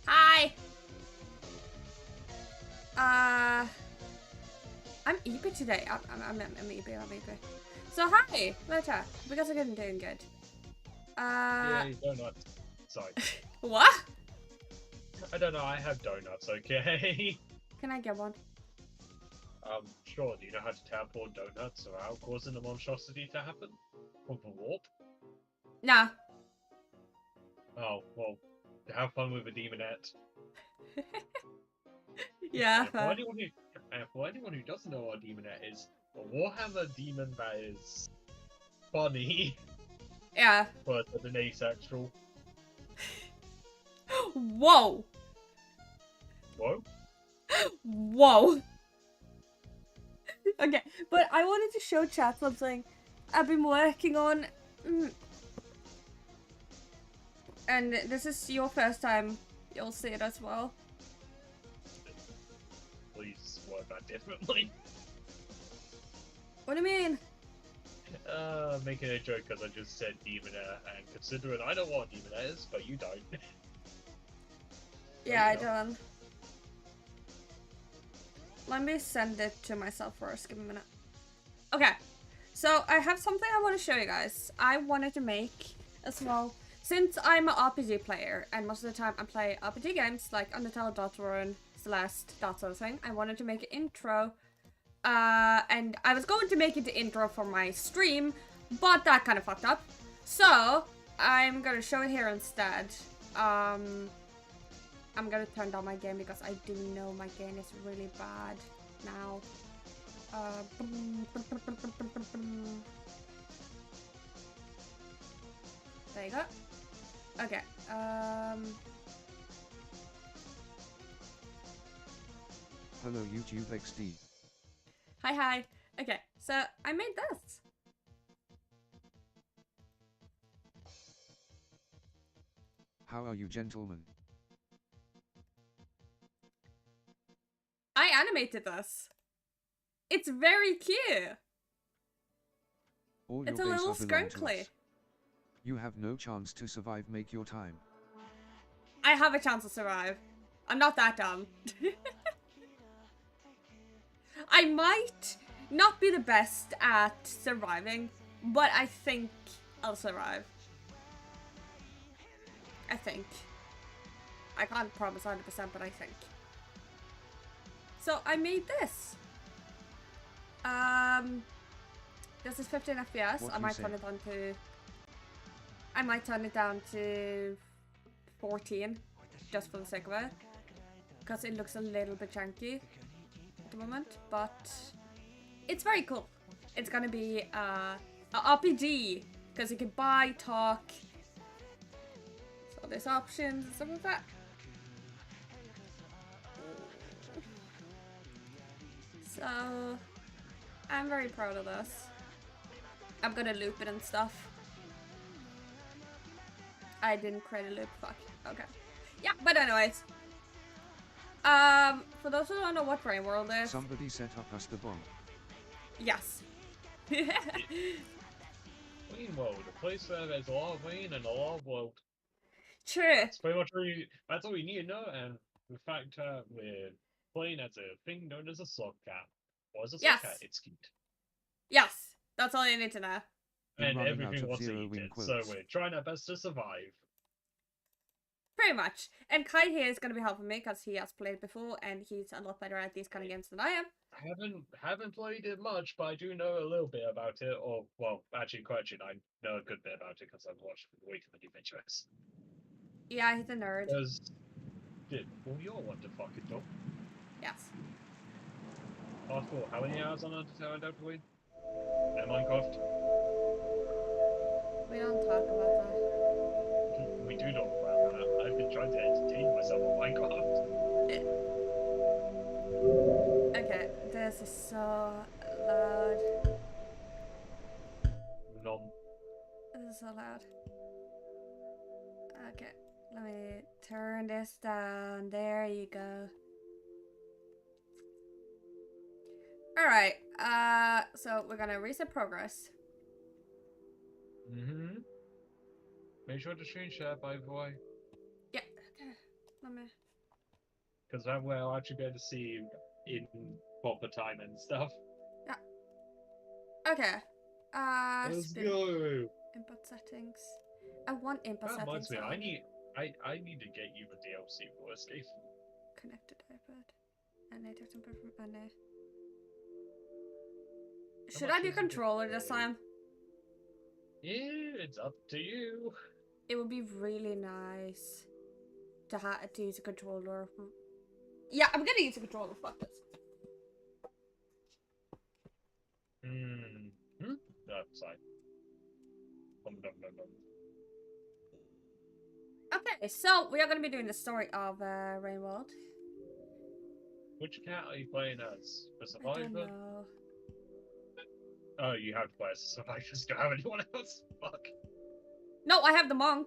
Hi. I'm eager today. I'm eager. I'm eager. So hi, Lota. Because I'm doing good. Yay, donuts. Sorry. What? I don't know, I have donuts, okay? Can I get one? Sure, do you know how to teleport donuts without causing a monstrosity to happen? With a warp? Nah. Oh, well, have fun with a demonette. Yeah. And for anyone who doesn't know what a demonette is, a Warhammer demon that is funny, Yeah. but an asexual. Whoa. Whoa? Whoa. Okay, but I wanted to show chat something I've been working on. And this is your first time. You'll see it as well. Please word that differently. What do you mean? Making a joke because I just said demonette, and considering I know what a demonette is, but you don't. Yeah, I don't. Let me send it to myself first. Give me a minute. Okay, so I have something I want to show you guys. I wanted to make a small... Since I'm an RPG player, and most of the time I play RPG games like Undertale, Deltarune, Celeste, that sort of thing, I wanted to make an intro. And I was going to make it the intro for my stream, but that kind of fucked up. So, I'm gonna show it here instead. I'm gonna turn down my game because I do know my game is really bad now. There you go. Okay. Hello YouTube XD. Hi. Okay, so I made this. How are you gentlemen? I animated this. It's very cute. All It's a your base little are belong to scrunkly. us. You have no chance to survive, make your time. I have a chance to survive. I'm not that dumb. I might not be the best at surviving, but I think I'll survive. I think. I can't promise 100%, but I think. So I made this. This is 15 FPS. What I you might say? turn it down to... I might turn it down to 14, just for the sake of it. Because it looks a little bit janky at the moment, but it's very cool. It's gonna be a RPG, because you can buy, talk, so there's options and stuff like that. So, I'm very proud of this. I'm gonna loop it and stuff. I didn't create a loop, fuck. Okay. Yeah, but anyways. For those who don't know what Brain World is. Somebody set up us the bomb. Yes. Wayne World, a place where there's a lot of Wayne and a lot of world. True. That's pretty much that's all you need to know, and the fact we're playing as a thing known as a slug cat. Or as a slug cat, it's cute. Yes. That's all you need to know. And running out everything of wants to zero eat wing it, so quotes. we're trying our best to survive. Pretty much. And Kai here is going to be helping me because he has played before and he's a lot better at these kind of games than I am. I haven't played it much, but I do know a little bit about it. Or, well, actually, correction, I know a good bit about it because I've watched way too many videos. Yeah, he's a nerd. Because, well, you're what the fuck it, though. Yes. After all, how many hours on Undertale and Dota Win? And Minecraft? We don't talk about that. We do talk about that. I've been trying to entertain myself on Minecraft. Okay, this is so loud. This is so loud. Okay, let me turn this down. There you go. Alright, so we're gonna reset progress. Mm-hmm. Make sure to screen share, by the way. Yeah, Let me. Because that way I'll actually be able to see in proper time and stuff. Okay. Let's Spin. go. Input settings. I want input That reminds settings. me, on. I need to get you a DLC for Escape. Connected iPad. NA text input from NA. How Should much I do is it? controller this time? Yeah, it's up to you. It would be really nice to use a controller. Yeah, I'm gonna use a controller. Fuck this. No, sorry. Dum. Okay, so we are gonna be doing the story of Rainworld. Which cat are you playing as? The I don't survivor? know. Oh, you have to play as the survivor. Just don't have anyone else. Fuck. No, I have the monk.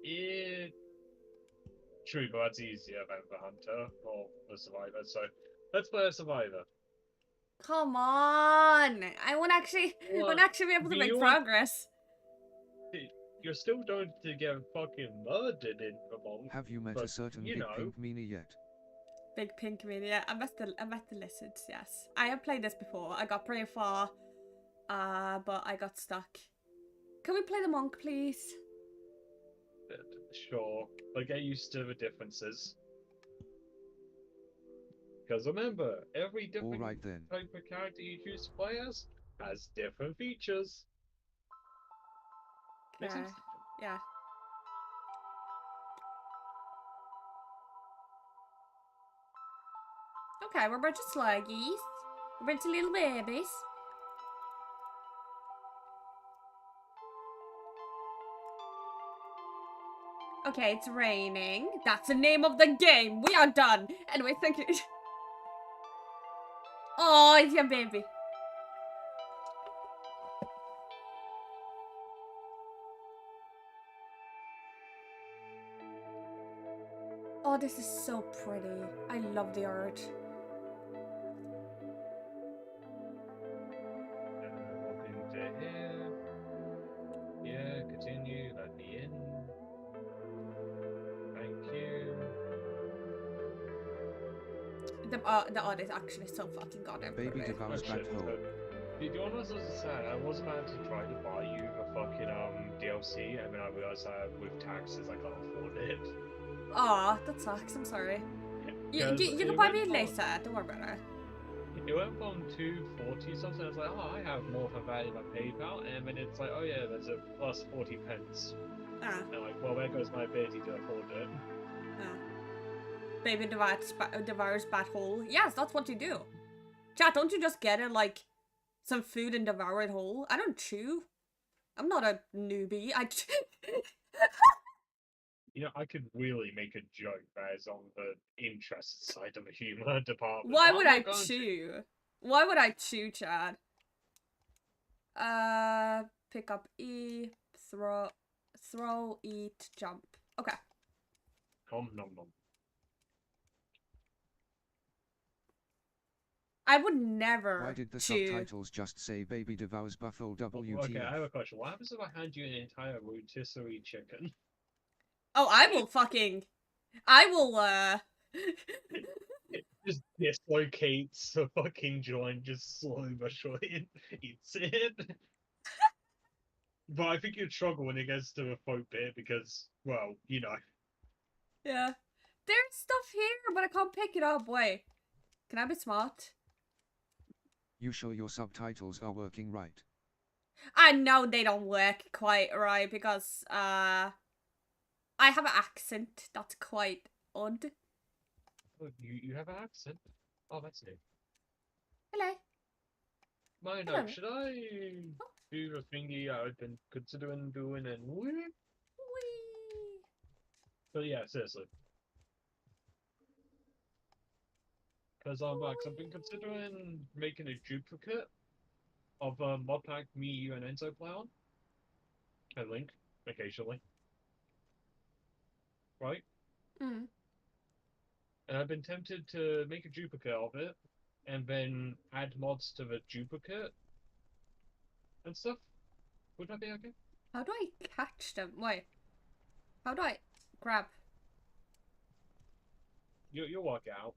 Yeah. True, but that's easier than the hunter or the survivor. So let's play a survivor. Come on! I want actually be able to Do make you want- progress. You're still going to get fucking murdered in the monk. Have you met But, a certain you big know. pink meanie yet? Big pink mini. Yeah, I met the lizards. Yes, I have played this before. I got pretty far, but I got stuck. Can we play the monk, please? Sure, but get used to the differences. Because remember, every different Alright then. type of character you choose to play as has different features. Makes Okay. sense? Yeah. Okay, we're a bunch of sluggies. We're a bunch of little babies. Okay, it's raining. That's the name of the game. We are done. Anyway, thank you. Oh, it's your baby. Oh, this is so pretty. I love the art. Walk into here. Yeah, continue. Let me in. Thank you. The art is actually so fucking goddamn Baby pretty. devours Oh, back shit. home. Did you want us to say I was about to try to buy you the fucking DLC, and then I realized that with taxes I can't afford it. Aw, that sucks. I'm sorry. You Because can it buy me went later. from- Don't worry about it. It went from 240 something. I was like, oh, I have more for value than PayPal, and then it's like, oh yeah, there's a plus 40 pence. Ah, And I'm like, well, there goes my ability to afford it. ah. Baby devours bat hole. Yes, that's what you do. Chat, don't you just get it like some food and devour it whole? I don't chew. I'm not a newbie. You know, I could really make a joke that is on the interest side of the humor department. Why but would I'm I not going to. chew? Why would I chew, Chad? Pick up E, throw, eat, jump. Okay. Nom nom nom. I would never Why did the chew. subtitles just say baby devours buffalo WTF? Okay, I have a question. What happens if I hand you an entire rotisserie chicken? Oh, I will, It just dislocates the fucking joint, just slowly but surely eats it. But I think you'd struggle when it gets to the throat bit because, well, you know. yeah. There's stuff here, but I can't pick it up. Wait. Can I be smart? You sure your subtitles are working right? I know they don't work quite right because, I have an accent that's quite odd. Oh, you have an accent? Oh, that's new. Hello. My Hello. note, should I do the thingy I've been considering doing and whoop? Whee! But yeah, seriously. Because I've been considering making a duplicate of mod pack me, you, and Enzo play on. And Link, occasionally. Right? Mm. And I've been tempted to make a duplicate of it, and then add mods to the duplicate and stuff. Would that be okay? How do I catch them? Wait. How do I grab? You'll work it out.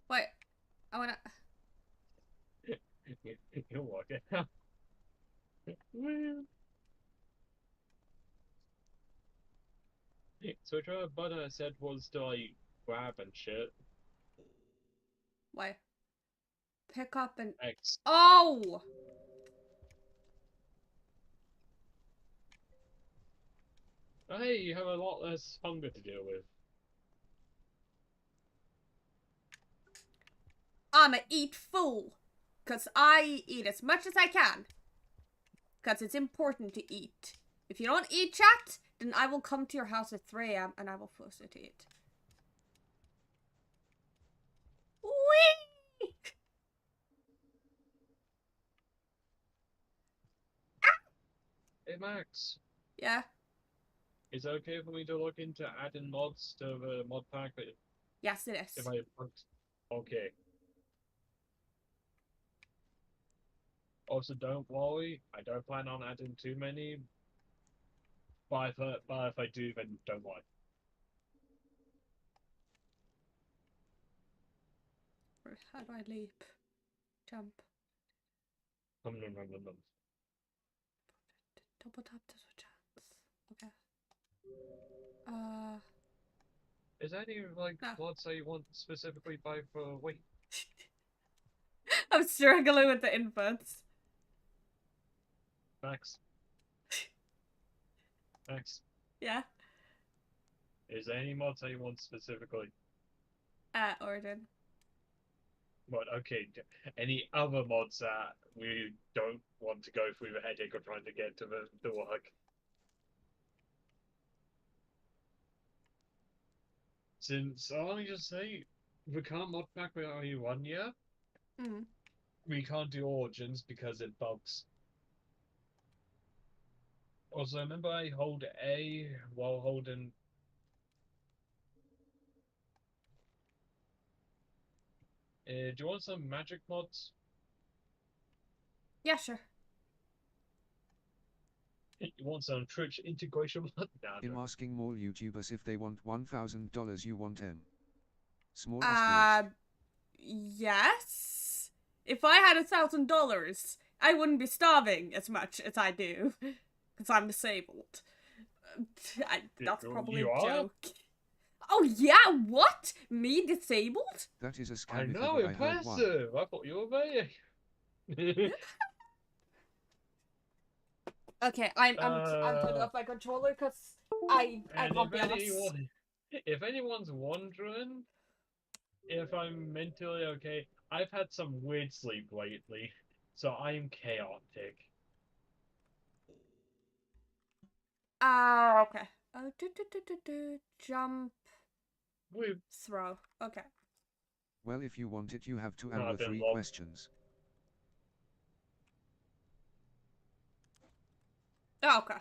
Wait, I wanna. You'll work it out. Well, so whichever button I said was to like grab and shit. Wait. Pick up and. X. Oh! Hey, you have a lot less hunger to deal with. I'ma eat full. Cause I eat as much as I can. Cause it's important to eat. If you don't eat, chat, then I will come to your house at 3 AM and I will force you to eat. Whee! Hey Max, Yeah. is it okay for me to look into adding mods to the mod pack Yes, it is. if I okay. Also, don't worry, I don't plan on adding too many. But if I do, then don't worry. How do I leap? Jump. Nom. Double tap to switch hands. Okay. Is there any like No. mods that you want specifically by for weight? I'm struggling with the inputs. Max? Max? Yeah. Is there any mods that you want specifically? Orden. But okay, any other mods that we don't want to go through the headache of trying to get to the work? Since let me just say, the current mod pack we only run year, Mm. we can't do origins because it bugs. Also, remember I hold A while holding. Do you want some magic mods? Yeah, sure. You want some Twitch integration mod? Nah, I'm no. asking more YouTubers if they want $1,000 you want M. Small asterisk. Yes. If I had $1,000, I wouldn't be starving as much as I do, because I'm disabled. That's probably You a are? joke. Oh yeah, what? Me disabled? That is a I scam if know, ever I heard one. impressive! I thought you were very. Okay, I'm turning off my controller because I And can't be honest. if anyone's wondering if I'm mentally okay, I've had some weird sleep lately, so I'm chaotic. Okay. Jump, We've throw. Okay. Well, if you want it, you have to No, I've answer been 3 locked. questions. Oh, okay.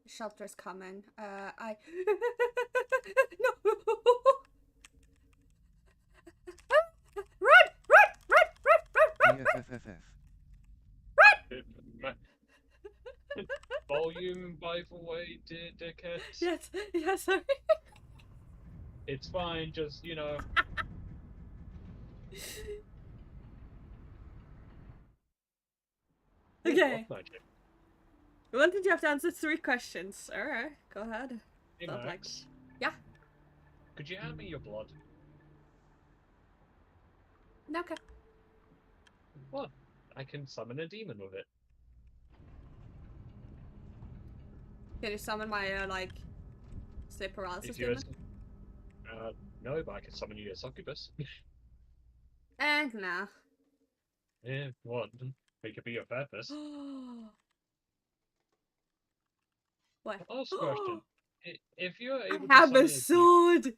Shelter's coming. I no. Run! EFFFF. Volume, by the way, dickhead. Yes, sorry. It's fine, just, you know. Okay. What magic? We wanted you have to answer 3 questions. Alright, go ahead. Hey, Felt like- Max. Yeah? Could you hand me your blood? Okay. What? I can summon a demon with it. Can you summon my, like, sleep paralysis If you demon? no, but I can summon you a succubus. Nah. Yeah, what? It could be your purpose. What? Last question. If you're able I to have summon a a demon, sword!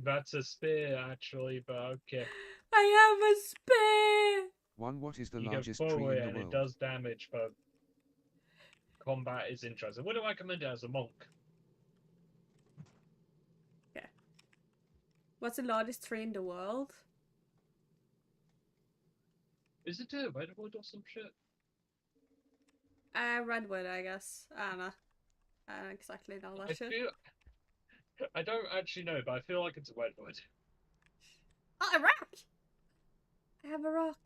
that's a spear, actually, but okay. I have a spear! 1. What is the You can largest throw tree it in the and it world? does damage, but combat is interesting. Would I recommend it as a monk? What's the largest tree in the world? Is it a redwood or some shit? Redwood, I guess. I don't know. I don't exactly know that shit. I don't actually know, but I feel like it's a redwood. Oh, a rock! I have a rock.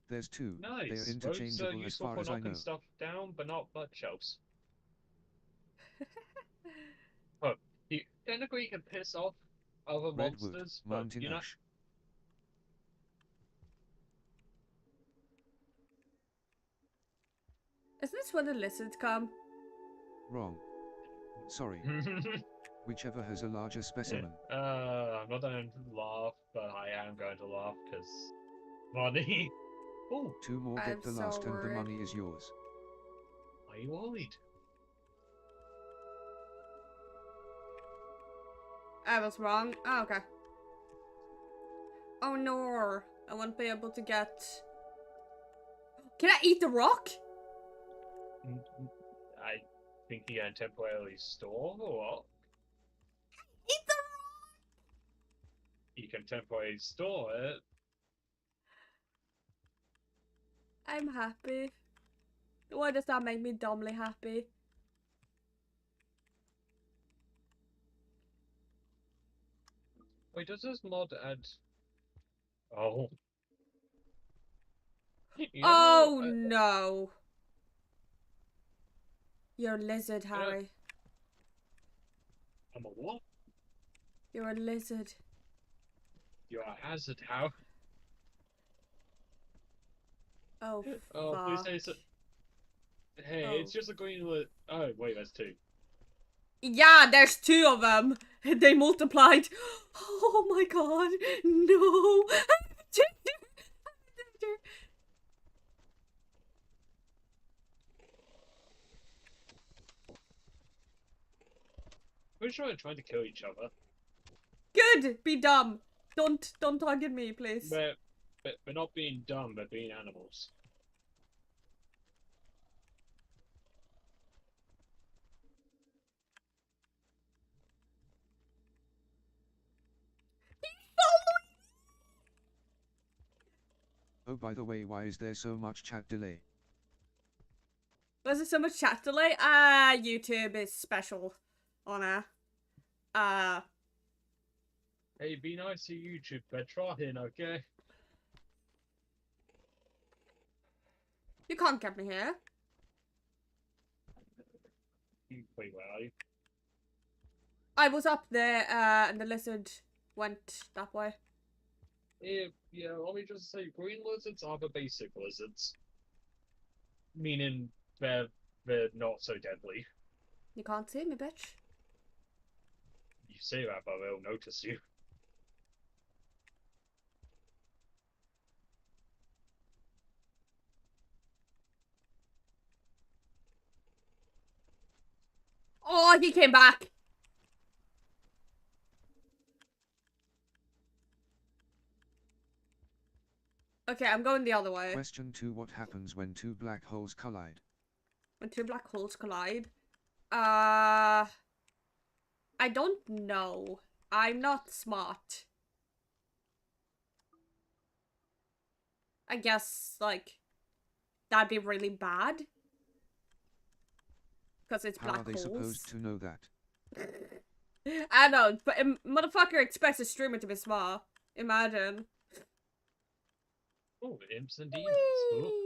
There's two. They are Nice. Both interchangeable as useful far for as I knocking know. stuff down, but not bookshelves. But technically you can piss off other Redwood, monsters, but mountain you're not. ash. Isn't this where the lizards come? Wrong. Sorry. Whichever has a larger specimen. I'm not going to laugh, but I am going to laugh because money. Oh, Two more I'm get the so last and the worried. money is yours. are you worried? I was wrong. Oh, okay. Oh no, I won't be able to get... Can I eat the rock? I think you can temporarily store or what? Eat the You can temporarily store it. I'm happy. Why does that make me dumbly happy? Wait, does this mod add? Oh. You know, Oh no. You're a lizard, know- Harry. I'm a what? You're a lizard. You're a hazard, how? Oh, Oh, please fuck. say so. Hey, Oh. it's just a green lit. Oh, wait, that's two. Yeah, there's two of them. They multiplied. Oh my god. No. We're trying to kill each other. Good. Be dumb. Don't target me, please. We're not being dumb, we're being animals. Oh, by the way, why is there so much chat delay? Was there so much chat delay? YouTube is special on Hey, be nice to YouTube. They're trying, okay? You can't get me here. Wait, where are you? I was up there, and the lizard went that way. Yeah, let me just say, green lizards are the basic lizards. Meaning they're not so deadly. You can't see me, bitch. You say that, but they'll notice you. Oh, he came back. Okay, I'm going the other way. Question 2. What happens when two black holes collide? When two black holes collide. I don't know. I'm not smart. I guess, like, that'd be really bad. Because it's How black are they holes. supposed to know that? I know, but motherfucker expects a streamer to be smart. Imagine. Oh, imps and demons. Oh,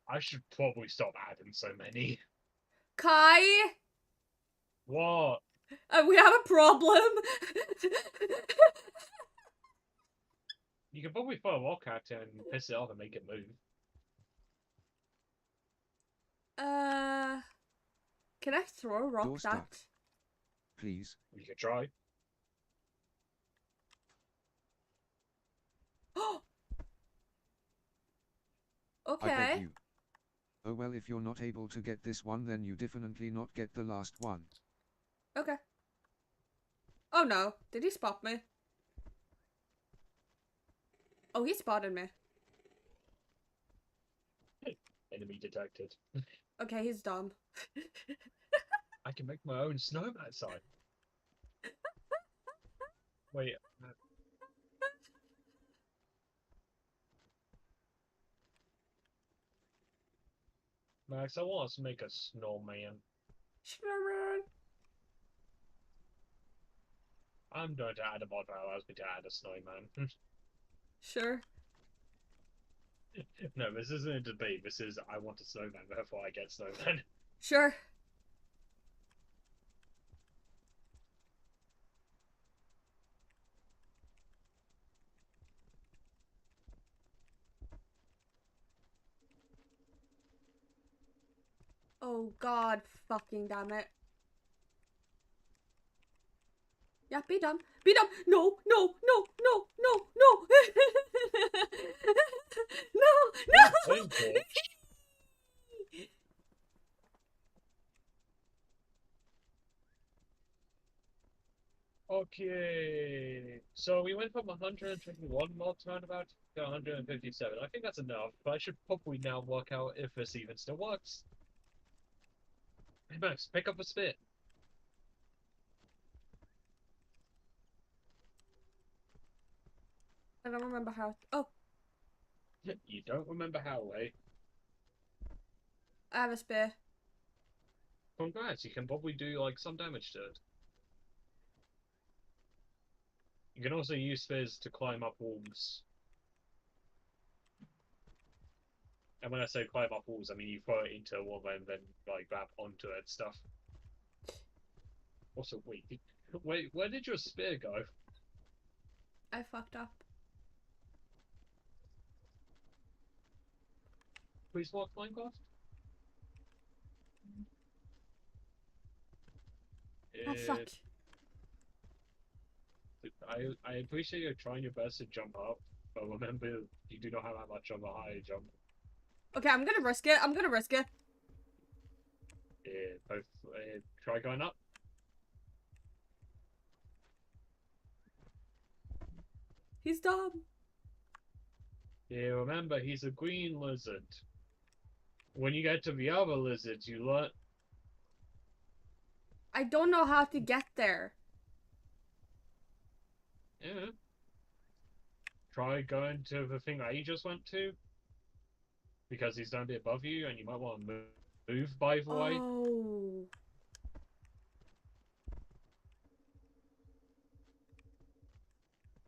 I should probably stop adding so many. Kai, What? we have a problem. You can probably throw a rock at it and piss it off and make it move. Can I throw a rock Door that? stuck. Please. You could try. I Okay. beg you. Oh well, if you're not able to get this one, then you definitely not get the last one. Okay. Oh no, did he spot me? Oh, he spotted me. Enemy detected. Okay, he's dumb. I can make my own snowman sign. Wait. Max, I want us to make a snowman. Snowman. I'm going to add a mod that allows me to add a snowman. Sure. No, this isn't a debate. This is I want a snowman, therefore I get snowman. Sure. Oh god fucking damn it. Yeah, be dumb. Be dumb. No, no, no, no, no, no. No, Flame no. torch. Okay, so we went from 121 mod roundabout to 157. I think that's enough, but I should probably now work out if this even still works. Hey Max, pick up a spit. I don't remember how. Oh, You don't remember how, eh? I have a spear. Congrats, you can probably do like some damage to it. You can also use spears to climb up walls. And when I say climb up walls, I mean you throw it into a wall and then like grab onto it stuff. Also, wait, where did your spear go? I fucked up. Please walk Minecraft? Oh fuck. I appreciate you trying your best to jump up, but remember you do not have that much of a high jump. Okay, I'm gonna risk it. I'm gonna risk it. Both try going up. He's dumb. Yeah, remember he's a green lizard. When you get to the other lizards, you learn. I don't know how to get there. Yeah. Try going to the thing that he just went to. Because he's down a bit above you, and you might want to move by the way. Oh.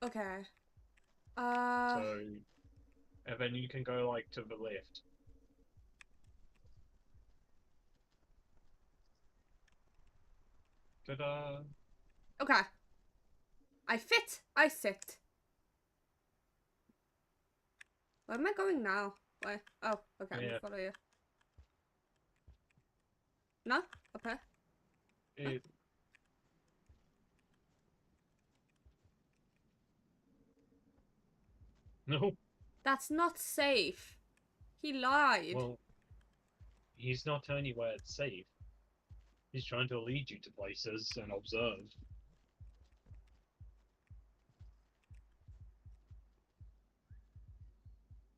Okay. So, and then you can go like to the left. Ta-da! Okay. I fit. I sit. Where am I going now? Why? Oh, okay. I'm Yeah. gonna follow you. No? Okay. It, no. That's not safe. He lied. Well, he's not telling you where it's safe. He's trying to lead you to places and observe.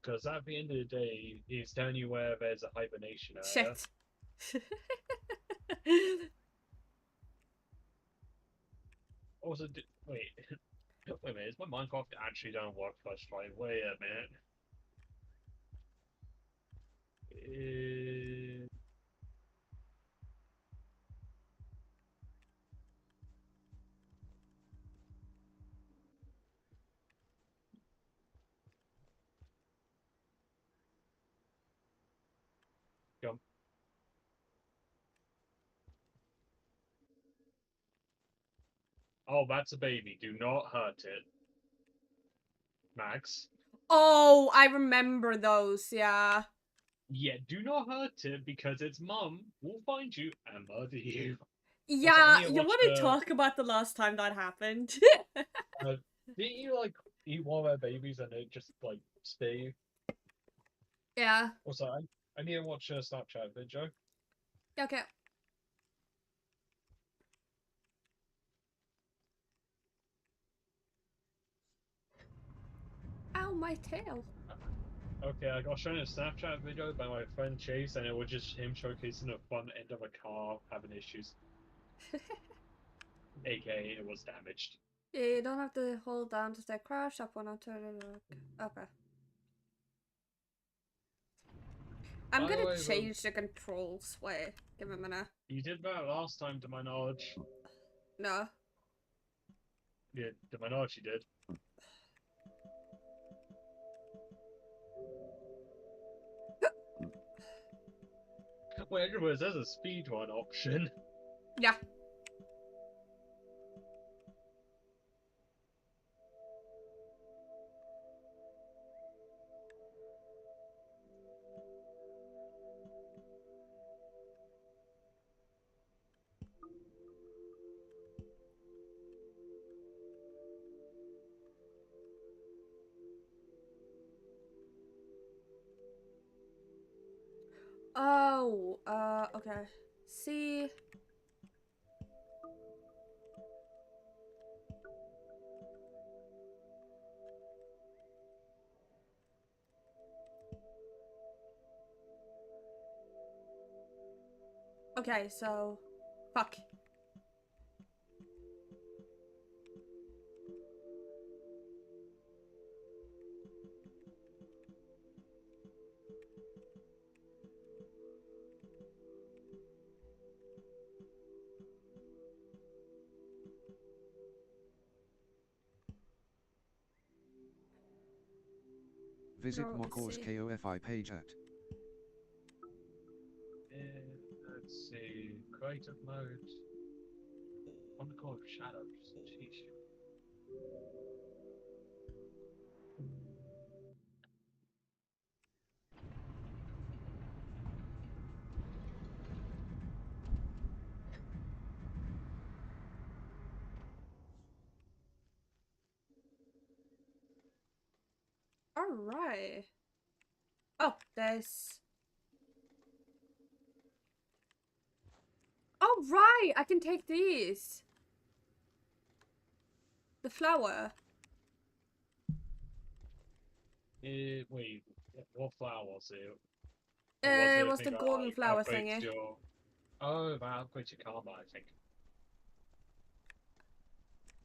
Because at the end of the day, he's telling you where there's a hibernation area. Shit. Also, wait. Wait a minute, is my Minecraft actually gonna work first try? Wait a minute. Jump. Oh, that's a baby. Do not hurt it. Max. Oh, I remember those, yeah. Yeah, do not hurt it because its mum will find you and murder you. Yeah, need to you watch want to the- talk about the last time that happened? Didn't you like eat one of their babies and it just like spear you? Yeah. Also, I need to watch a Snapchat video. Okay. Ow, my tail. Okay, I got shown a Snapchat video by my friend Chase, and it was just him showcasing the front end of a car having issues. AKA, it was damaged. Yeah, you don't have to hold down to stay crash up when I turn it on. Okay. I'm By the gonna way, change the controls. Wait, give me a minute. You did that last time, to my knowledge. No. Yeah, the minority did. Wait, anyways, there's a speedrun option. Yeah. Oh, okay. See. Okay, so, fuck. Visit No, let's Mokor's see. KOFI page at Let's see. Creative mode. On the call of shadows. Jeez. Alright. Oh, there's... Oh, right! I can take these. The flower. Wait, what flower was it? It Or was a the thing that, golden like, flower upgrades thingy. your... Oh, that upgrades your karma, I think.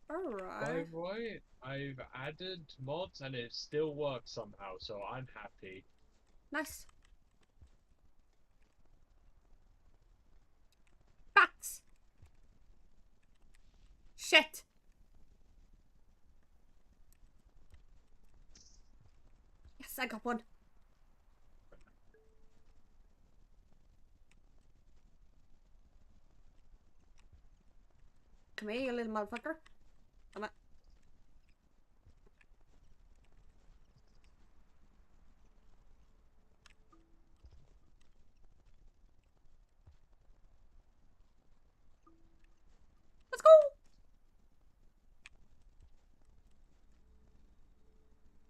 By Alright. the way, I've added mods and it still works somehow, so I'm happy. Nice. Bats! Shit! Yes, I got one. Come here, you little motherfucker. Come on. Let's go!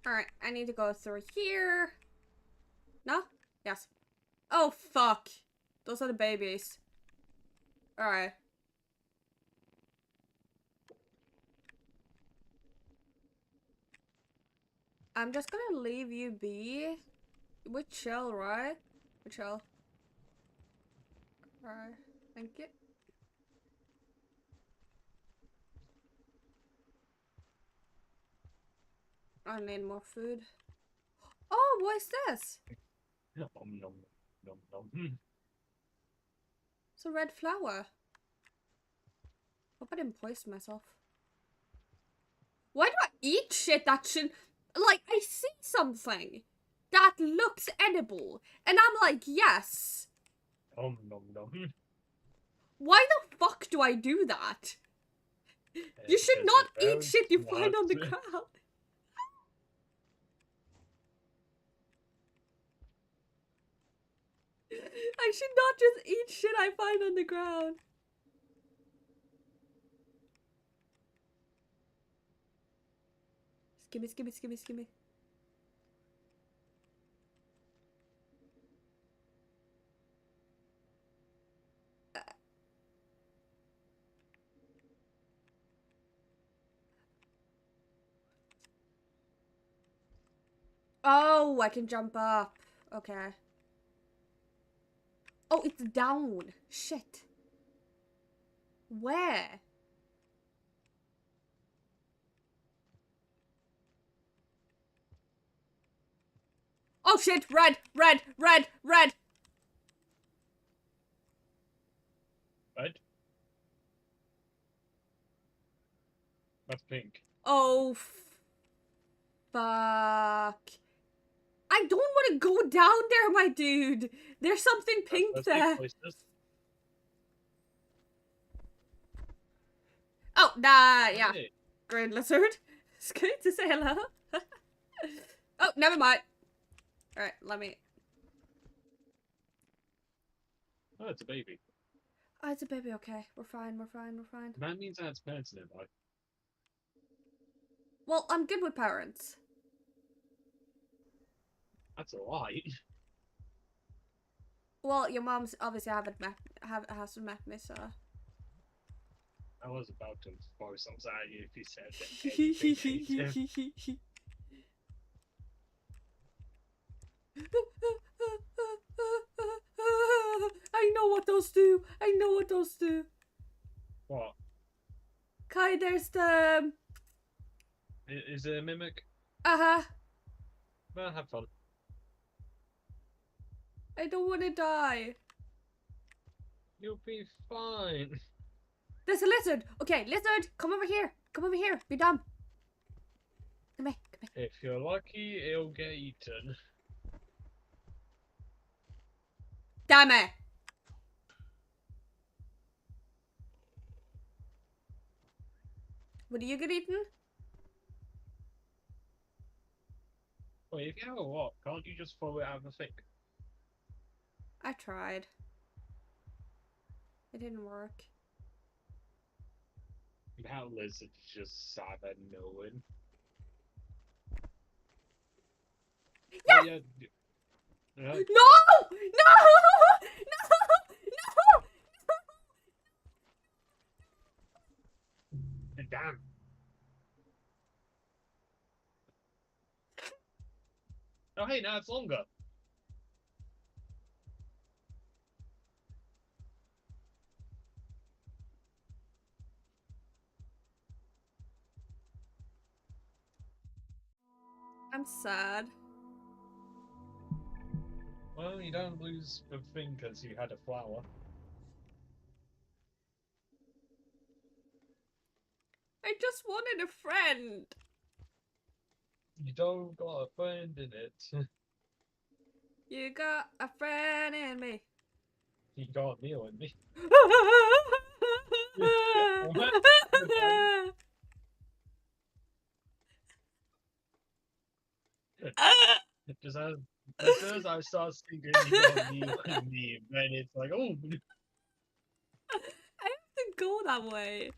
Alright, I need to go through here. No? Yes. Oh, fuck. Those are the babies. Alright. I'm just gonna leave you be. We chill, right? We chill. Alright. Thank you. I need more food. Oh, what is this? Nom nom nom nom. It's a red flower. Hope I didn't poison myself. Why do I eat shit that should... Like, I see something that looks edible, and I'm like, yes. Nom nom nom. Why the fuck do I do that? You should Because not you're eat shit you very find on the smart. ground. I should not just eat shit I find on the ground. Skimmy, skimmy, skimmy, skimmy. Oh, I can jump up. Okay. Oh, it's down. Shit. Where? Oh shit, red, red, red, red. Right? That's pink. Oh, fuck. I don't want to go down there, my dude. There's something pink Let's there. take places. Oh, nah, yeah. Hey. Green lizard. It's good to say hello. Oh, never mind. Alright, let me... Oh, it's a baby. Oh, it's a baby, okay. We're fine, we're fine, we're fine. That means it has parents nearby. Well, I'm good with parents. That's alright. Well, your mom's obviously hasn't met me, so... I was about to throw something at you if you said anything negative. I know what those do. I know what those do. What? Kai, there's the... Is it a mimic? Uh-huh. Well, have fun. I don't want to die. You'll be fine. There's a lizard. Okay, lizard, come over here. Come over here. Be dumb. Come here, come here. If you're lucky, it'll get eaten. Damn it. What do you get eaten? Wait, if you have a rock, can't you just throw it out of the thing? I tried. It didn't work. That lizard just sat there knowing. Yeah! Yeah! No! No! No! No! Damn! Oh hey, now it's longer! I'm sad. Well, you don't lose the thing because you had a flower. I just wanted a friend. You don't got a friend in it. You got a friend in me. You got a meal in me. Just as soon as I start thinking you got a meal in me, then it's like, oh! I have to go that way.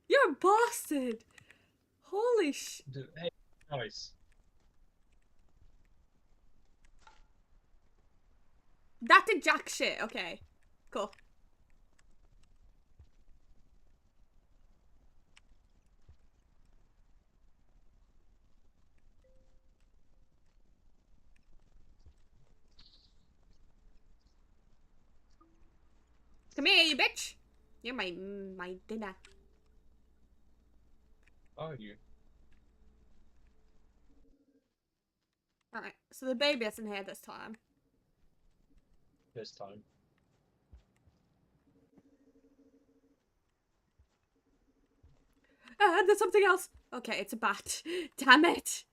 You're a bastard. Holy sh... Hey, nice. That did jack shit. Okay. Cool. Come here, you bitch. You're my dinner. Are you? Alright, so the baby isn't here this time. This time. There's something else. Okay, it's a bat. Damn it.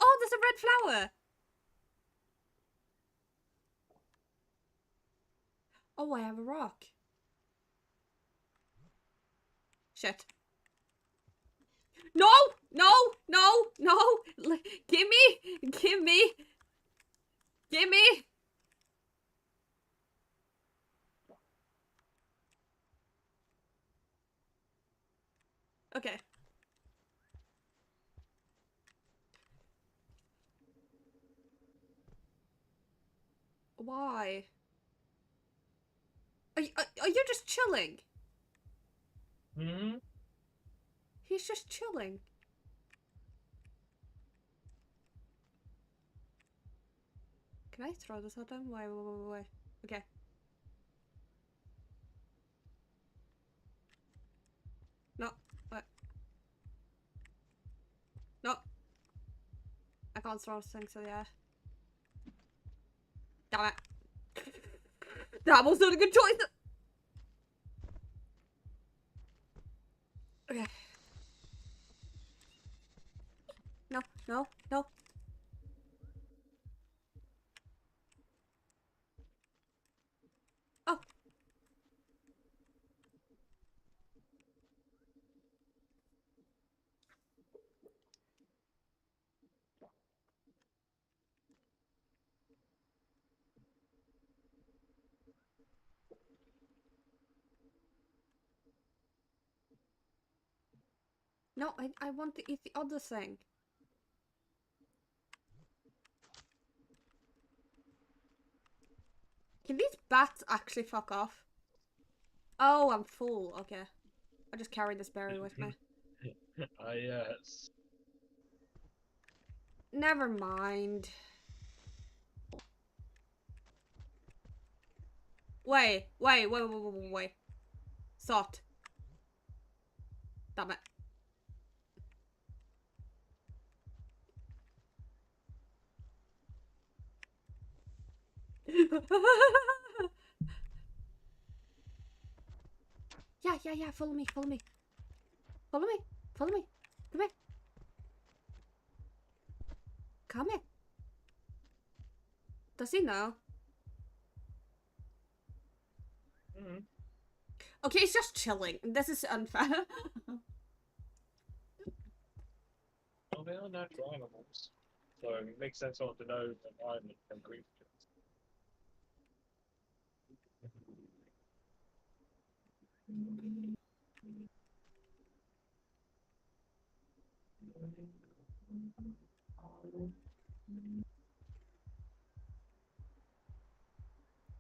Oh, there's a red flower. Oh, I have a rock. Shit. No! No! No! No! Gimme! Gimme! Gimme! Okay. Why? Are you just chilling? Hmm? He's just chilling. Can I throw this at him? Wait. Okay. No. What? No. I can't throw things to the air. Damn it. That was not a good choice. Okay. No, no, no. Oh. No, I want to eat the other thing. Can these bats actually fuck off? Oh, I'm full. Okay. I just carried this berry with me. Ah, yes. Never mind. Wait. Thought. Damn it. Yeah, follow me. Follow me. Come here. Come here. Does he know? Mm-hmm. Okay, he's just chilling. This is unfair. Well, they are natural animals, so it makes sense for them to know the environment and creatures.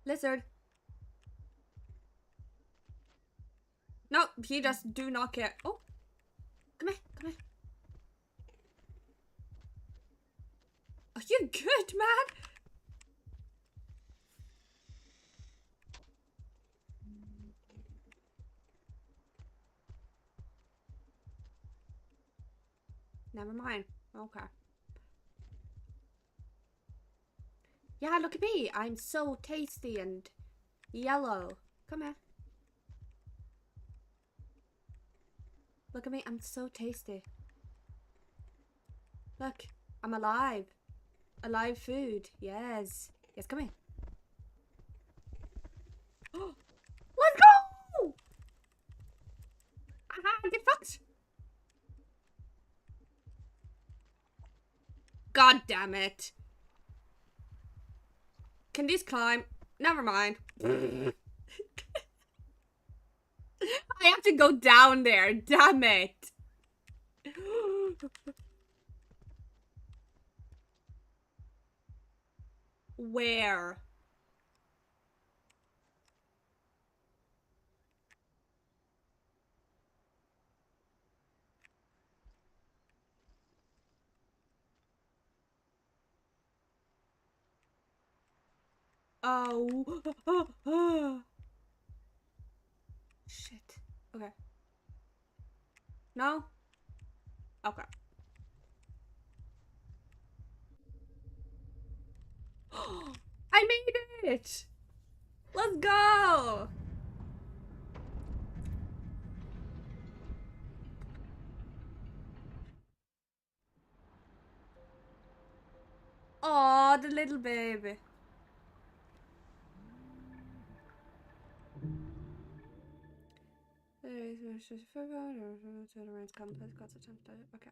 Lizard. No, he just do not care. Oh, come here. Are you good, man? Never mind. Okay. Yeah, look at me. I'm so tasty and yellow. Come here. Look at me. I'm so tasty. Look, I'm alive. Alive food. Yes. Yes, come here. Let's go! Aha, get fucked. God damn it. Can these climb? Never mind. I have to go down there. Damn it. Where? Oh. Shit. Okay. No? Okay. I made it! Let's go! Aw, the little baby. Okay.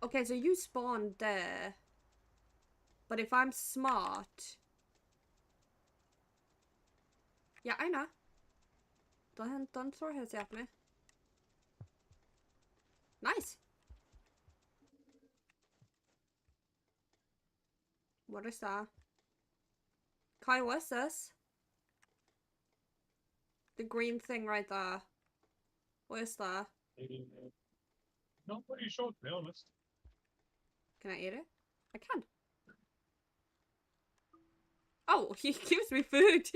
Okay, so you spawned there. But if I'm smart... Yeah, I know. Don't throw his at me. Nice. What is that? Kai, what's this? The green thing right there. What is that? Not pretty sure, to be honest. Can I eat it? I can. Oh, he gives me food.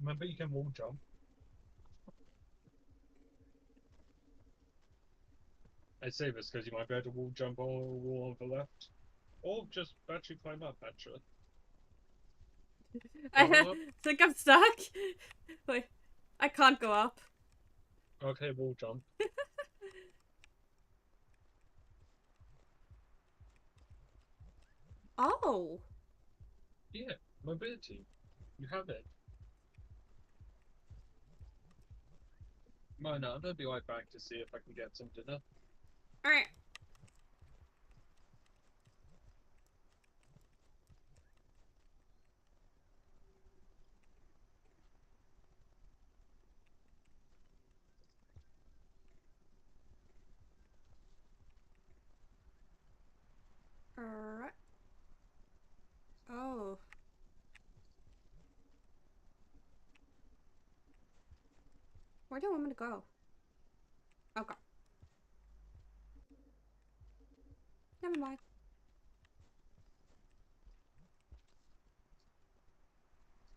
Remember, you can wall jump. I say this because you might be able to wall jump on the wall on the left. Or just actually climb up, actually. I Go up. think I'm stuck. Wait, I can't go up. Okay, wall jump. Oh. Yeah, mobility. You have it. No, I'm gonna be right back to see if I can get some dinner. Alright. Alright. Oh. Where do you want me to go? Okay. Never mind.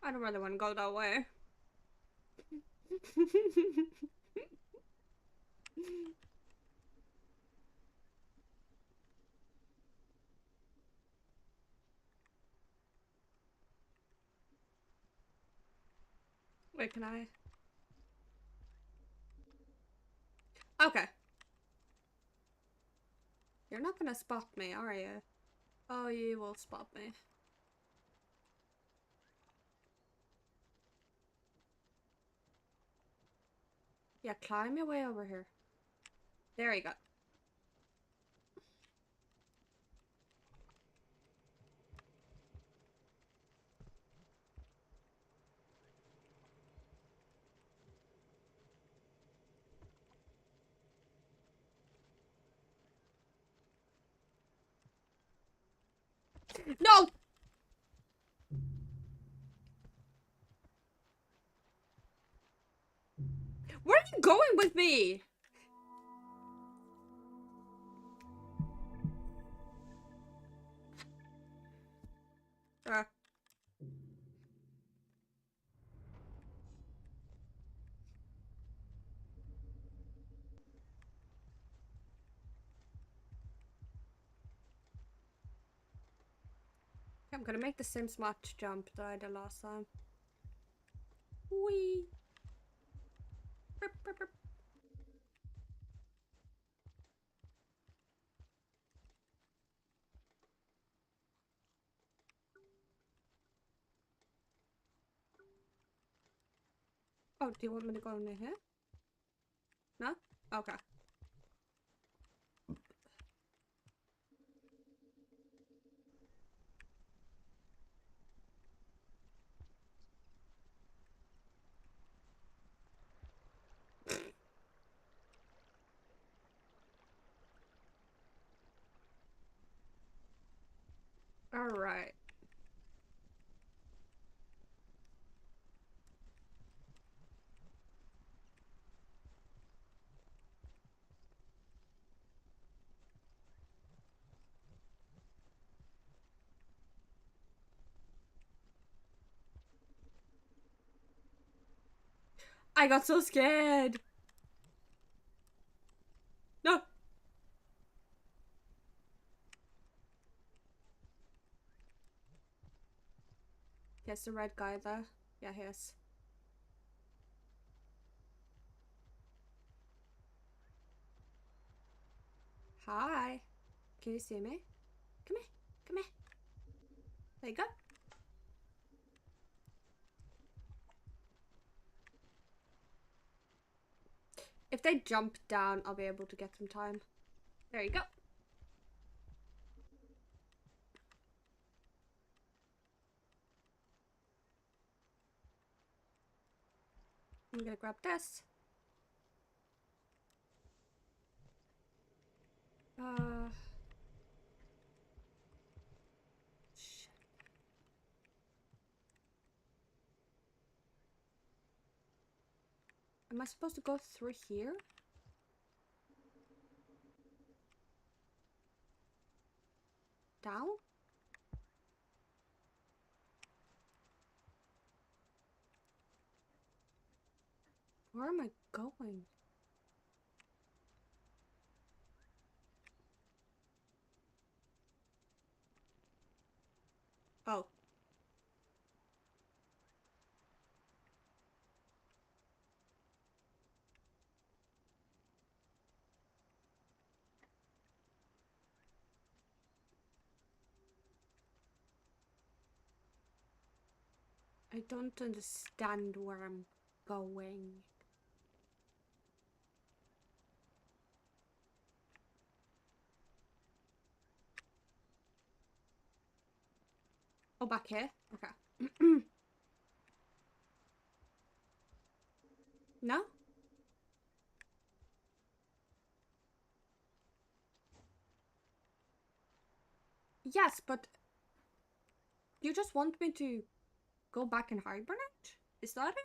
I don't really want to go that way. Wait, can I? Okay. You're not gonna spot me, are you? Oh, you will spot me. Yeah, climb your way over here. There you go. No! Where are you going with me? I'm gonna make the same smart jump that I did last time. Whee! Burp, burp, burp. Oh, do you want me to go in here? No? Okay. Alright. I got so scared. No. Yes, the red guy there. Yeah, he is. Hi. Can you see me? Come here. Come here. There you go. If they jump down, I'll be able to get some time. There you go. I'm gonna grab this. Shit. Am I supposed to go through here? Down? Where am I going? Oh. I don't understand where I'm going. Oh, back here? Okay. No? Yes, but you just want me to go back and hibernate? Is that it?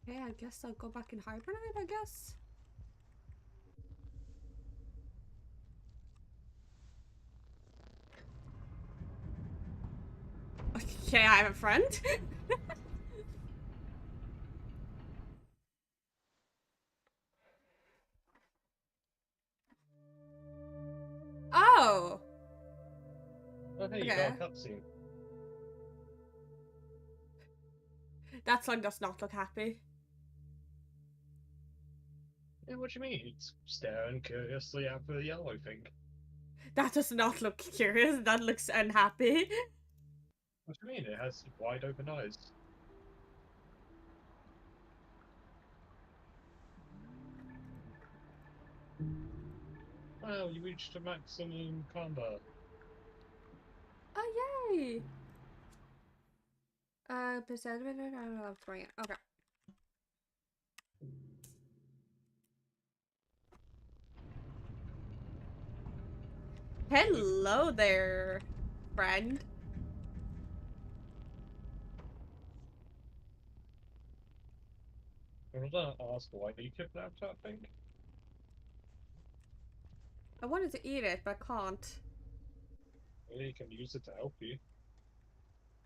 Okay, I guess I'll go back and hibernate, I guess. Okay, I have a friend. Oh! Oh, hey, you Okay. got a cutscene. That song does not look happy. Yeah, what do you mean? It's staring curiously at the yellow thing. That does not look curious. That looks unhappy. What do you mean? It has wide open eyes. Wow, you reached a maximum combo. Oh, yay! Percent I'm throwing it. Okay. Hello there, friend. I was gonna ask why you kidnapped that thing. I wanted to eat it, but I can't. Maybe you can use it to help you.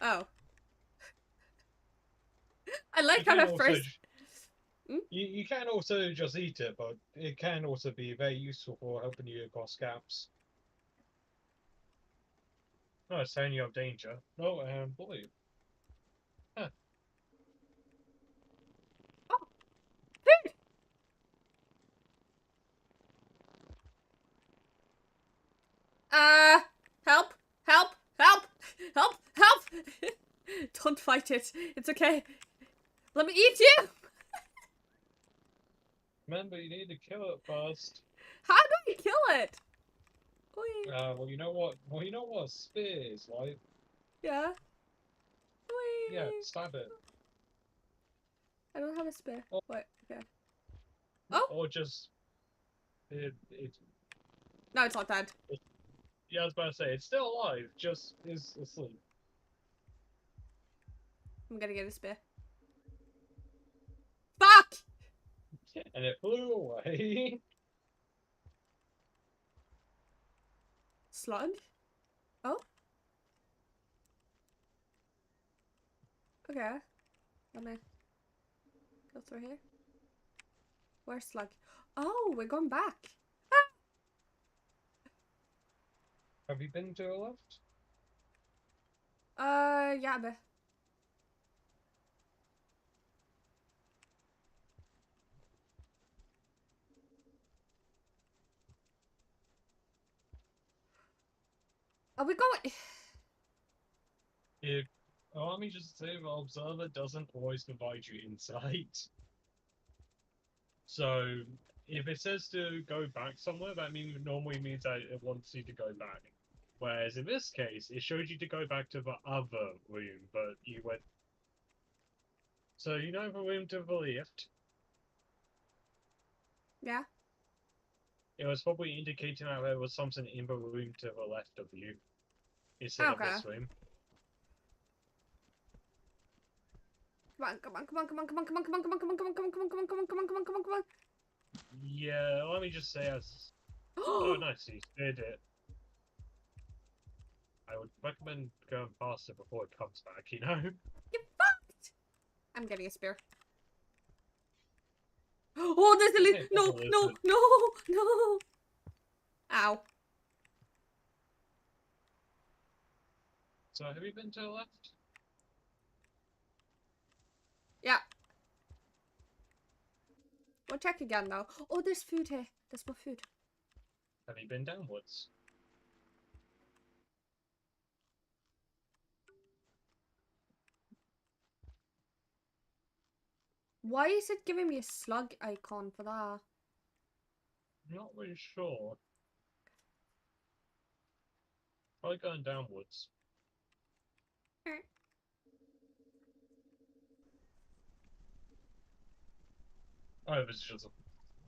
Oh. I You like how can at also first... you can also just eat it, but it can also be very useful for helping you across gaps. No, it's saying you have danger. No, blue. Huh. Oh, food! Help! Help! Help! Help! Help! Don't fight it. It's okay. Let me eat you! Remember, you need to kill it first. How do I kill it? Whee. Well, you know what? Well, you know what a spear is, right? Yeah. Whee. Yeah, stab it. I don't have a spear. Or, Wait, okay. Oh! or just it. No, it's not dead. Yeah, I was about to say it's still alive, just is asleep. I'm gonna get a spear. Fuck! And it flew away. Slug? Oh? Okay. Let me go through here. Where's Slug? Oh, we're going back. Have you been to a left? Yeah, but... Are we going... If let me just say, the observer doesn't always provide you insight. So if it says to go back somewhere, that normally means that it wants you to go back. Whereas in this case, it showed you to go back to the other room, but you went. So you know the room to the left? Yeah. It was probably indicating that there was something in the room to the left of you, instead of Okay. this room. Come on, come on, come on, come on, come on, come on, come on, come on, come on, come on, come on, come on, come on, come on, come on, come on, come on, come on. Yeah, let me just say as. Oh, nice, you did it. I would recommend going faster before it comes back, you know? You fucked! I'm getting a spear. Oh, there's a Okay, no, that's a no, lizard. no, no. Ow. So have you been to the left? Yeah. We'll check again though. Oh, there's food here. There's more food. Have you been downwards? Why is it giving me a slug icon for that? I'm not really sure. Probably going downwards. Alright. Oh, this is just a...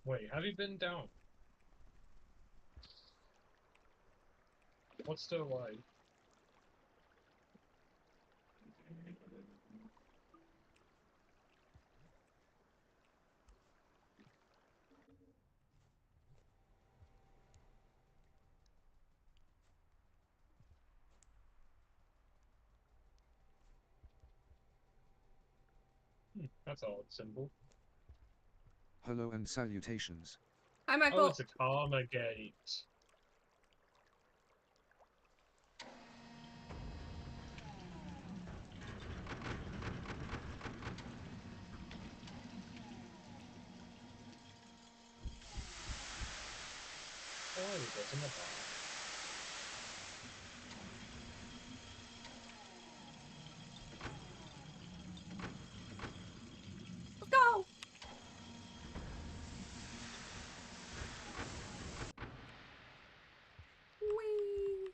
Wait, have you been down? What's the way? That's an odd symbol. Hello and salutations. Hi, Oh, Michael. it's a karma gate. Oh, it was in the bar. Let's go. Whee.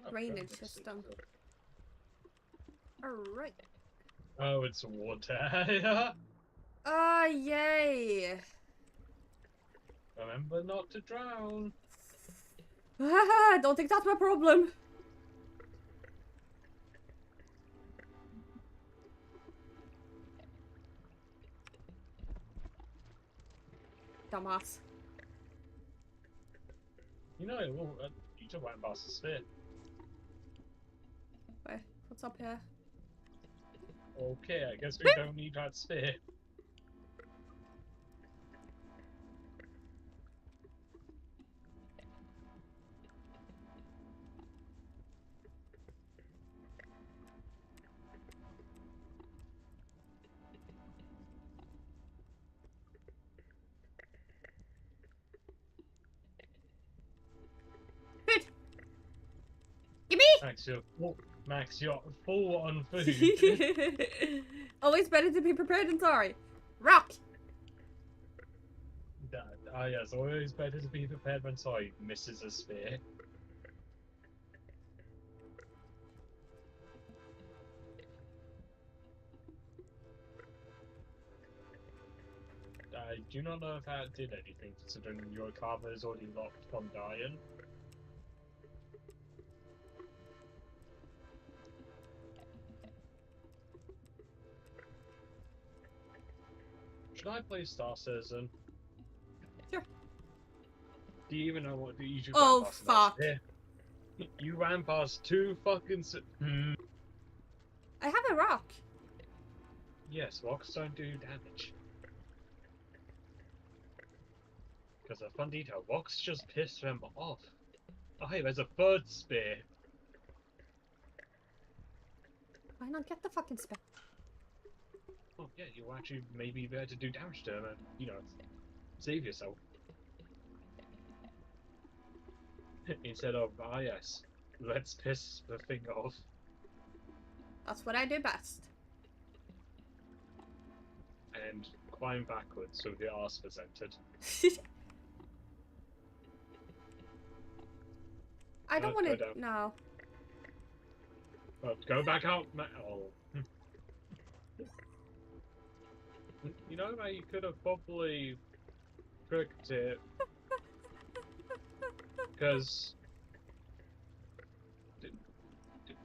Oh, Drainage goodness, system. it's- Alright. Oh, it's water. Yay. Remember not to drown. Don't think that's my problem. Dumbass. You know, you just went past the spit. Wait, what's up here? Okay, I guess we don't need that spit. Food. Gimme. Max, you're full on food. Always better to be prepared than sorry. Rock. Yes, always better to be prepared when sorry misses a spear. I do not know if that did anything, considering your karma is already locked from dying. Should I play Star Citizen? Sure. Do you even know what you should Oh, ran past fuck. You ran past two fucking... I have a rock. Yes, rocks don't do damage. Because a fun detail, rocks just piss them off. Oh hey, there's a third spear. Why not get the fucking spit? Oh yeah, you'll actually maybe be able to do damage to them and, you know, save yourself. Instead of, ah yes, let's piss the thing off. That's what I do best. And climb backwards so the arse presented. I don't want go to. down. No. Well, go back out. Oh. You know, you could have probably tricked it. Because.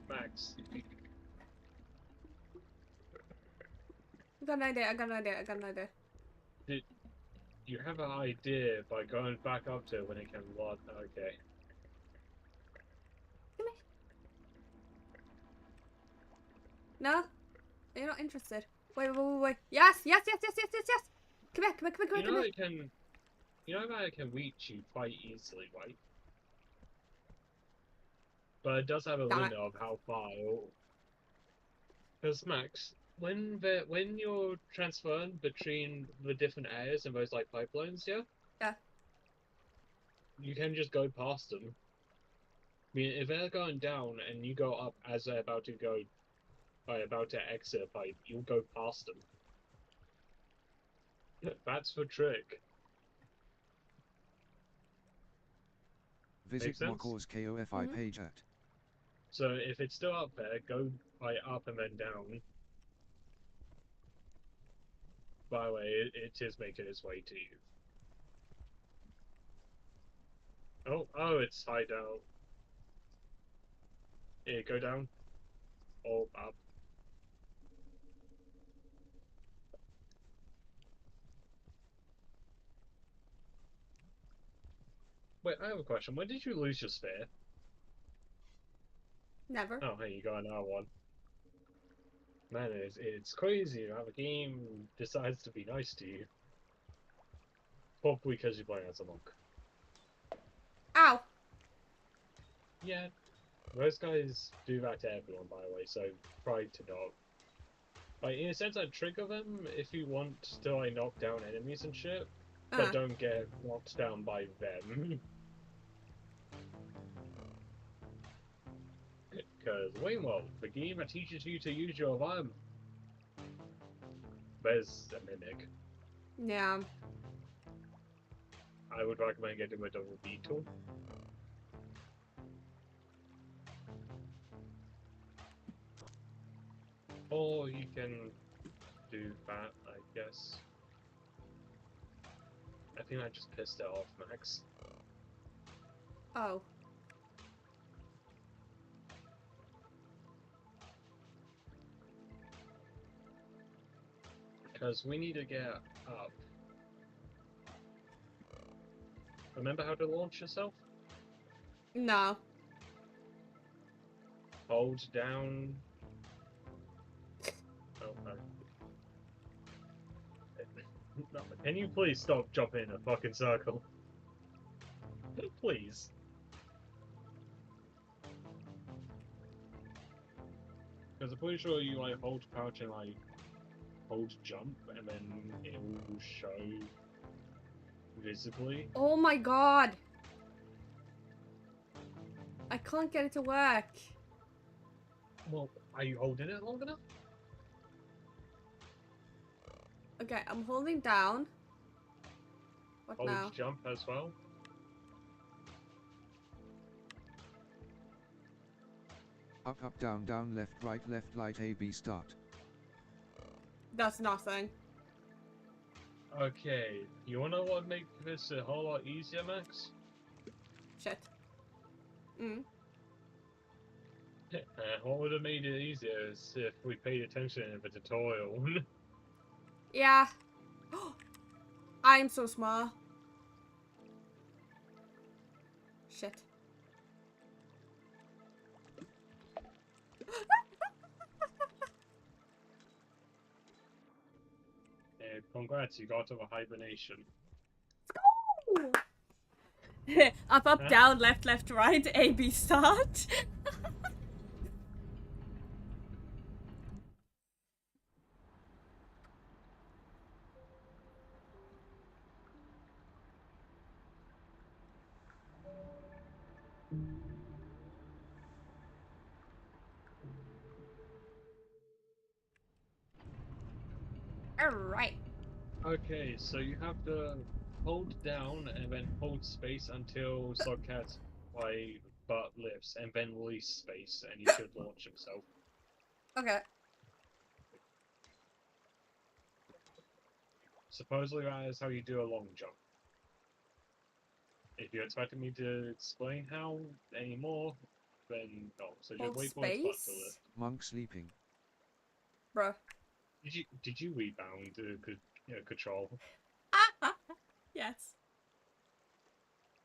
Max. I got an idea. I got an idea. I got an idea. You have an idea by going back up to it when it can run. Okay. Come here. No? You're not interested. Wait. Yes. Come here, You know come here. it can. You know that it can reach you quite easily, right? But it does have a Damn limit of how far. Because Max, when you're transferring between the different areas and those like pipelines, yeah. Yeah. You can just go past them. I mean, if they're going down and you go up as they're about to go, about to exit a pipe, you'll go past them. That's the trick. Visit Make sense? Mokor's KOFI page at. So if it's still up there, go up and then down. By the way, it is making its way to you. Oh, it's high down. Here, go down. Or up. Wait, I have a question. When did you lose your spare? Never. Oh, hey, you got another one. Man, it's crazy how the game decides to be nice to you. Probably because you're playing as a monk. Ow. Yeah, most guys do that to everyone, by the way, so try to not. Like, in a sense, I'd trigger them if you want to, like, knock down enemies and shit, but don't get knocked down by them. Because, well, the game that teaches you to use your environment. There's a mimic. Yeah. I would recommend getting a double beetle. Or you can do that, I guess. I think I just pissed it off, Max. Oh. Because we need to get up. Remember how to launch yourself? No. Hold down. Oh, no. No, can you please stop jumping in a fucking circle? Please. Because I'm pretty sure you like hold crouch and like hold jump and then it will show visibly. Oh my god. I can't get it to work. Well, are you holding it long enough? Okay, I'm holding down. What Hold now? jump as well. Up, down, left, right, A, B, start. That's nothing. Okay, you wanna know what make this a whole lot easier, Max? Shit. What would have made it easier is if we paid attention in the tutorial. Yeah. I'm so small. Shit. Congrats, you got to a hibernation. Up, Huh? down, left, right, A, B, start. Alright. Okay, so you have to hold down and then hold space until Sogcat's by butt lifts and then release space, and he should launch himself. Okay. Supposedly that is how you do a long jump. If you're expecting me to explain how anymore, then no. So just Hold wait for its butt to space. lift. Monk sleeping. Bruh. Did you rebound control? Yes.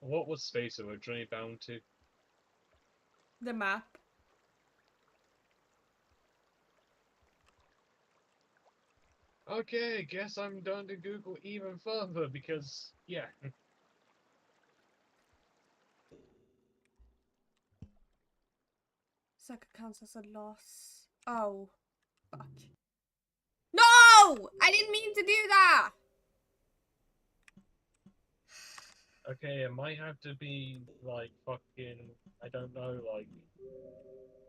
What was space originally bound to? The map. Okay, guess I'm going to Google even further because, yeah. Second counts as a loss. Oh. Fuck. No! I didn't mean to do that! Okay, it might have to be like fucking, I don't know, like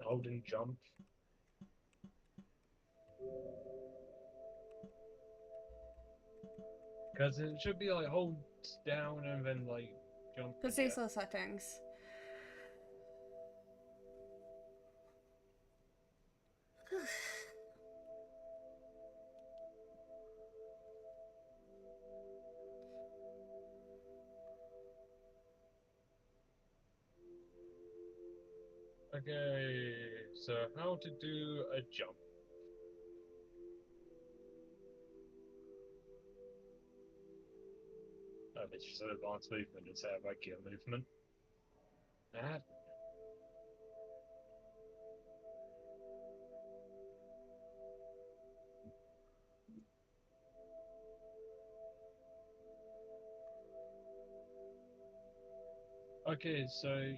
hold and jump. Because it should be like hold down and then like jump. Because these are settings. Okay, so how to do a jump? It's just an advanced movement instead of regular movement. That. Okay, so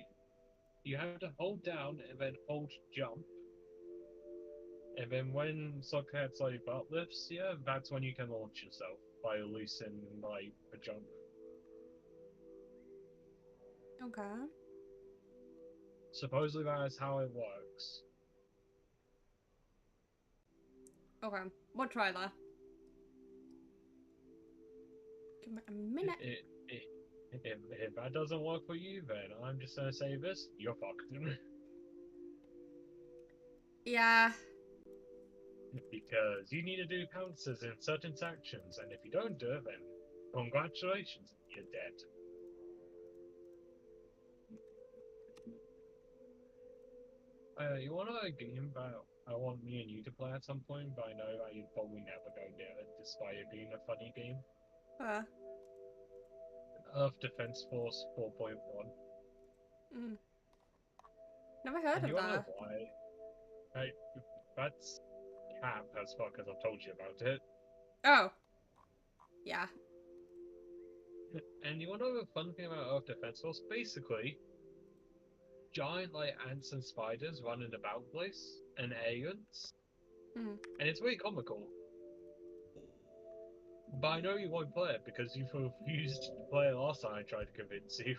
you have to hold down and then hold jump. And then when Sockhead's like butt lifts, yeah, that's when you can launch yourself by releasing like a jump. Okay. Supposedly that is how it works. Okay. We'll try that. Give me a minute. If that doesn't work for you, then I'm just gonna say this: you're fucked. Yeah. Because you need to do pounces in certain sections, and if you don't do it, then congratulations, you're dead. You want a game that I want me and you to play at some point, but I know that you'd probably never go near it, despite it being a funny game. Earth Defense Force 4.1. Never heard And of you wanna know that. why? That's cap as fuck as I've told you about it. Oh. Yeah. And you wanna know the fun thing about Earth Defense Force? Basically, giant like ants and spiders running about the place and aliens. Mm. And it's really comical. But I know you won't play it because you've refused to play it last time I tried to convince you.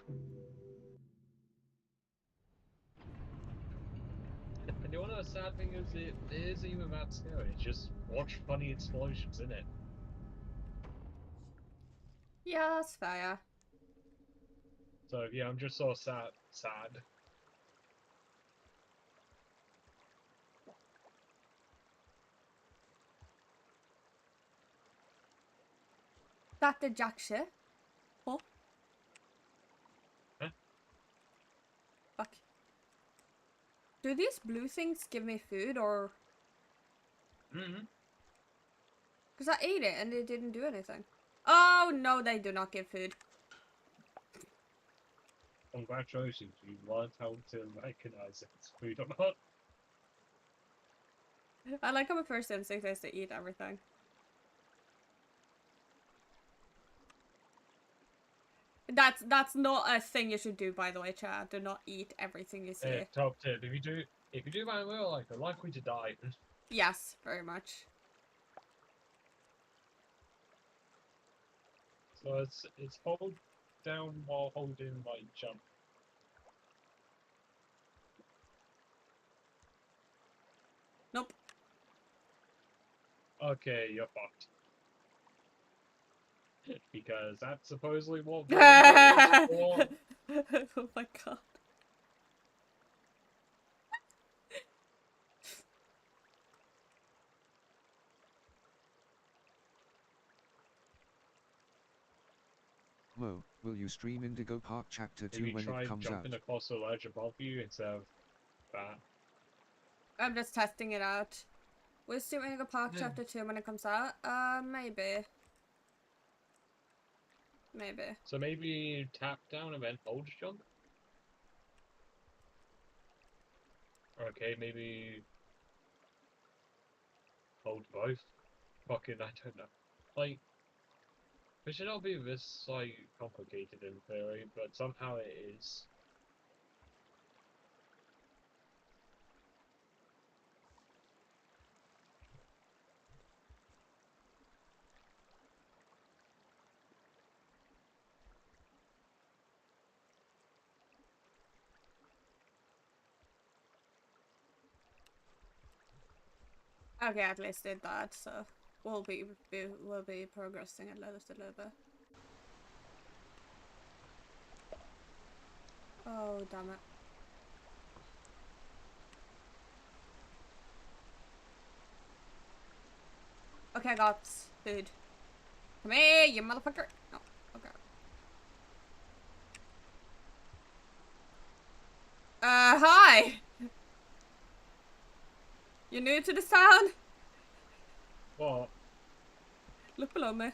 And you wanna know the sad thing is it isn't even that scary, it's just watch funny explosions in it. Yeah, that's fair. So yeah, I'm just so sad. That the jack shit? Huh? Huh? Fuck. Do these blue things give me food or? Mm-hmm. Because I ate it and it didn't do anything. Oh no, they do not give food. Congratulations, you learned how to recognize if it's food or not. I like how my first instinct is to eat everything. That's not a thing you should do, by the way, Chad. Do not eat everything you see. Top tip: if you do that in real life, you're likely to die. Yes, very much. So it's hold down while holding like jump. Nope. Okay, you're fucked. Because that's supposedly what Oh my god. Will you stream Indigo Park Chapter 2 Maybe when try it comes out? jumping across the ledge above you instead of that. I'm just testing it out. We're doing a Park Yeah. Chapter 2 when it comes out. Maybe. Maybe. So maybe tap down and then hold jump? Okay, maybe hold both? Fucking, I don't know. Like, it should not be this, like, complicated in theory, but somehow it is. Okay, at least did that, so we'll be progressing a little bit. Oh, damn it. Okay, I got food. Come here, you motherfucker. No, okay. Hi! You new to this town? What? Look below me.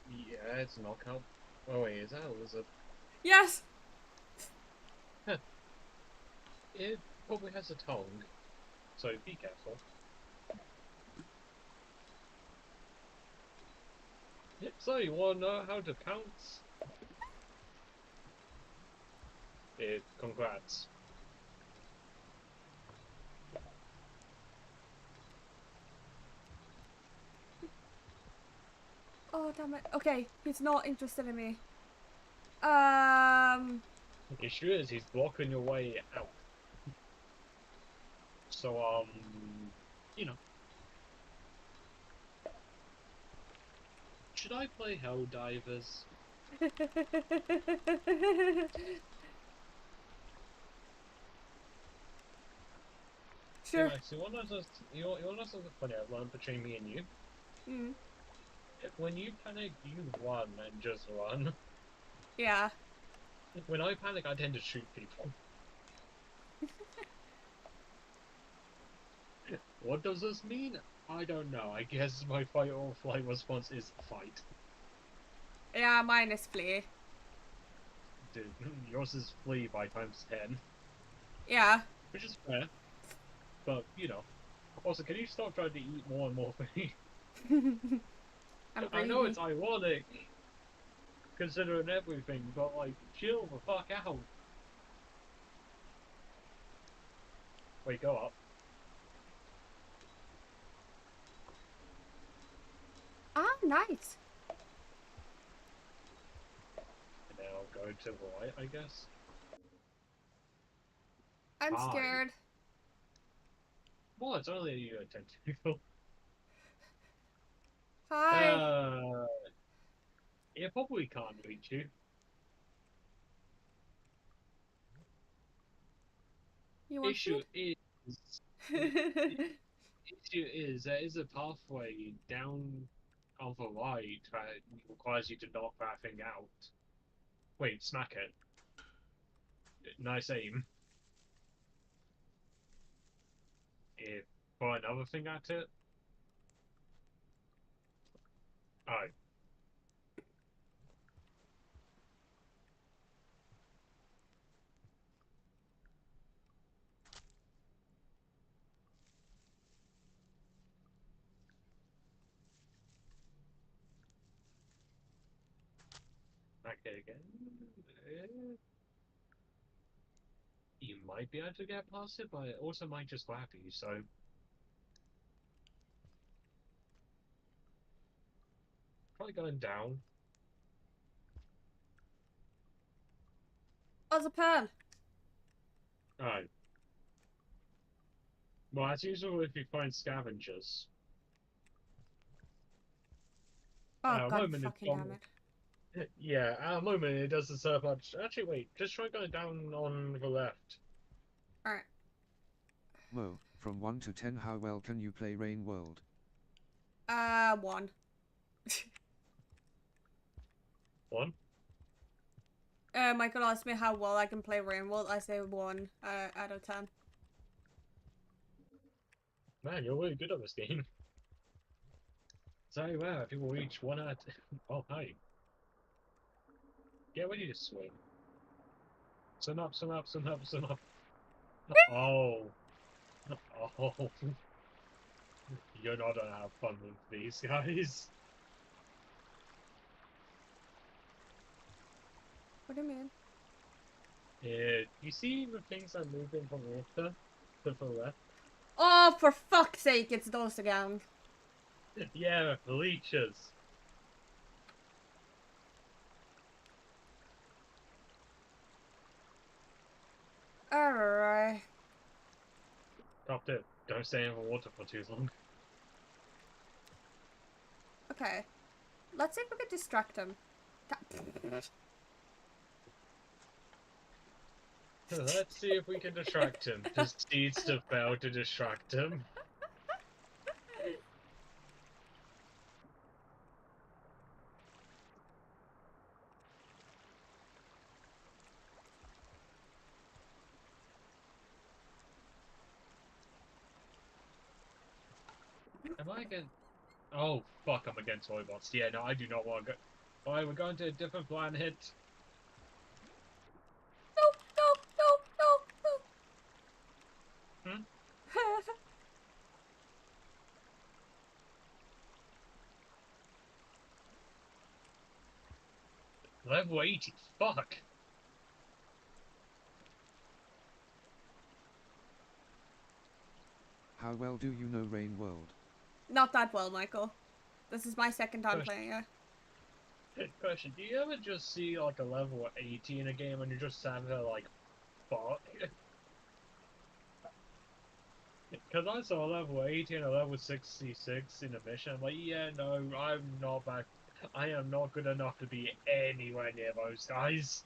Yeah, it's a knockout. Oh wait, is that a lizard? Yes! It probably has a tongue, so be careful. So, you wanna know how to pounce? Congrats. Oh, damn it. Okay, he's not interested in me. The issue is he's blocking your way out. So, you know. Should I play Helldivers? Sure. Yeah, so you wanna know something funny I've learned between me and you? Mm. When you panic, you run and just run. Yeah. When I panic, I tend to shoot people. What does this mean? I don't know. I guess my fight or flight response is fight. Yeah, mine is flee. Dude, yours is flee by times 10. Yeah. Which is fair. But, you know. Also, can you stop trying to eat more and more for me? I know it's ironic, considering everything, but, like, chill the fuck out. Wait, go up. Ah, nice. And now go to the right, I guess. I'm Hi. scared. Well, it's only a tentacle. Hi. It probably can't reach you. You want Issue food? is, there is a pathway down on the right that requires you to knock that thing out. Wait, smack it. Nice aim. Throw another thing at it. Oh. Smack it again. You might be able to get past it, but it also might just grab you, so. Try going down. Oh, it's a pearl. Oh. Well, as usual if you find scavengers. Oh, At a god moment fucking damn it. yeah, at a moment it doesn't serve much. Actually, wait, just try going down on the left. Alright. Mo, from 1 to 10 how well can you play Rain World? 1. 1. Michael asked me how well I can play Rainworld. I say 1 out of 10. Man, you're really good at this game. So wow, people reach 1 out. Oh hi. Get ready to swing. Sun up, sun up, sun up, sun up. Oh. Oh. You're not gonna have fun with these guys. What do you mean? You see the things that move in from water to the left? Oh, for fuck's sake, it's those again. Yeah, the leeches. Alright. Top tip, don't stay in the water for too long. Okay. Let's see if we can distract him. Let's see if we can distract him. Just needs to fail to distract him. Am I against... Oh, fuck, I'm against Toybots. Yeah, no, I do not want to go... Alright, we're going to a different planet. No. Hmm? Level 80, fuck. How well do you know Rain World? Not that well, Michael. This is my second time playing it. Question, do you ever just see like a level 80 in a game and you just stand there like, fuck? Because I saw a level 80 and a level 66 in a mission. I'm like, yeah, no, I'm not back. I am not good enough to be anywhere near those guys.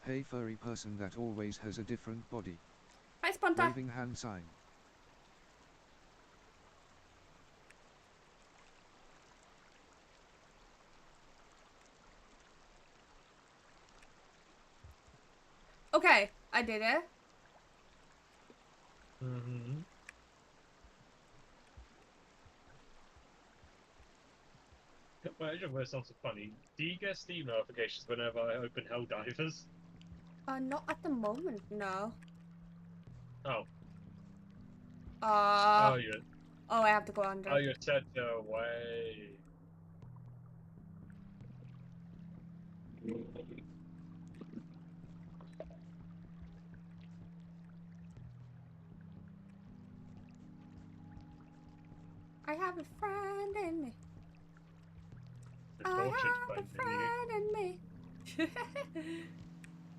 Hey furry person that always has a different body. Hi, Sponta. Waving hand sign. Okay, I did it. Mm-hmm. Imagine where something funny. Do you get Steam notifications whenever I open Helldivers? Not at the moment, no. Oh. Uh, Oh, you're, oh, I have to go under. oh, you're set away. I have a friend in me. The I tortured have a friend in you. friend in me.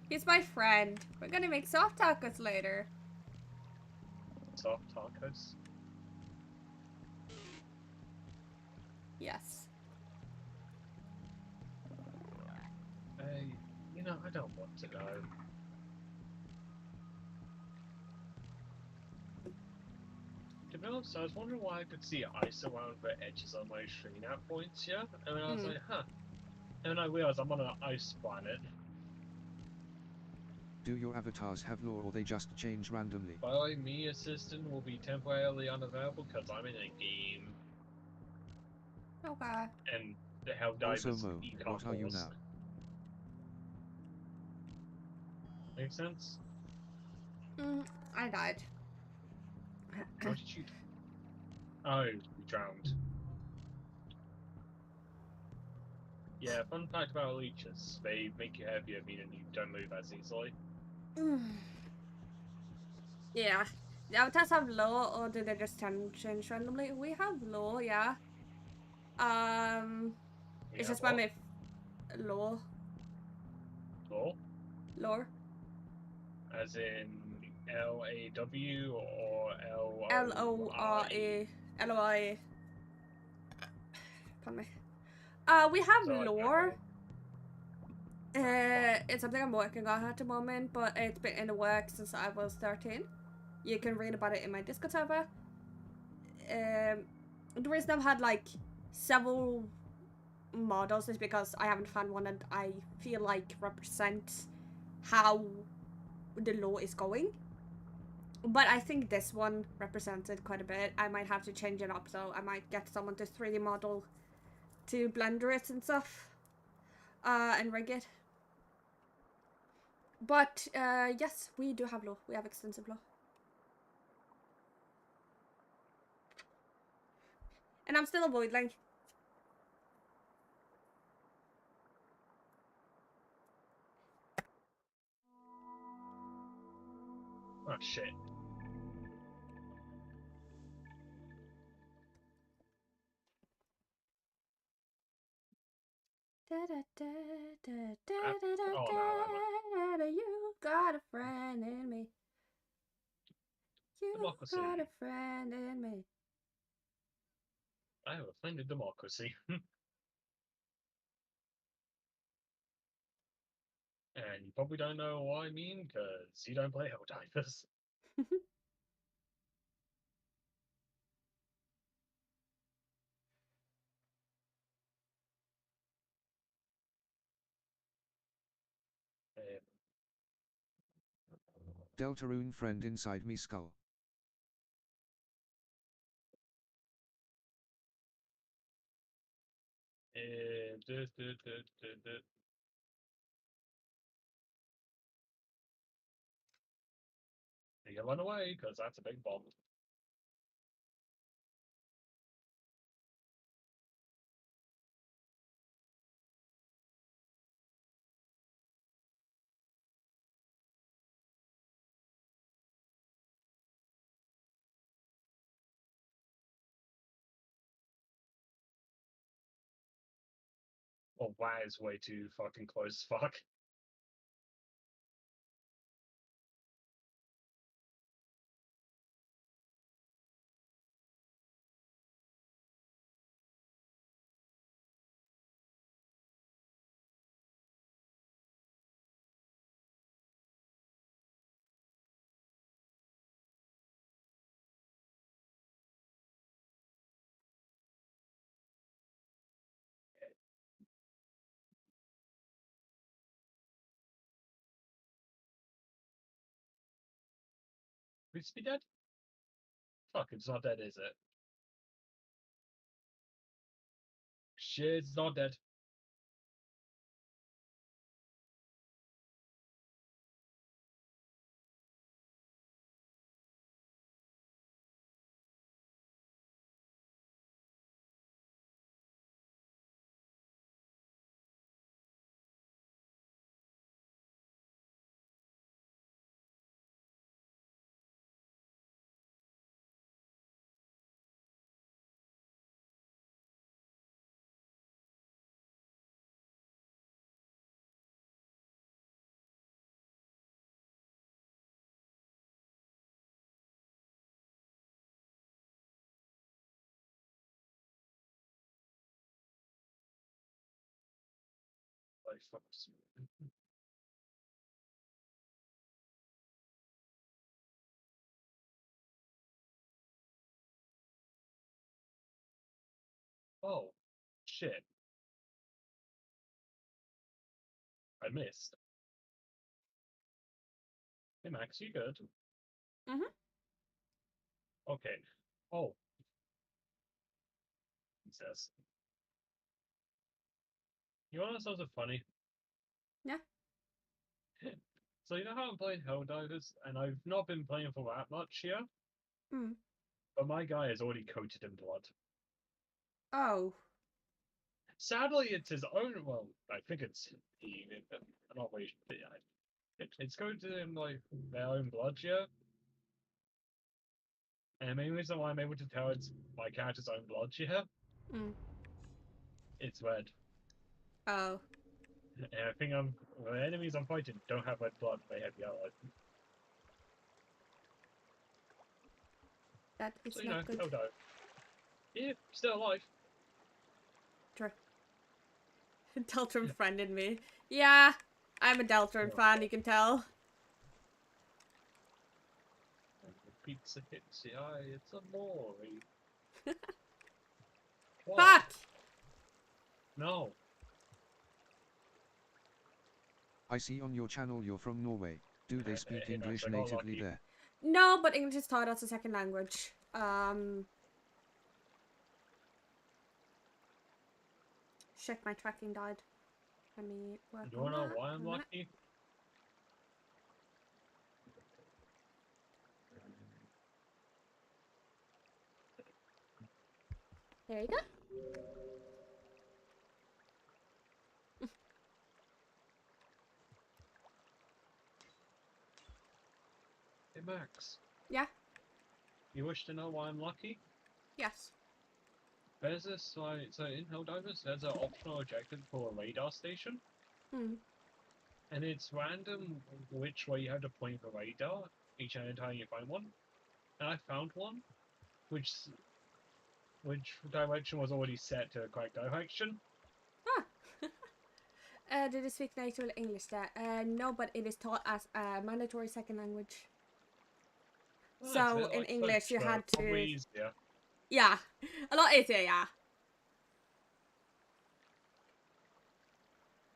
He's my friend. We're gonna make soft tacos later. Soft tacos. Yes. Hey, you know, I don't want to know. To be honest, I was wondering why I could see ice around the edges of my screen at points, yeah? And then I was like, huh. And then I realized I'm on an ice planet. Do your avatars have lore or they just change randomly? By the way, me assistant will be temporarily unavailable because I'm in a game. Okay. And the Helldivers Also Mo, eat what are you carnivores. now? Make sense? I died. What did you... Oh, you drowned. Yeah, fun fact about leeches. They make you heavier, meaning you don't move as easily. Yeah. The avatars have low, or do they just change randomly? We have low, yeah. It's just by my low. Law? Lore. As in L-A-W or L-O-R-A. L-O-R-A. Pardon me. We have So, like, lore. It's something I'm working on at the moment, but it's been in the works since I was 13. You can read about it in my Discord server. the reason I've had like several models is because I haven't found one that I feel like represents how the law is going. But I think this one represents it quite a bit. I might have to change it up, so I might get someone to 3D model to blender it and stuff, and rig it. But yes, we do have law. We have extensive law. And I'm still a voidling. Oh shit. You got a friend in me. You Democracy. got a friend in me. I have a friend in democracy. And you probably don't know what I mean, because you don't play Helldivers. Deltarune friend inside me skull. You run away, because that's a big bomb. Oh, wow, it's way too fucking close as fuck. Please be dead? Fuck, it's not dead, is it? Shit, it's not dead. Like, fuck. Oh, shit. I missed. Hey, Max, you good? Mhm. Okay. Oh. He says. You want to know something funny? Yeah. So you know how I'm playing Helldivers, and I've not been playing for that much here, Mm. but my guy is already coated in blood. Oh. Sadly, it's his own. Well, I think it's he. I'm not really. It's coated in like their own blood here, and the main reason why I'm able to tell it's my character's own blood here, Mm. it's red. Oh. And I think the enemies I'm fighting don't have red blood; they have yellow. That So is you know, not good. Helldive. Yeah, still alive. True. Deltron friended me. Yeah, I'm a Deltron fan, you can tell. And the pizza hits the eye. It's a Mori. What? Fuck! No. I see on your channel you're from Norway. Do they speak Hey, English I got natively lucky. there? No, but English is taught as a second language. Shit, my tracking died. Let me work You on wanna know that. why I'm A minute. lucky? There you go. Hey Max, Yeah. you wish to know why I'm lucky? Yes. There's this like so in Helldivers there's an optional objective for a radar station. Hmm. And it's random which way you have to point the radar each and every time you find one. And I found one, which direction was already set to the correct direction. Did you speak native English there? No, but it is taught as a mandatory second language. Well, it's a So bit in like English French, you but had probably to. easier. Yeah, a lot easier. Yeah.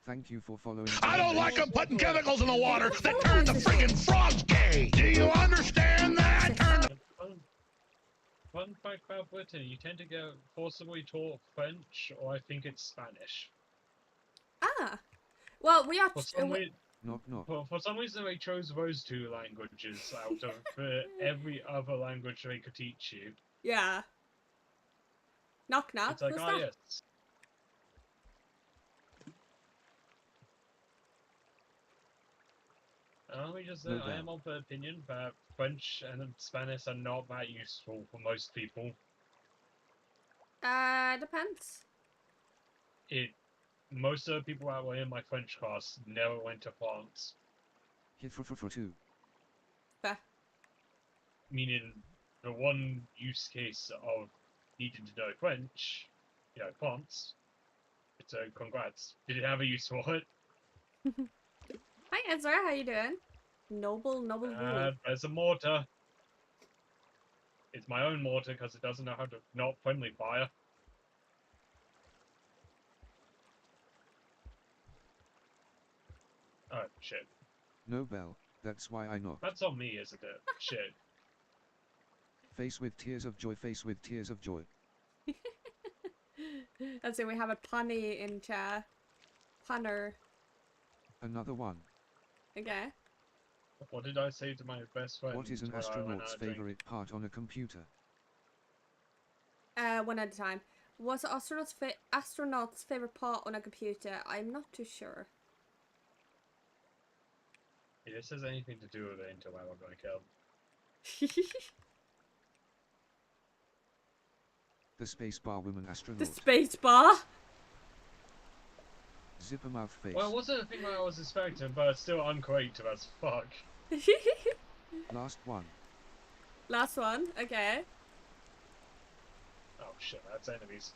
Thank you for following. I don't like them putting chemicals in the water that Someone turn the needs to friggin' frogs gay. Do you understand that? Turn the Fun fact about Britain, you tend to get forcibly taught French, or I think it's Spanish. Ah. Well, we are. For some, Knock knock. for some reason, they chose those two languages out of every other language they could teach you. Yeah. Knock knock. It's like, Who's oh that? yes. Let me just say, No I am doubt. of the opinion that French and Spanish are not that useful for most people. Depends. Most of the people that were in my French class never went to France, Hit for 2. Fair. meaning the one use case of needing to know French, France. It's a congrats. Did it have a use for it? Hi, Ezra. How you doing? Noble rule. There's a mortar. It's my own mortar because it doesn't know how to not friendly fire. Oh shit. No bell. That's why I knocked. That's on me, isn't it? Shit. Face with tears of joy. Face with tears of joy. Let's see. We have a punny in chat. Punner. Another one. Okay. What did I say to my best friend? What is an when I went astronaut's out drinking? favorite part on a computer? One at a time. What's an astronaut's favorite part on a computer? I'm not too sure. If this has anything to do with it until I look like hell. The spacebar woman The astronaut. space bar. Zipper mouth face. Well, it wasn't a thing that I was expecting, but it's still uncreative as fuck. Last one. Last one. Okay. Oh shit, that's enemies.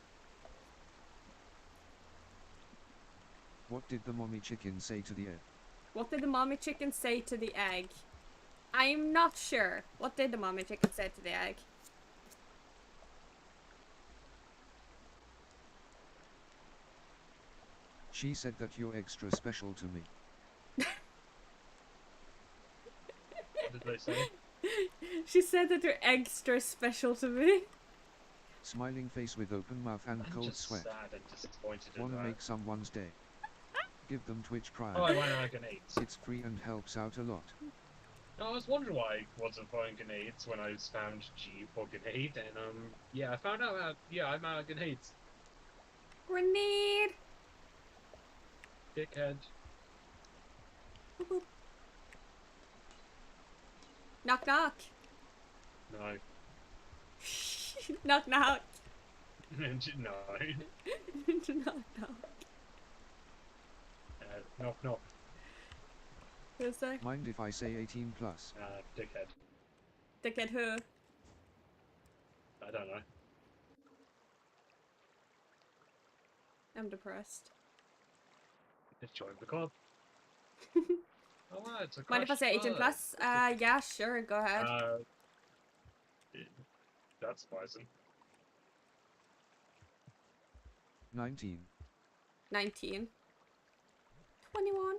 What did the mommy chicken say to the egg? What did the mommy chicken say to the egg? I'm not sure. What did the mommy chicken say to the egg? She said that you're extra special to me. What did they say? She said that you're extra special to me. Smiling face with open mouth and I'm cold just sweat. sad and disappointed in Wanna that. make someone's day. Give them Twitch Prime. Oh, I ran out of grenades. It's free and helps out a lot. No, I was wondering why I wasn't throwing grenades when I found G for grenade, and yeah, I found out that, yeah, I'm out of grenades. Grenade. Dickhead. Boop, boop. Knock knock. No. Knock knock. No. Knock knock. Knock knock. Who's there? Mind if I say 18 plus? Dickhead. Dickhead who? I don't know. I'm depressed. Just join the club. Oh, wow, it's a Mind if I say 18 plus? Yeah, sure, go ahead. That's surprising. 19. 19. 21.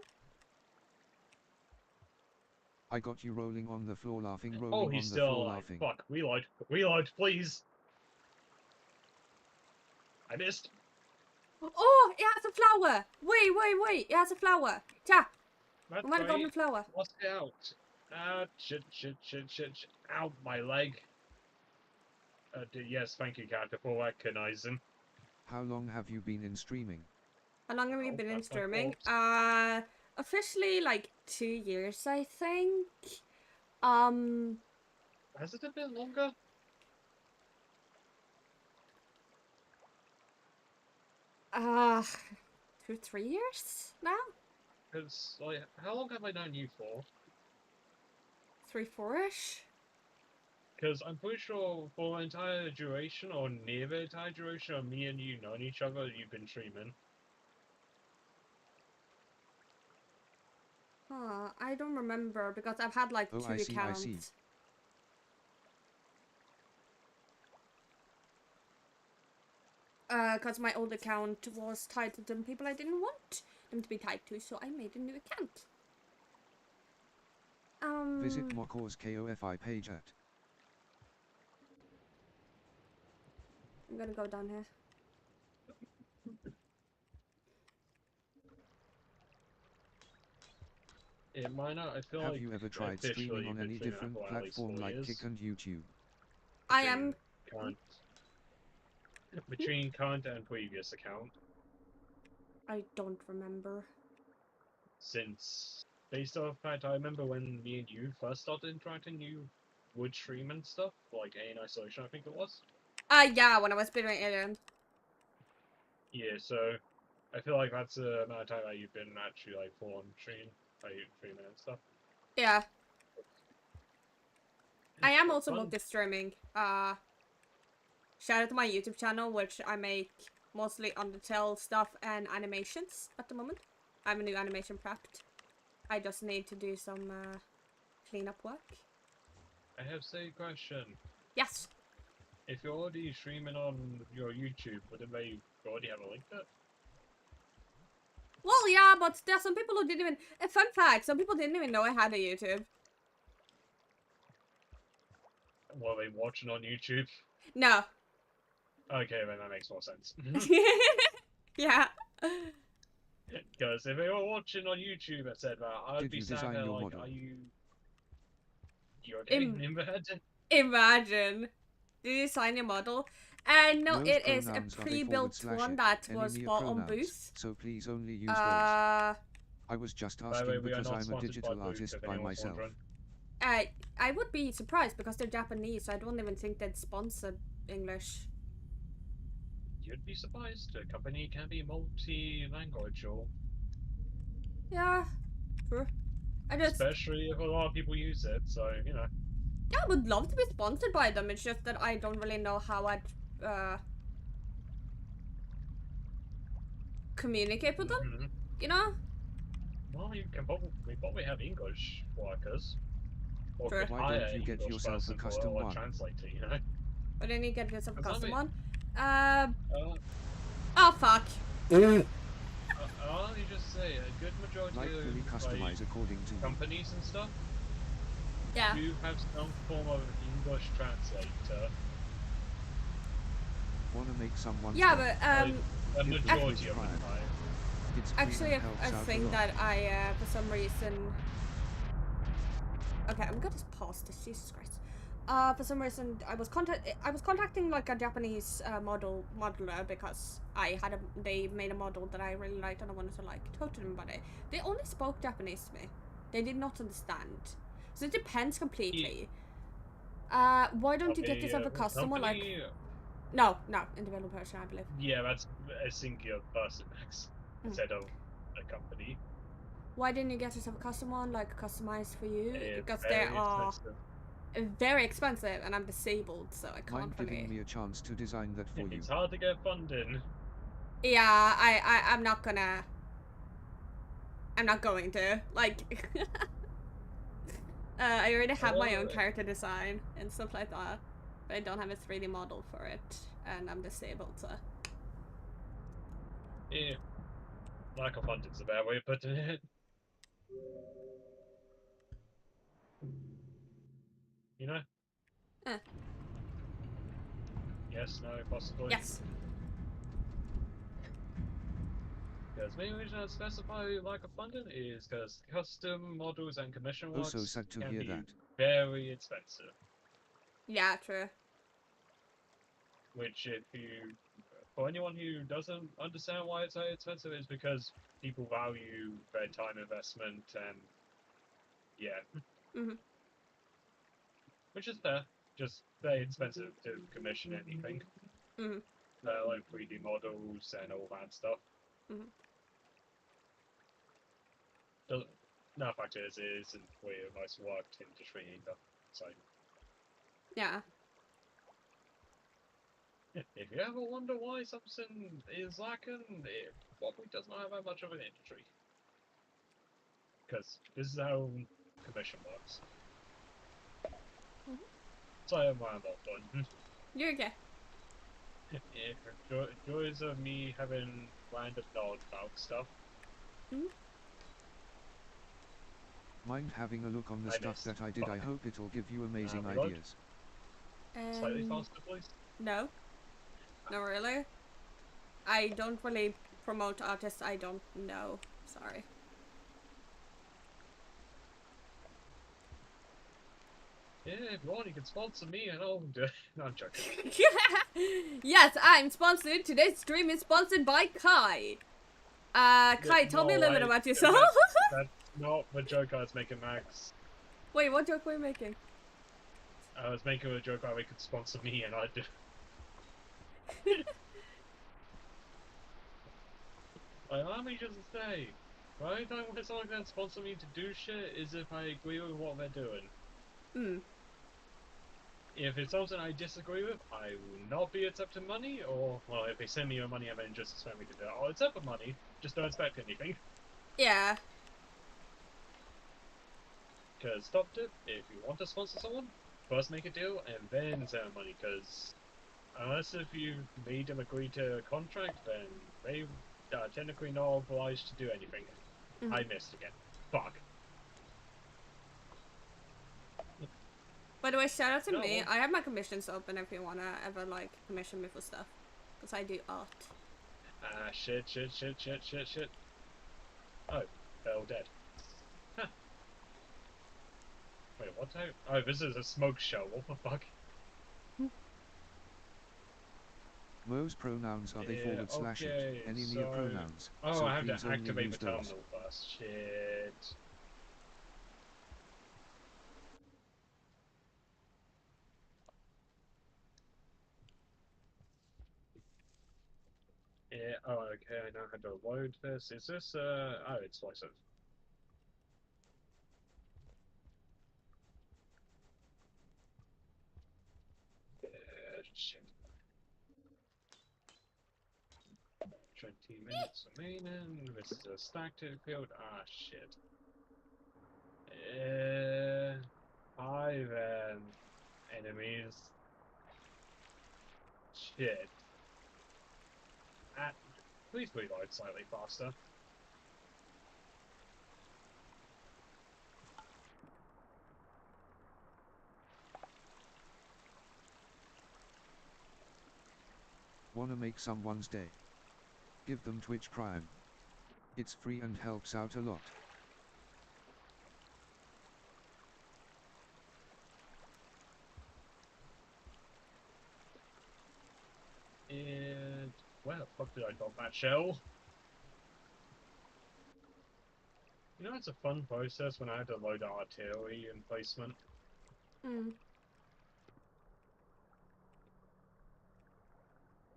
I got you rolling on the floor laughing, rolling Oh, on he's the floor still alive. laughing. Fuck, reload, please. I missed. Oh, it has a flower. Wait. It has a flower. Ta. That's I might have gotten a right. flower. Lost it out. Ah, shit. Ow, my leg. Yes, thank you, Cat, for recognizing. How long have you been in streaming? How long have you Oh, been in that's my streaming? fault. Officially like 2 years, I think. Has it a bit longer? 2, 3 years now? Because, like, how long have I known you for? 3, 4-ish? Because I'm pretty sure for the entire duration, or near the entire duration of me and you knowing each other, you've been streaming. Huh, I don't remember because I've had like Oh, 2 I see. accounts. Because my old account was tied to some people I didn't want them to be tied to, so I made a new account. Visit Mokor's KOFI page at. I'm gonna go down here. It might not, I feel Have like you ever tried officially streaming on you've been any streaming different for at least platform 4 like years. Kick and YouTube? I am. Between current and previous account. I don't remember. Since, based off the fact, I remember when me and you first started interacting, you would stream and stuff, like Alien Isolation, I think it was. Yeah, when I was speedrunning Alien. Yeah, so I feel like that's the amount of time that you've been actually like full on streaming and stuff. Yeah. I am also Fun. multi-streaming. Shout out to my YouTube channel, which I make mostly Undertale stuff and animations at the moment. I have a new animation prepped. I just need to do some cleanup work. I have a question. Yes. If you're already streaming on your YouTube, wouldn't they already have a link there? Well, yeah, but there's some people who didn't even... A fun fact, some people didn't even know I had a YouTube. Were they watching on YouTube? No. Okay, then that makes more sense. Yeah. Because if they were watching on YouTube and said that, I'd Did be you sad design there, your like, model? are you... You're okay? Imagine. Imagine. Did you sign your model? No, Those it is a pronouns are they pre-built / one it, that any was near bought on pronouns, Boost. so please only use those. Uh, I was just By the way, asking we are because not I'm a sponsored digital by Boost, artist if by anyone's myself. wondering. I would be surprised because they're Japanese, so I don't even think they'd sponsor English. You'd be surprised. A company can be multi-language, or Yeah, true. especially if a lot of people use it. So you know. Yeah, I would love to be sponsored by them. It's just that I don't really know how I'd communicate with them. Mhm. You know? Well, you can probably have English workers. Or True. could Why hire don't you get English yourself a person for custom one? translator, you know? But then you get yourself a Does that custom mean- one. Uh, Oh fuck. I'll just say, a good majority Like fully of customize according to you. companies and stuff Yeah. do have some form of English translator. Wanna make someone Yeah, stop? but A Give them majority this of the pride. time. It's free actually and helps a out a thing lot. that I for some reason. Okay, I'm gonna just pause this. Jesus Christ. For some reason, I was contacting like a Japanese modeler because they made a model that I really liked and I wanted to like talk to them about it. They only spoke Japanese to me. They did not understand. So it depends completely. Why don't you get yourself a custom one? Like, company- no, individual person, I believe. Yeah, that's a singular person, Max, Mm. instead of a company. Why didn't you get yourself a custom one, like customized for you? Because they Very are expensive. very expensive, and I'm disabled, so I can't Mind giving really. me a chance to design that for you? It's hard to get funding. Yeah, I'm not gonna. I'm not going to. Like, I already have my own Oh. character design and stuff like that, but I don't have a 3D model for it, and I'm disabled, so. Yeah, lack of funding's a bad way of putting it. You know? Eh. Yes, no, possibly. Yes. Because the main reason I specify lack of funding is because custom models and commission works Also sad to can hear be that. very expensive. Yeah, true. Which, if you, for anyone who doesn't understand why it's so expensive, is because people value their time investment and yeah, Mhm. which is fair. Just very expensive to commission anything, Mhm. like 3D models and all that stuff. Mhm. Doesn't, no fact isn't where most worked industry either. So Yeah. if you ever wonder why something is lacking, it probably does not have that much of an industry. Because this is how commission works. Mhm. So I'm not done. You're okay. Joys of me having random knowledge about stuff. Mind having a look on the I stuff missed. that I did. I Fuck. hope it'll give you amazing Reload. ideas. Slightly Um, faster, please. no. Not really. I don't really promote artists I don't know. Sorry. Yeah, if you want, you can sponsor me and I'll do it. No, I'm joking. Yes, I'm sponsored. Today's stream is sponsored by Kai. Kai, tell me a No, little bit about yourself. That's not the joke I was making, Max. Wait, what joke were you making? I was making a joke how he could sponsor me and I'd do. Like, let me just say, the only time when someone can sponsor me to do shit is if I agree with what they're doing. Hmm. If it's something I disagree with, I will not be accepting money, or, well, if they send me your money and then just expect me to do it, I'll accept the money, just don't expect anything. Yeah. Because, top tip, if you want to sponsor someone, first make a deal and then send them money, because unless if you made them agree to a contract, then they are technically not obliged to do anything. Mhm. I missed again. Fuck. By the way, shout out to No, me. well- I have my commissions open if you wanna ever like commission me for stuff, because I do art. Ah, shit. Oh, they're all dead. Huh. Wait, what type? Oh, this is a smoke show. What the fuck? Mo's pronouns are they Yeah, / it? okay, Any so... neopronouns? Oh, So I have please to only activate the use those. terminal first. Shit. Yeah, oh, okay, I know how to load this. Is this, oh, it's explosive. Shit. 20 minutes remaining. This is a stack to field. Ah, shit. 5 enemies. Shit. Ah, please reload slightly faster. Wanna make someone's day? Give them Twitch Prime. It's free and helps out a lot. And where the fuck did I drop that shell? You know, it's a fun process when I had to load artillery in placement. Hmm.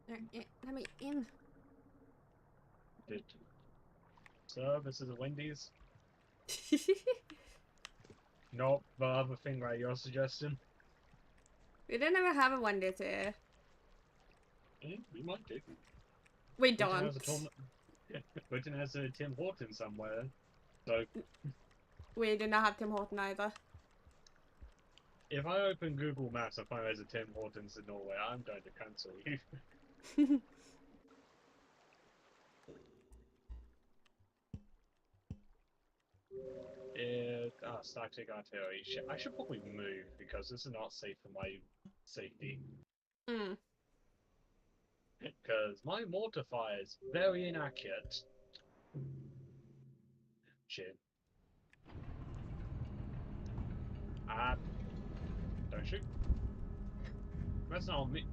Let me in. Did so? This is a Wendy's. Not the other thing that you're suggesting. We don't ever have a one day here. We might do. We Britain don't. has a Tom. Britain has a Tim Horton somewhere. So We do not have Tim Horton either. if I open Google Maps and find there's a Tim Hortons in Norway, I'm going to cancel you. static artillery. I should probably move because this is not safe for my safety. Hmm. Because my mortar fire is very inaccurate. Shit. Ah, don't shoot. That's not on me.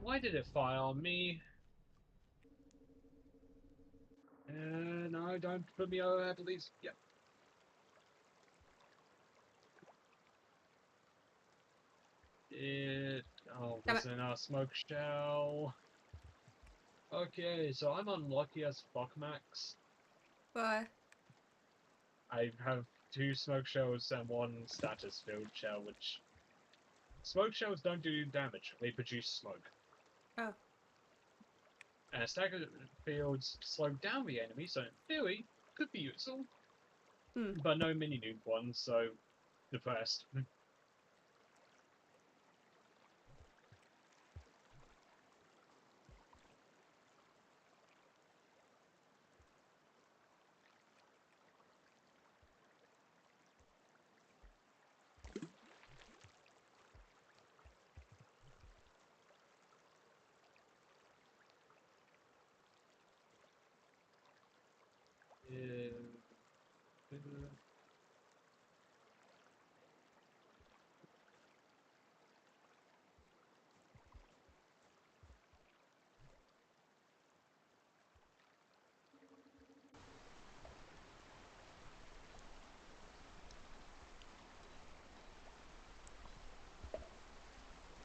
Why did it fire on me? No, don't put me over, please. Yeah. Oh, Damn this is our smoke shell. Okay, so I'm unlucky as fuck, Max. But I have 2 smoke shells and 1 status field shell, which smoke shells don't do damage; they produce smoke. oh, And stagger fields slow down the enemy, so in theory could be useful, but no mini nuke ones, so depressed.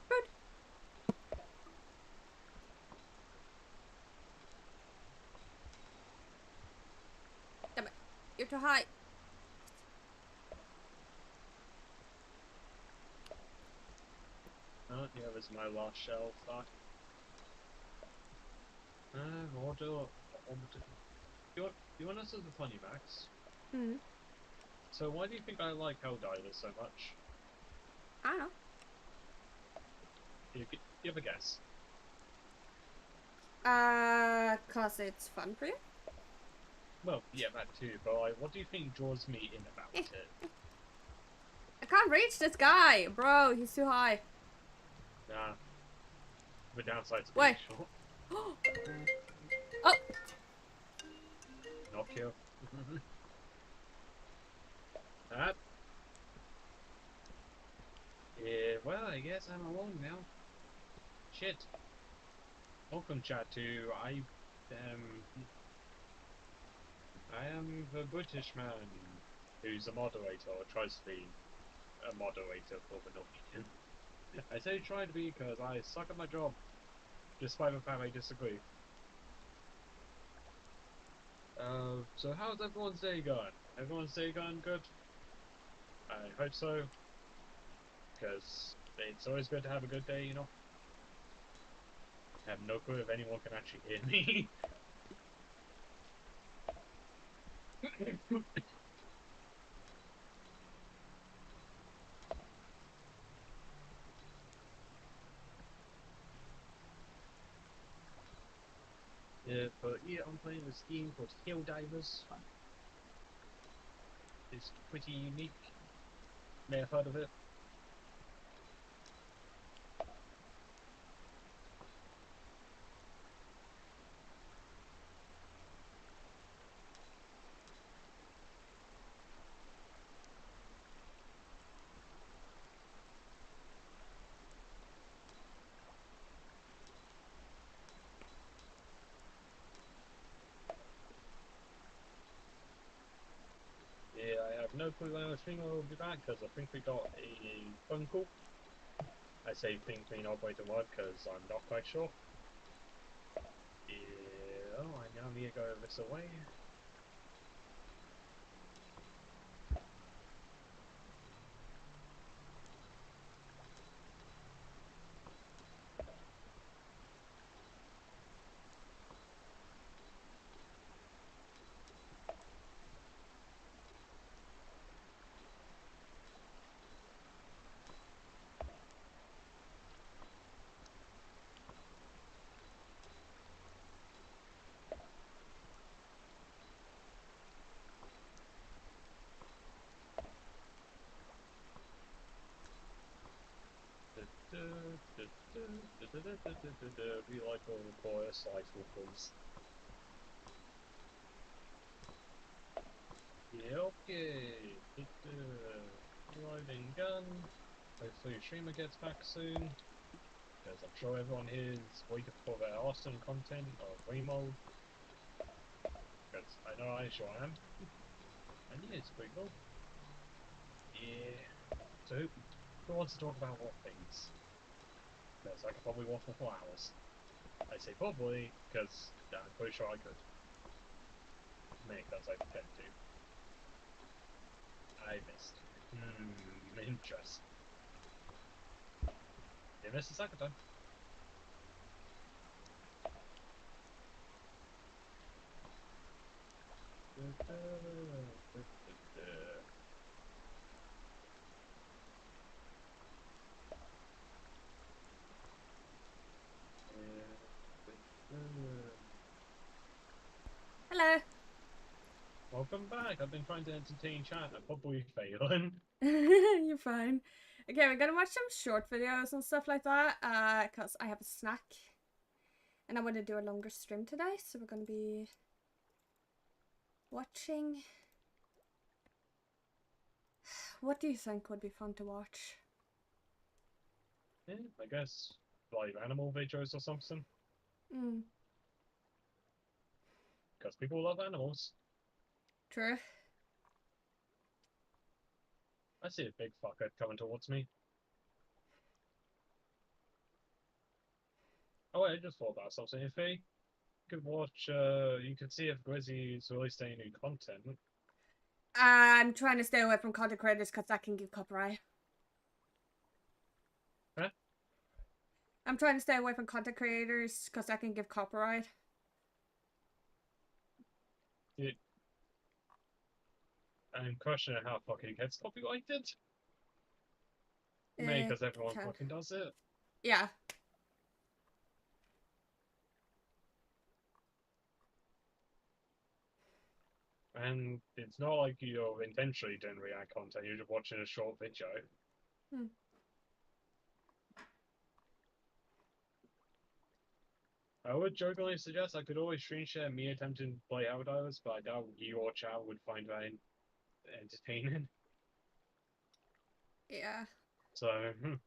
good. Damn it. You're too high. Oh, yeah, was my last shell. Fuck. Order. You want us as the funny, Max? Hmm. So why do you think I like Helldivers so much? I don't know. You have a guess? 'Cause it's fun for you. Well, yeah, that too, but like, what do you think draws me in about it? I can't reach this guy, bro. He's too high. Nah. The downside's Wait. being short. Oh, Knock you. That. Yeah, well, I guess I'm alone now. Shit. Welcome, chat, to I am the British man who's a moderator, or tries to be a moderator for the Norwegian. I say try to be because I suck at my job, despite the fact I disagree. So how's everyone's day going? Everyone's day going good? I hope so, because it's always good to have a good day, you know? I have no clue if anyone can actually hear me. Yeah, but yeah, I'm playing this game called Helldivers. It's pretty unique. May have heard of it. Yeah, I have no clue when I think I'll be back because I think we got a phone call. I say think may not going to work because I'm not quite sure. Yeah, oh, I now need to go this away. We like all the chorus life vocals. Yeah, okay. Loading gun. Hopefully streamer gets back soon. Because I'm sure everyone here is waiting for their awesome content or remode. Because I know I sure am. And yeah, it's pretty cool. Yeah. So who wants to talk about what things? Because I could probably watch for 4 hours. I say probably because I'm pretty sure I could. Maybe because I tend to. I missed. Interesting. You missed the second time. Hello. Welcome back. I've been trying to entertain chat. I'm probably failing. You're fine. Okay, we're gonna watch some short videos and stuff like that, cause I have a snack, and I want to do a longer stream today, so we're gonna be watching. What do you think would be fun to watch? Yeah, I guess like animal videos or something. Mm, Because people love animals. true. I see a big fucker coming towards me. Oh wait, I just thought about something. If they could watch, you could see if Grizzy's released any new content. I'm trying to stay away from content creators because that can give copyright. Huh? I'm trying to stay away from content creators because that can give copyright. I'm questioning how fucking it gets copyrighted. Maybe because everyone can. fucking does it. Yeah. And it's not like you're intentionally doing React content, you're just watching a short video. Hmm. I would jokingly suggest I could always screen share me attempting to play Helldivers, but I doubt you or Chow would find that entertaining. Yeah. So, There's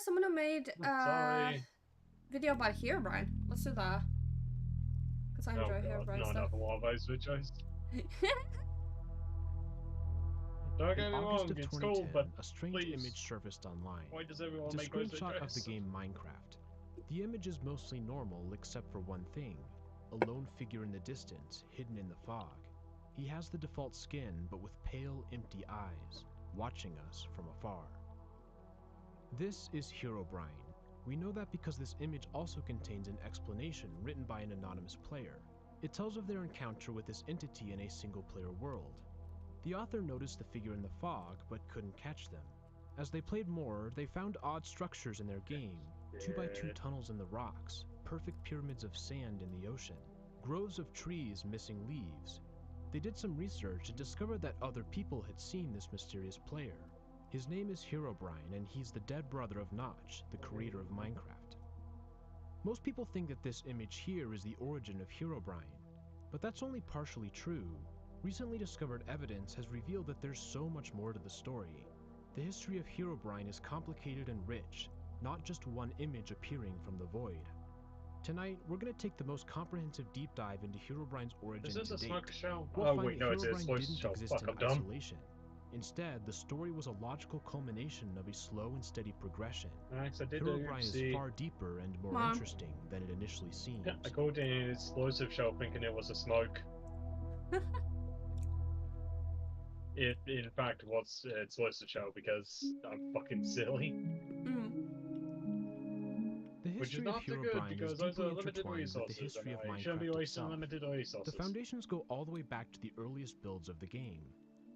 someone who made sorry. video about Herobrine. Let's do that. Because I Oh enjoy god, Herobrine not stuff. another one of those videos. Don't get In me August wrong, of it's 2010, cool, but a strange please, image surfaced online. why does everyone It's a make those screenshot of the videos? game Minecraft. The image is mostly normal except for one thing, a lone figure in the distance, hidden in the fog. He has the default skin, but with pale, empty eyes, watching us from afar. This is Herobrine. We know that because this image also contains an explanation written by an anonymous player. It tells of their encounter with this entity in a single-player world. The author noticed the figure in the fog, but couldn't catch them. As they played more, they found odd structures in their game, 2x2 tunnels in the rocks, perfect pyramids of sand in the ocean, groves of trees missing leaves. They did some research and discovered that other people had seen this mysterious player. His name is Herobrine, and he's the dead brother of Notch, the creator of Minecraft. Most people think that this image here is the origin of Herobrine, but that's only partially true. Recently discovered evidence has revealed that there's so much more to the story. The history of Herobrine is complicated and rich, not just one image appearing from the void. Tonight, we're going to take the most comprehensive deep dive into Herobrine's origin Is this to a date. smoke show? We'll Oh find wait, that no, it's a Herobrine explosive didn't show. exist Fuck, in I'm dumb. isolation. Instead, the story was a logical culmination of a slow and steady progression. Max, I did Herobrine is see. far deeper and more Mom. interesting than it initially seems. I called it an explosive show thinking it was a smoke. It, in fact, was an explosive show because I'm fucking silly. Mm. The Which is history of not too good Herobrine is because those deeply are limited intertwined with the resources history and of I shouldn't be Minecraft wasting itself. limited resources. The foundations go all the way back to the earliest builds of the game.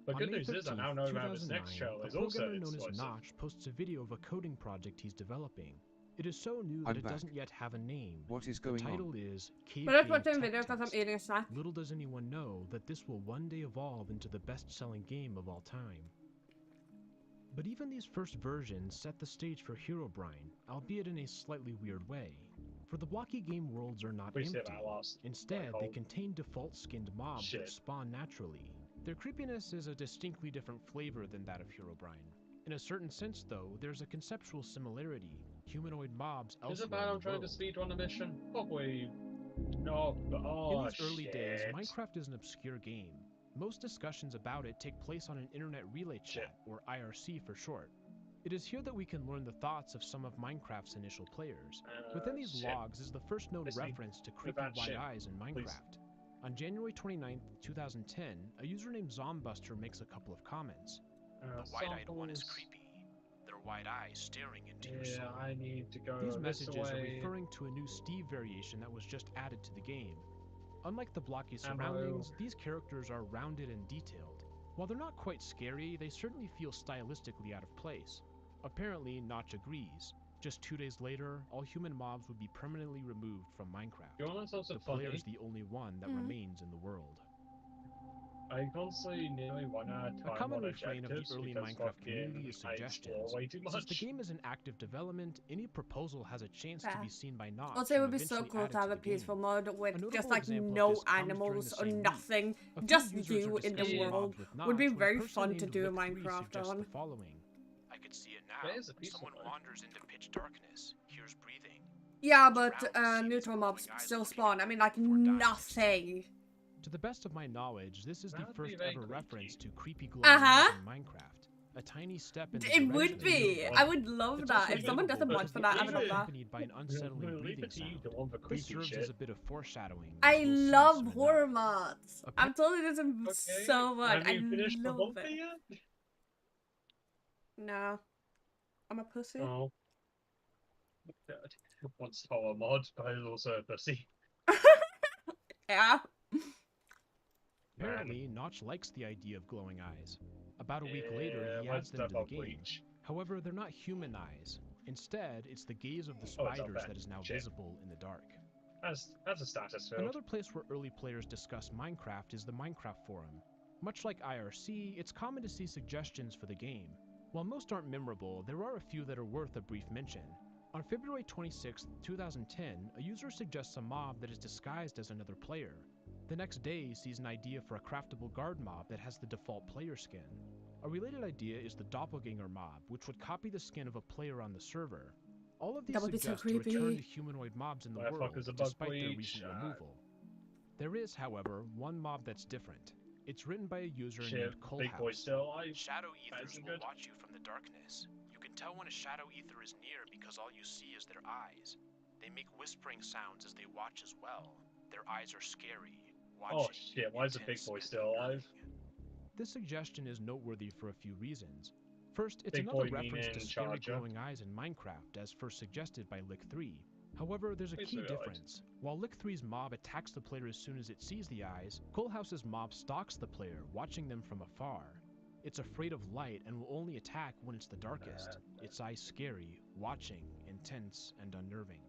But On good May news is I 13th, now know about this 2009, next show a is also programmer known as explosive. Notch posts a video of a coding project he's developing. It is so new that I'm it back. doesn't yet have a name. What is The going title on? is Cave But I'm Game watching Tech video because I'm Test. eating a snack. Little does anyone know that this will one day evolve into the best-selling game of all time. But even these first versions set the stage for Herobrine, albeit in a slightly weird way. For the blocky game worlds are not We see empty. that last. Instead, black they hole. contain default-skinned mobs Shit. that spawn naturally. Their creepiness is a distinctly different flavor than that of Herobrine. In a certain sense, though, there's a conceptual similarity. Humanoid mobs Is it elsewhere bad in I'm the trying to world. speedrun a mission? Probably. No. Oh, In these early days, shit. Minecraft is an obscure game. Most discussions about it take place on an internet relay Shit. chat, or IRC for short. It is here that we can learn the thoughts of some of Minecraft's initial players. Within these Shit. logs is the first known Listen, reference to creepy bad white shit, eyes in please. Minecraft. On January 29, 2010, a user named Zombuster makes a couple of comments. The white-eyed one is creepy. Their white eyes staring into your soul. Yeah, I need to go These this messages are way. referring to a new Steve variation that was just added to the game. Unlike the blocky Ammo. surroundings, these characters are rounded and detailed. While they're not quite scary, they certainly feel stylistically out of place. Apparently, Notch agrees. Just 2 days later, all human mobs would be permanently removed from Minecraft. You want to know The something player funny? is the only one that Mhm. remains in the world. I constantly nearly run out of A time common on refrain of the objectives early because Minecraft fucking community is I explore suggestions. way too Since much. the game is in active development, any proposal has a chance to Fair. be seen by Notch. Also, it and would be so eventually cool added to have the a peaceful game. mode A with notable just like example of no this comes during animals the or same week. nothing, A few just users you are in the discussing world. mobs with Would be Notch when a very person fun to named do Lick3 Minecraft suggests on. the following. I could see it now. That is a peaceful Someone mode. wanders into pitch darkness, hears breathing. Yeah, but Surround, neutral sees mobs glowing eyes still looking spawn. at I mean, you like before dying. nothing. To the best of my knowledge, this is the That would be first very ever creepy. reference to creepy glowing Uh-huh. eyes in Minecraft. A tiny step in the It direction would of be. Herobrine. I would love It's that. also If someone does a notable mod because for the that, I eyes would are love that. accompanied by an unsettling Leave breathing it to you sound. to want the This creepy serves shit. as a bit of foreshadowing. I as we'll see love soon horror enough. mods. A I'm totally this Okay. so much. Have you finished the love bumper it. yet? No. I'm a pussy. Oh. God. Wants to follow a mod, but is also a pussy. Yeah. Apparently, Notch likes the idea of glowing eyes. About a week later, he let's adds them to step the up game. Breach. However, they're not human eyes. Instead, it's the gaze of the Oh, it's not spiders bad. that is now Shit. visible in the dark. That's a status field. Another place where early players discuss Minecraft is the Minecraft forum. Much like IRC, it's common to see suggestions for the game. While most aren't memorable, there are a few that are worth a brief mention. On February 26, 2010, a user suggests a mob that is disguised as another player. The next day, he sees an idea for a craftable guard mob that has the default player skin. A related idea is the doppelganger mob, which would copy the skin of a player on the server. All of these That would be so suggest a return creepy. to humanoid mobs in the Where the fuck world, is the bug despite their breach? recent removal. There is, however, one mob that's different. It's written by a user Shit, named big boy Colehouse. still alive. Shadow That ethers isn't will good. watch you from the darkness. You can tell when a shadow ether is near because all you see is their eyes. They make whispering sounds as they watch as well. Their eyes are scary. Oh Watching, shit, why is the big intense, boy and still alive? unnerving. This suggestion is noteworthy for a few reasons. First, it's Big another boy reference to meaning scary Charger. glowing eyes in Minecraft, as first suggested by Lick3. However, there's a Please key do that. difference. While Lick3's mob attacks the player as soon as it sees the eyes, Colehouse's mob stalks the player, watching them from afar. It's afraid of light and will only attack when it's the darkest. Its eyes scary, watching, intense, and unnerving.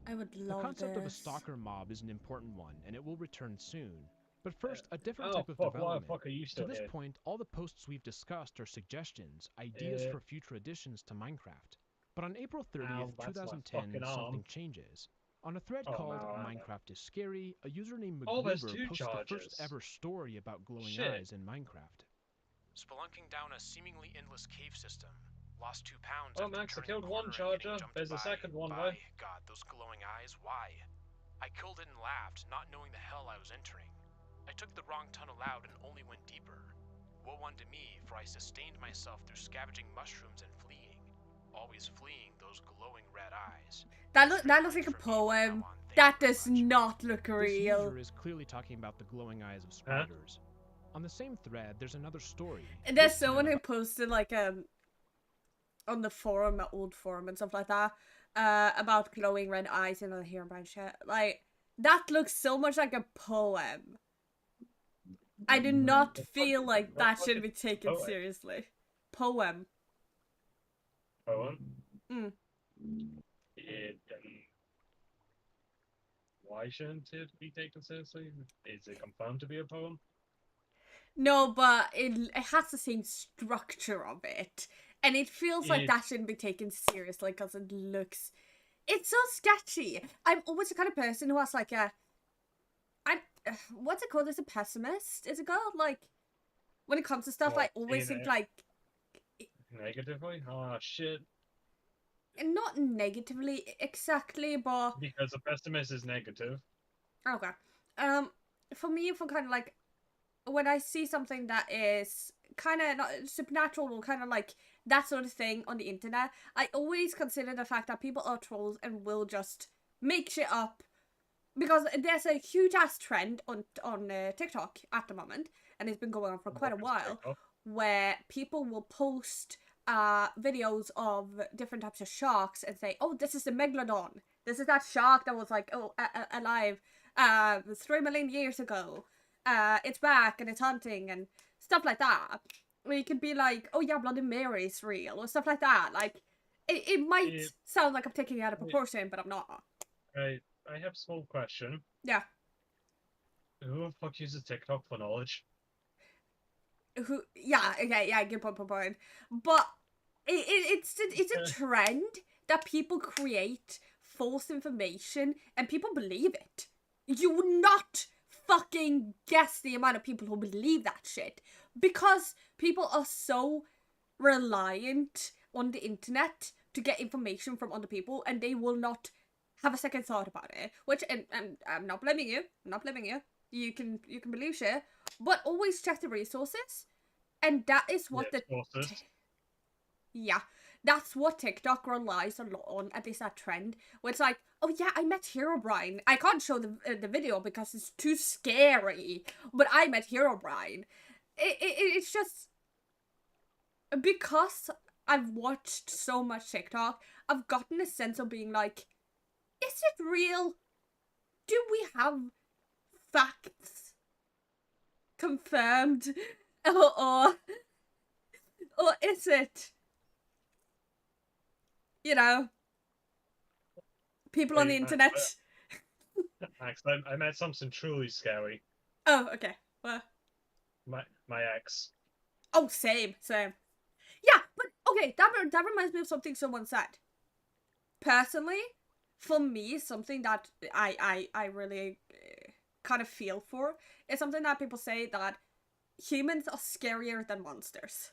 I would The love concept of a this. stalker mob is an important one, and it will return soon. But first, a different Oh type of fuck, why the development. fuck are you To still this here? point, all the posts we've discussed are suggestions, ideas Yeah. for future additions to Minecraft. But on April 30th, Ow, that's my 2010, fucking something arm. changes. On a thread Oh, called no. Minecraft is Scary, a user named Oh, there's McGruber two posts the charges. first ever story about glowing Shit. eyes in Minecraft. Spelunking down a seemingly endless cave system. Lost 2 pounds Oh, after Max, I turning killed the one corner and getting charger. jumped There's a by- second one, by- though. God, those glowing eyes, why? I killed it and laughed, not knowing the hell I was entering. I took the wrong tunnel out and only went deeper. Woe unto me, for I sustained myself through scavenging mushrooms and fleeing. Always fleeing those glowing red eyes. That looks like a poem. That does not look This real. user is clearly talking about the glowing eyes of spiders. On the same thread, there's another story. And there's This time someone who about- posted like on the forum, old forum and stuff like that, about glowing red eyes and all here and shit. Like that looks so much like a poem. I do not feel like that should be taken Poem. seriously. Poem. Poem? Mm. Why shouldn't it be taken seriously? Is it confirmed to be a poem? No, but it has the same structure of it. And it feels like It- that shouldn't be taken seriously because it looks... It's so sketchy. I'm always the kind of person who has like a... what's it called? Is a pessimist? Is it called? Like, when it comes to stuff, I What, always being think like... negatively? Ah, shit. Not negatively exactly, but... Because a pessimist is negative. Okay. For me, for kind of like... When I see something that is kind of not supernatural or kind of like that sort of thing on the internet, I always consider the fact that people are trolls and will just make shit up. Because there's a huge ass trend on TikTok at the moment, and it's been going on for quite a while, where people will post videos of different types of sharks and say, oh, this is the megalodon. This is that shark that was like alive 3 million years ago. It's back and it's hunting and stuff like that. Or you could be like, oh yeah, Bloody Mary's real or stuff like that. Like, it might sound like I'm taking it out of proportion, but I'm not. I have a small question. Yeah. Who the fuck uses TikTok for knowledge? Yeah, okay, yeah, good point. But it's a trend that people create false information and people believe it. You would not fucking guess the amount of people who believe that shit. Because people are so reliant on the internet to get information from other people, and they will not have a second thought about it. Which, and I'm not blaming you. You can believe shit, but always check the resources. And that is what that's what TikTok relies a lot on, at least that trend, where it's like, oh yeah, I met Herobrine. I can't show the video because it's too scary, but I met Herobrine. It's just... Because I've watched so much TikTok, I've gotten a sense of being like, is it real? Do we have facts confirmed? Or is it, you know, people on the internet? Max, I met something truly scary. Oh, okay. Well. My ex. Oh, same. Yeah, but okay, that reminds me of something someone said. Personally, for me, something that I really kind of feel for is something that people say that humans are scarier than monsters.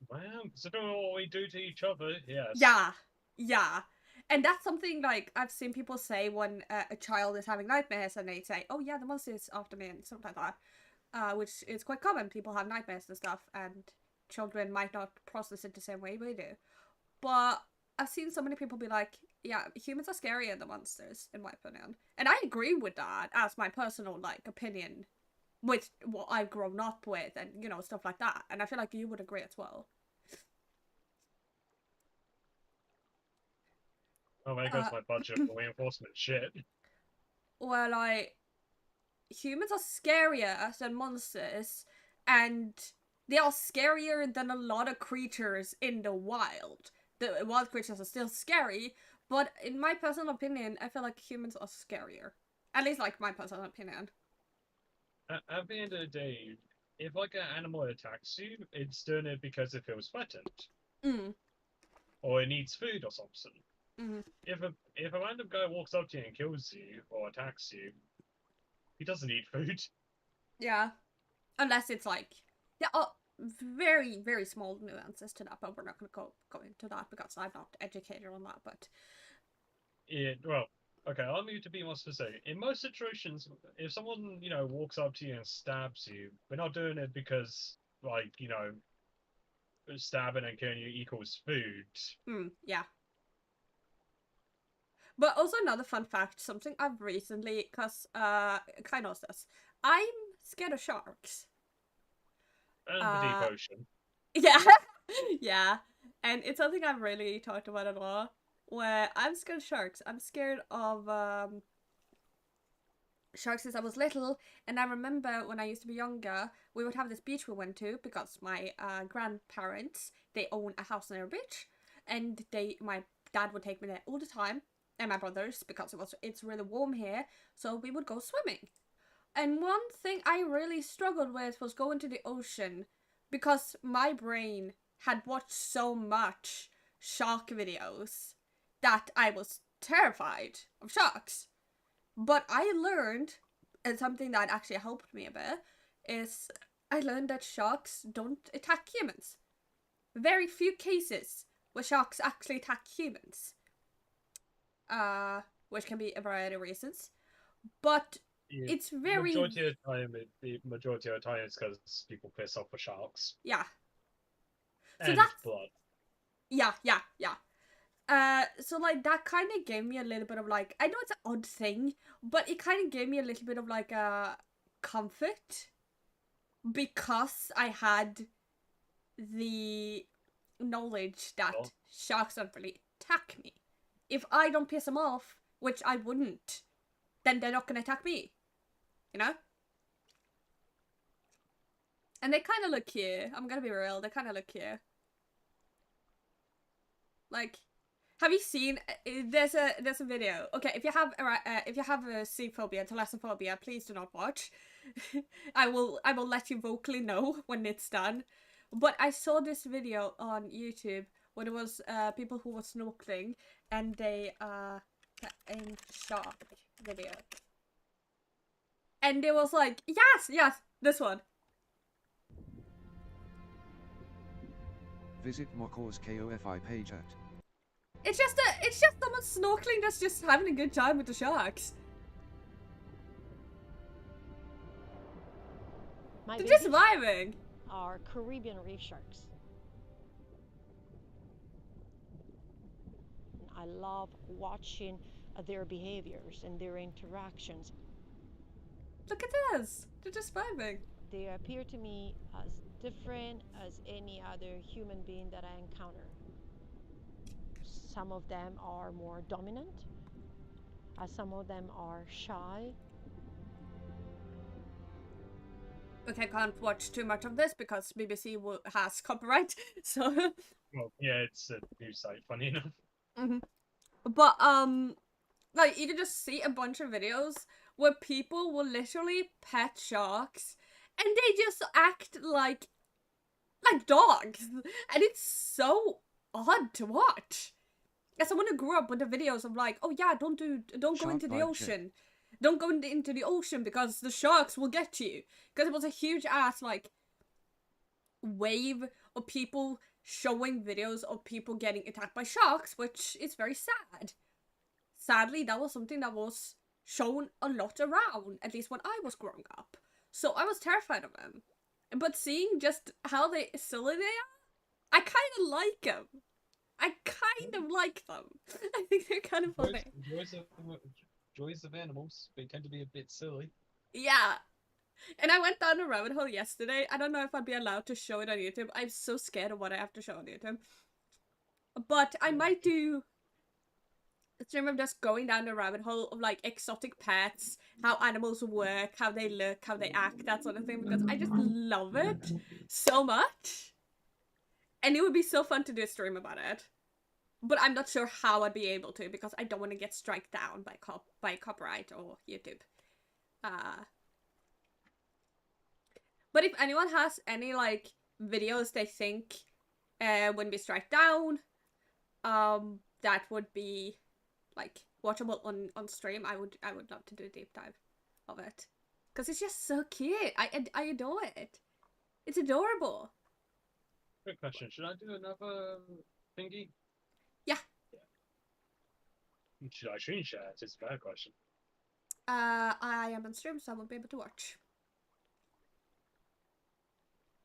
Well, considering what we do to each other, yes. Yeah. And that's something, like, I've seen people say when a child is having nightmares and they say, oh yeah, the monster is after me and stuff like that. Which is quite common. People have nightmares and stuff, and children might not process it the same way we do. But I've seen so many people be like, yeah, humans are scarier than monsters, in my opinion. And I agree with that as my personal, like, opinion with what I've grown up with and, you know, stuff like that. And I feel like you would agree as well. Oh, there goes my budget for reinforcement shit. Well, like, humans are scarier than monsters, and they are scarier than a lot of creatures in the wild. The wild creatures are still scary, but in my personal opinion, I feel like humans are scarier. At least, like, my personal opinion. At the end of the day, if like an animal attacks you, it's doing it because it feels threatened. Or it needs food or something. If a random guy walks up to you and kills you or attacks you, he doesn't need food. Yeah. Unless it's like, there are very, very small nuances to that, but we're not going to go into that because I'm not educated on that, but... Well, okay, I'll need to be more specific. In most situations, if someone, you know, walks up to you and stabs you, we're not doing it because, like, you know, stabbing and killing you equals food. Yeah. But also another fun fact, something I've recently, because Kai knows this, I'm scared of sharks. And the deep ocean. Yeah. Yeah. And it's something I've really talked about a lot, where I'm scared of sharks. I'm scared of sharks since I was little, and I remember when I used to be younger, we would have this beach we went to because my grandparents, they own a house near a beach, and my dad would take me there all the time, and my brothers, because it's really warm here, so we would go swimming. And one thing I really struggled with was going to the ocean, because my brain had watched so much shark videos that I was terrified of sharks. But I learned, and something that actually helped me a bit, is I learned that sharks don't attack humans. Very few cases where sharks actually attack humans. Which can be a variety of reasons. But Yeah. it's very... The majority of the time it's because people piss off the sharks. Yeah. So And that's... blood. Yeah. So like that kind of gave me a little bit of like, I know it's an odd thing, but it kind of gave me a little bit of like a comfort because I had the knowledge that Oh. sharks don't really attack me. If I don't piss them off, which I wouldn't, then they're not gonna attack me. You know? And they kind of look cute. I'm gonna be real. They kind of look cute. Like, have you seen? There's a video. Okay, if you have a sea phobia, thalassophobia, please do not watch. I will let you vocally know when it's done. But I saw this video on YouTube where there was people who were snorkeling and they in shark video. And it was like, yes, this one. Visit Mokor's KOFI page at It's just someone snorkeling that's just having a good time with the sharks. My They're just babies vibing. are Caribbean reef sharks. I love watching their behaviors and their interactions. Look at this. They're just vibing. They appear to me as different as any other human being that I encounter. Some of them are more dominant, some of them are shy. Okay, can't watch too much of this because BBC has copyright. So, Well, yeah, it's a news site, funny enough. but like you can just see a bunch of videos where people will literally pet sharks and they just act like dogs, and it's so odd to watch. As someone who grew up with the videos of like, oh yeah, don't go Shark into the bite ocean. Don't go into the ocean because the sharks will get you. Because it was a huge ass like wave of people showing videos of people getting attacked by sharks, which is very sad. Sadly, that was something that was shown a lot around, at least when I was growing up. So I was terrified of them. But seeing just how silly they are, I kind of like them. I kind of like them. I think they're kind of funny. Joys of animals. They tend to be a bit silly. Yeah. And I went down a rabbit hole yesterday. I don't know if I'd be allowed to show it on YouTube. I'm so scared of what I have to show on YouTube. But I might do a stream of just going down the rabbit hole of like exotic pets, how animals work, how they look, how they act, that sort of thing, because I just love it so much. And it would be so fun to do a stream about it. But I'm not sure how I'd be able to because I don't want to get struck down by copyright or YouTube. But if anyone has any like videos they think wouldn't be struck down, that would be like watchable on stream, I would love to do a deep dive of it because it's just so cute. I adore it. It's adorable. Quick question: should I do another thingy? Yeah. Should I screen share? It's a bad question. I am on stream, so I won't be able to watch.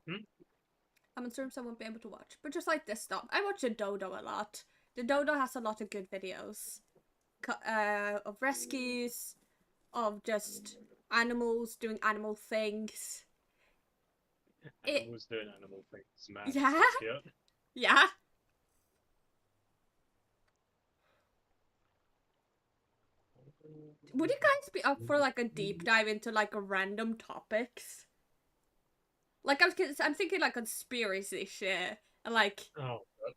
I'm on stream, so I won't be able to watch. But just like this stuff, I watch the Dodo a lot. The Dodo has a lot of good videos of rescues, of just animals doing animal things. Animals doing animal things, man. Yeah? That's cute. Yeah. Would you guys be up for like a deep dive into like a random topics? Like I'm thinking like conspiracy shit and like. Oh, but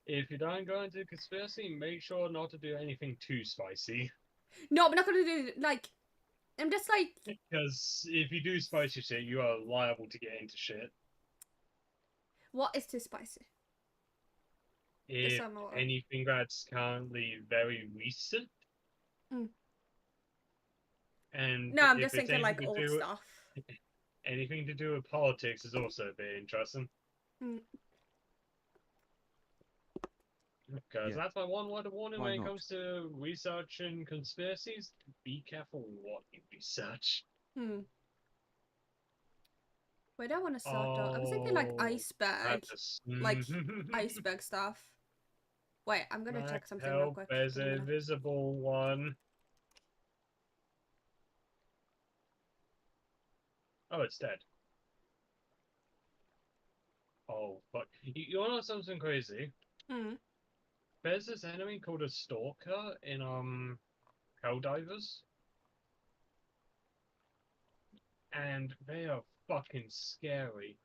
if you don't go into conspiracy, make sure not to do anything too spicy. No, I'm not gonna do like. I'm just like. Because if you do spicy shit, you are liable to get into shit. What is too spicy? if I'm aware. anything that's currently very recent, Mm. and No, I'm if just it's thinking like old stuff. anything to do with politics is also a bit interesting. Mm. Because Yeah. that's my one word of warning Why when it not? comes to research and conspiracies. Be careful what you research. Hmm. Where do I want to start though? I was thinking like iceberg, That's like iceberg stuff. Wait, I'm gonna Mac, check something real help, quick. there's Give me a an minute. invisible one. Oh, it's dead. Oh, fuck. You wanna know something crazy? Hmm. There's this enemy called a Stalker in, Helldivers. And they are fucking scary.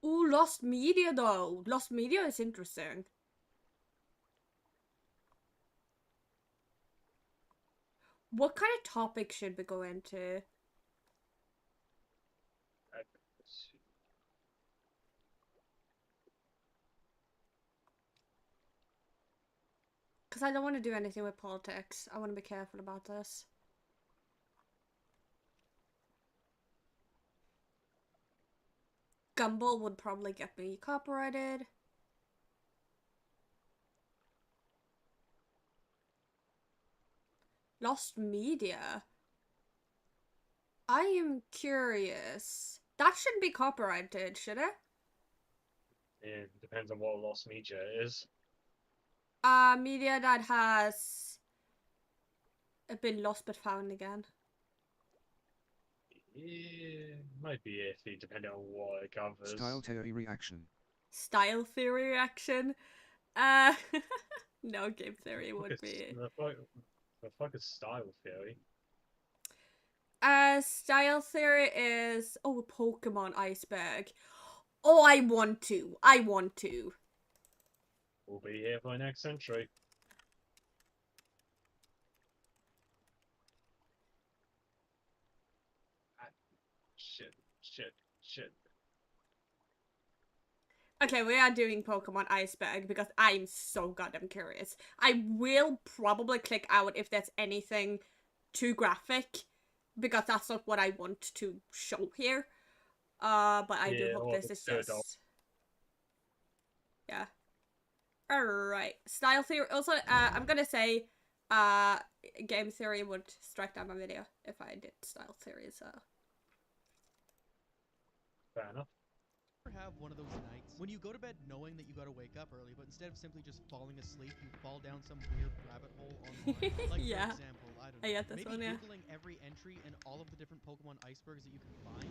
Ooh, Lost Media though. Lost Media is interesting. What kind of topic should we go into? Because I don't want to do anything with politics. I want to be careful about this. Gumball would probably get me copyrighted. Lost Media. I am curious. That shouldn't be copyrighted, should it? It depends on what Lost Media is. Media that has been lost but found again. Yeah, might be iffy depending on what it covers. Style theory reaction. Style theory reaction. Uh, no, game theory would be. The fuck is style theory? Style theory is Pokemon Iceberg. Oh, I want to. I want to. We'll be here for the next century. Shit. Okay, we are doing Pokemon Iceberg because I'm so goddamn curious. I will probably click out if there's anything too graphic because that's not what I want to show here. But I do Yeah, hope well, this is it's too adult. just... Yeah. Alright. Style theory. Also, I'm gonna say, game theory would strike down my video if I did style theory, so... Fair enough. Have one of those nights when you go to bed knowing that you gotta wake up early, but instead of simply just falling asleep, you fall down some weird rabbit hole online. Like, Yeah. for example, I don't I know, get this maybe one, yeah. Googling every entry and all of the different Pokemon icebergs that you can find.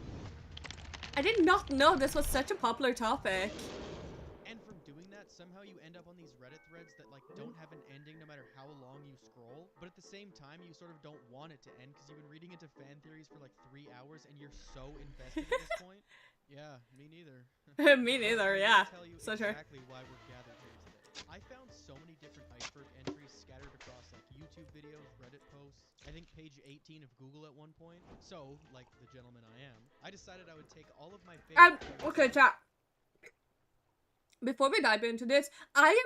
I did not know this was such a popular topic. And from doing that, somehow you end up on these Reddit threads that, like, don't have an ending no matter how long you scroll, but at the same time, you sort of don't want it to end because you've been reading into fan theories for, like, 3 hours and you're so invested at this point. Yeah, me neither. Me neither, I will yeah. tell you So true. exactly why we're gathered here today. I found so many different iceberg entries scattered across like YouTube videos, Reddit posts, I think page 18 of Google at one point. So, like the gentleman I am, I decided I would take all of my favorite Okay, chat. Before we dive into this, I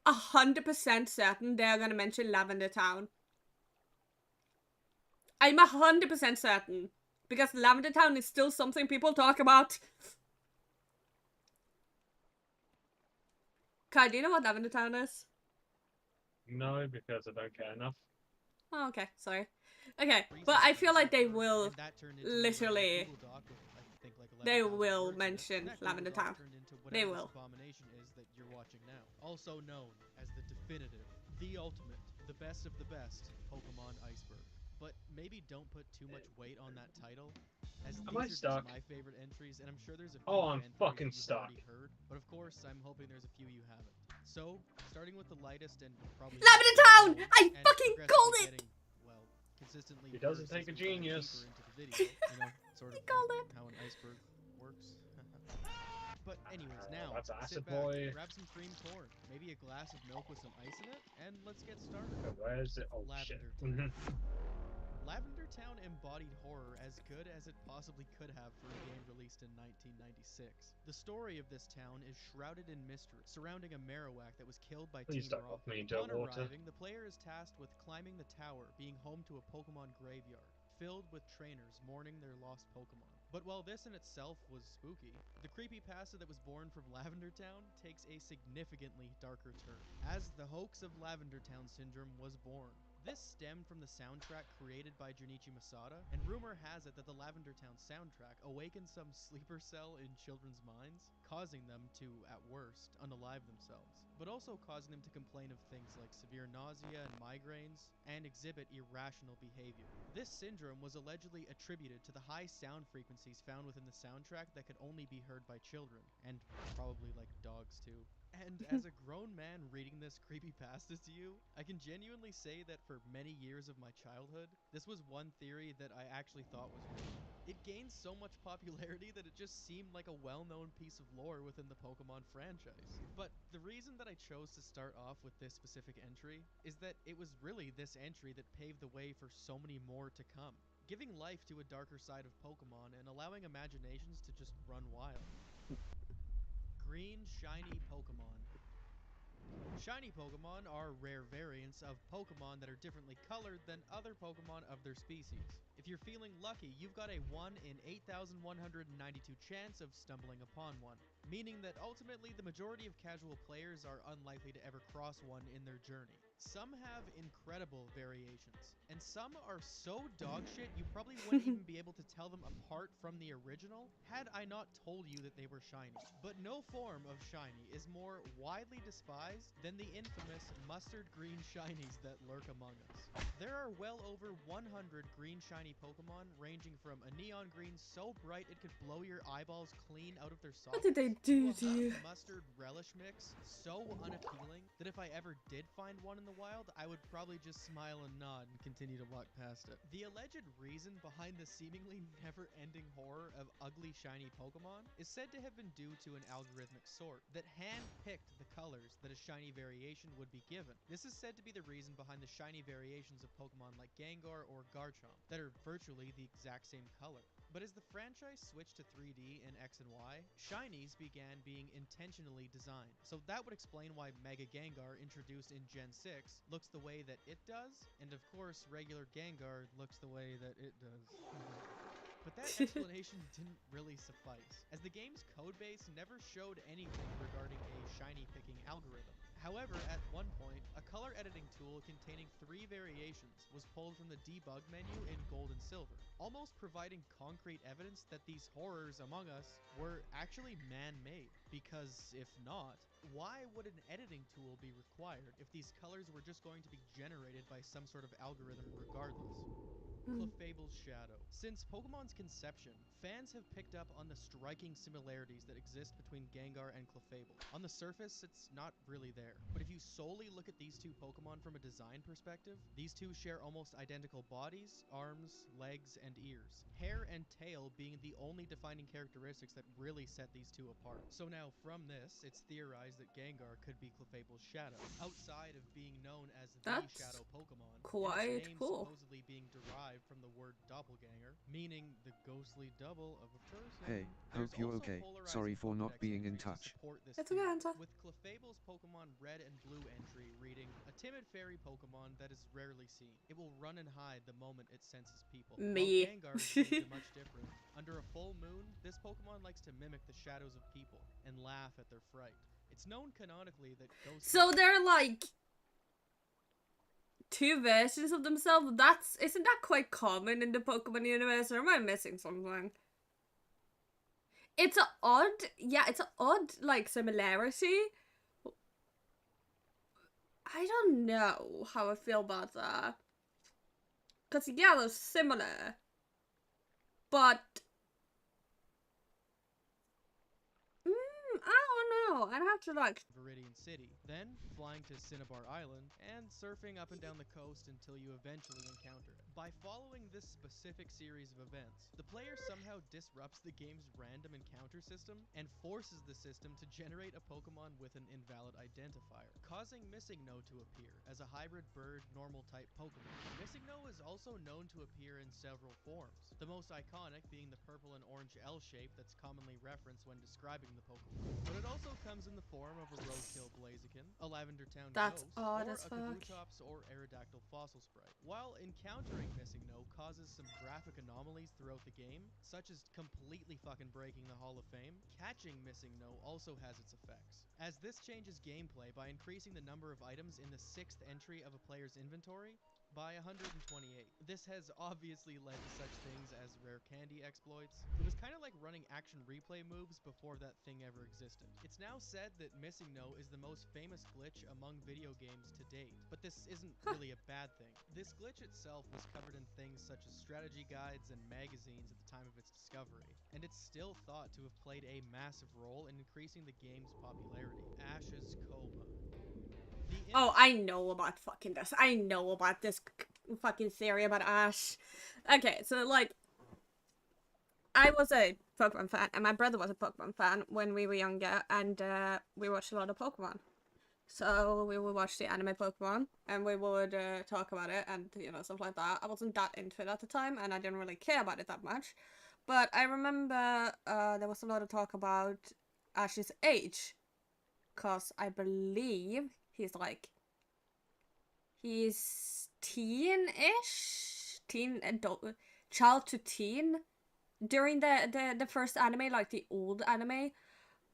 am 100% certain they're gonna mention Lavender Town. I'm 100% certain. Because Lavender Town is still something people talk about. Kai, do you know what Lavender Town is? No, because I don't care enough. Oh, okay, sorry. Okay, but I feel like they will and that turned into literally... Google Doc with, I think, like They 11,000 will words in it. mention And that Lavender Google Doc Town. turned into They whatever will. this abomination is that you're watching now. Also known as the definitive, the ultimate, the best of the best Pokemon Iceberg. But maybe don't put too much weight on that title, as Am these I are stuck? just my favorite entries, and I'm sure there's a few Oh, I'm fan theories fucking that you've stuck. already heard. But of course, I'm hoping there's a few you haven't. So, starting with the lightest and probably Lavender most Town! well-known I and fucking progressively called it! getting, well, consistently It doesn't worse take as a we dive genius. deeper into the video, you know, sort of called like how an iceberg works. But anyways, now That's Acid sit back, Boy. grab some cream corn, maybe a glass of milk with some ice in it, and let's get started. Okay, where is it? Oh, Lavender shit. Town. Lavender Town embodied horror as good as it possibly could have for a game released in 1996. The story of this town is shrouded in mystery, surrounding a Marowak that was killed by Please Team don't Rocket. knock me into Upon water. arriving, the player is tasked with climbing the tower, being home to a Pokemon graveyard, filled with trainers mourning their lost Pokemon. But while this in itself was spooky, the creepypasta that was born from Lavender Town takes a significantly darker turn, as the hoax of Lavender Town syndrome was born. This stemmed from the soundtrack created by Junichi Masada, and rumor has it that the Lavender Town soundtrack awakened some sleeper cell in children's minds, causing them to, at worst, unalive themselves, but also causing them to complain of things like severe nausea and migraines, and exhibit irrational behavior. This syndrome was allegedly attributed to the high sound frequencies found within the soundtrack that could only be heard by children, and probably like dogs too. And as a grown man reading this creepypasta to you, I can genuinely say that for many years of my childhood, this was one theory that I actually thought was real. It gained so much popularity that it just seemed like a well-known piece of lore within the Pokemon franchise. But the reason that I chose to start off with this specific entry is that it was really this entry that paved the way for so many more to come, giving life to a darker side of Pokemon and allowing imaginations to just run wild. Green shiny Pokemon. Shiny Pokemon are rare variants of Pokemon that are differently colored than other Pokemon of their species. If you're feeling lucky, you've got a 1 in 8,192 chance of stumbling upon one, meaning that ultimately the majority of casual players are unlikely to ever cross one in their journey. Some have incredible variations, and some are so dogshit you probably wouldn't even be able to tell them apart from the original had I not told you that they were shiny. But no form of shiny is more widely despised than the infamous mustard green shinies that lurk among us. There are well over 100 green shiny Pokemon, ranging from a neon green so bright it could blow your eyeballs clean out of their sockets, What did they do to a you? hot mustard relish mix so unappealing that if I ever did find one in the wild, I would probably just smile and nod and continue to walk past it. The alleged reason behind the seemingly never-ending horror of ugly shiny Pokemon is said to have been due to an algorithmic sort that hand-picked the colors that a shiny variation would be given. This is said to be the reason behind the shiny variations of Pokemon like Gengar or Garchomp that are virtually the exact same color. But as the franchise switched to 3D in X and Y, shinies began being intentionally designed. So that would explain why Mega Gengar, introduced in Gen 6, looks the way that it does, and of course regular Gengar looks the way that it does. But that explanation didn't really suffice, as the game's codebase never showed anything regarding a shiny picking algorithm. However, at one point, a color editing tool containing 3 variations was pulled from the debug menu in Gold and Silver, almost providing concrete evidence that these horrors among us were actually man-made. Because if not, why would an editing tool be required if these colors were just going to be generated by some sort of algorithm regardless? Clefable's Shadow. Since Pokemon's conception, fans have picked up on the striking similarities that exist between Gengar and Clefable. On the surface, it's not really there. But if you solely look at these two Pokemon from a design perspective, these two share almost identical bodies, arms, legs, and ears. Hair and tail being the only defining characteristics that really set these two apart. So now, from this, it's theorized that Gengar could be Clefable's Shadow, outside of being known as the That's Shadow Pokemon, quite and its name cool. supposedly being derived from the word doppelganger, meaning the ghostly double of a person. Hey, There's hope you're also okay. polarizing Sorry for not Pokedex being in entries to touch. support this It's okay, theory, Hunter. with Clefable's Pokemon Red and Blue entry reading, a timid fairy Pokemon that is rarely seen. It will run and hide the moment it senses people. Me. While Gengar is named much different. Under a full moon, this Pokemon likes to mimic the shadows of people and laugh at their fright. It's known canonically that ghosts... So they're like 2 versions of themselves. Isn't that quite common in the Pokemon universe, or am I missing something? It's an odd like similarity. I don't know how I feel about that. Cause yeah, they're similar, but I don't know. I'd actually like. Viridian City, then flying to Cinnabar Island, and surfing up and down the coast until you eventually encounter it. By following this specific series of events, the player somehow disrupts the game's random encounter system and forces the system to generate a Pokemon with an invalid identifier, causing MissingNo to appear as a hybrid bird normal type Pokemon. MissingNo is also known to appear in several forms, the most iconic being the purple and orange L shape that's commonly referenced when describing the Pokemon. But it also comes in the form of a Roadkill Blaziken, a Lavender Town That's Ghost, odd or as a fuck. Kabutops or Aerodactyl Fossil Sprite. While encountering MissingNo causes some graphic anomalies throughout the game, such as completely fucking breaking the Hall of Fame, catching MissingNo also has its effects, as this changes gameplay by increasing the number of items in the 6th entry of a player's inventory by 128. This has obviously led to such things as rare candy exploits. It was kind of like running action replay moves before that thing ever existed. It's now said that MissingNo is the most famous glitch among video games to date, but this isn't really a bad thing. This glitch itself was covered in things such as strategy guides and magazines at the time of its discovery, and it's still thought to have played a massive role in increasing the game's popularity. Ash's Coma. Oh, I know about fucking this. I know about this fucking theory about Ash. Okay, so like, I was a Pokemon fan, and my brother was a Pokemon fan when we were younger, and we watched a lot of Pokemon. So we would watch the anime Pokemon, and we would talk about it, and you know, stuff like that. I wasn't that into it at the time, and I didn't really care about it that much. But I remember there was a lot of talk about Ash's age, cause I believe he's teen-ish, teen adult, child to teen during the first anime, like the old anime.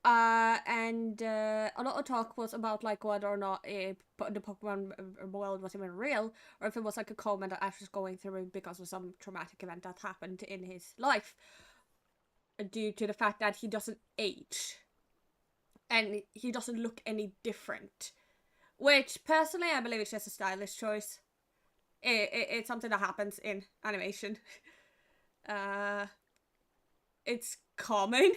And a lot of talk was about like whether or not the Pokemon world was even real, or if it was like a comment that Ash was going through because of some traumatic event that happened in his life, due to the fact that he doesn't age and he doesn't look any different. Which, personally, I believe it's just a stylish choice. It's something that happens in animation. It's common.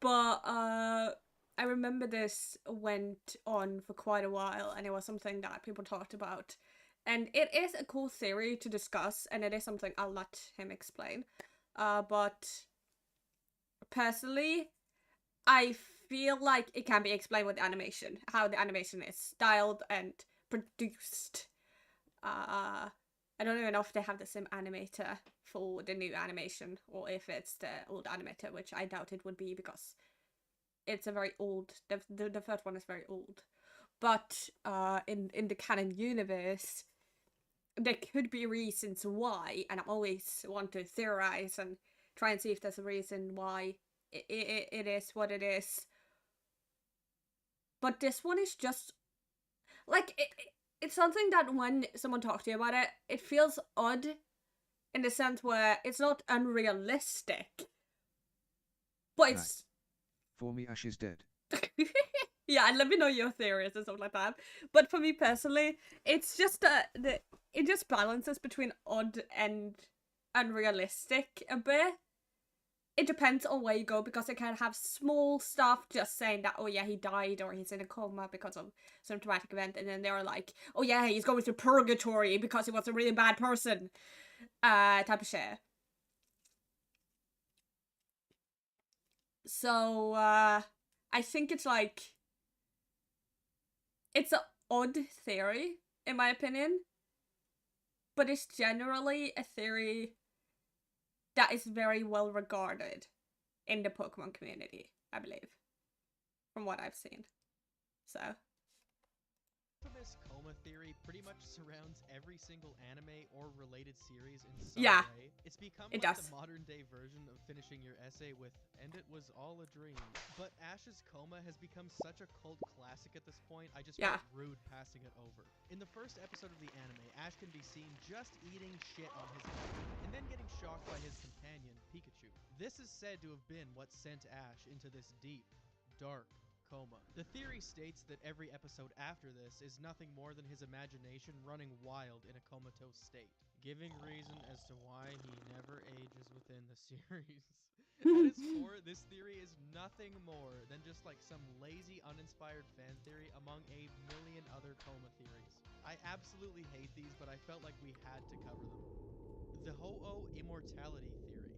But, I remember this went on for quite a while, and it was something that people talked about. And it is a cool theory to discuss, and it is something I'll let him explain. But, personally, I feel like it can be explained with the animation, how the animation is styled and produced. I don't even know if they have the same animator for the new animation, or if it's the old animator, which I doubt it would be, because it's a very old, the first one is very old. But in the canon universe, there could be reasons why, and I always want to theorize and try and see if there's a reason why it is what it is. But this one is just like it's something that when someone talks to you about it, it feels odd in the sense where it's not unrealistic, but it's For me, Ash is dead. yeah, and let me know your theories and stuff like that. But for me personally, it's just it just balances between odd and unrealistic a bit. It depends on where you go, because it can have small stuff just saying that, oh yeah, he died or he's in a coma because of some traumatic event, and then they're like, oh yeah, he's going to purgatory because he was a really bad person, type of shit. So, I think it's like, it's an odd theory, in my opinion, but it's generally a theory that is very well regarded in the Pokemon community, I believe, from what I've seen. So. Infamous coma theory pretty much surrounds every single anime or related series in some way. It's become like the modern day version of finishing your essay with, and it was all a dream. But Ash's Coma has become such a cult classic at this point, I just felt rude passing it over. In the first episode of the anime, Ash can be seen just eating shit on his own, and then getting shocked by his companion, Pikachu. This is said to have been what sent Ash into this deep, dark coma. The theory states that every episode after this is nothing more than his imagination running wild in a comatose state, giving reason as to why he never ages within the series. At its core, this theory is nothing more than just like some lazy, uninspired fan theory among a million other coma theories. I absolutely hate these, but I felt like we had to cover them. The Ho-Oh immortality theory.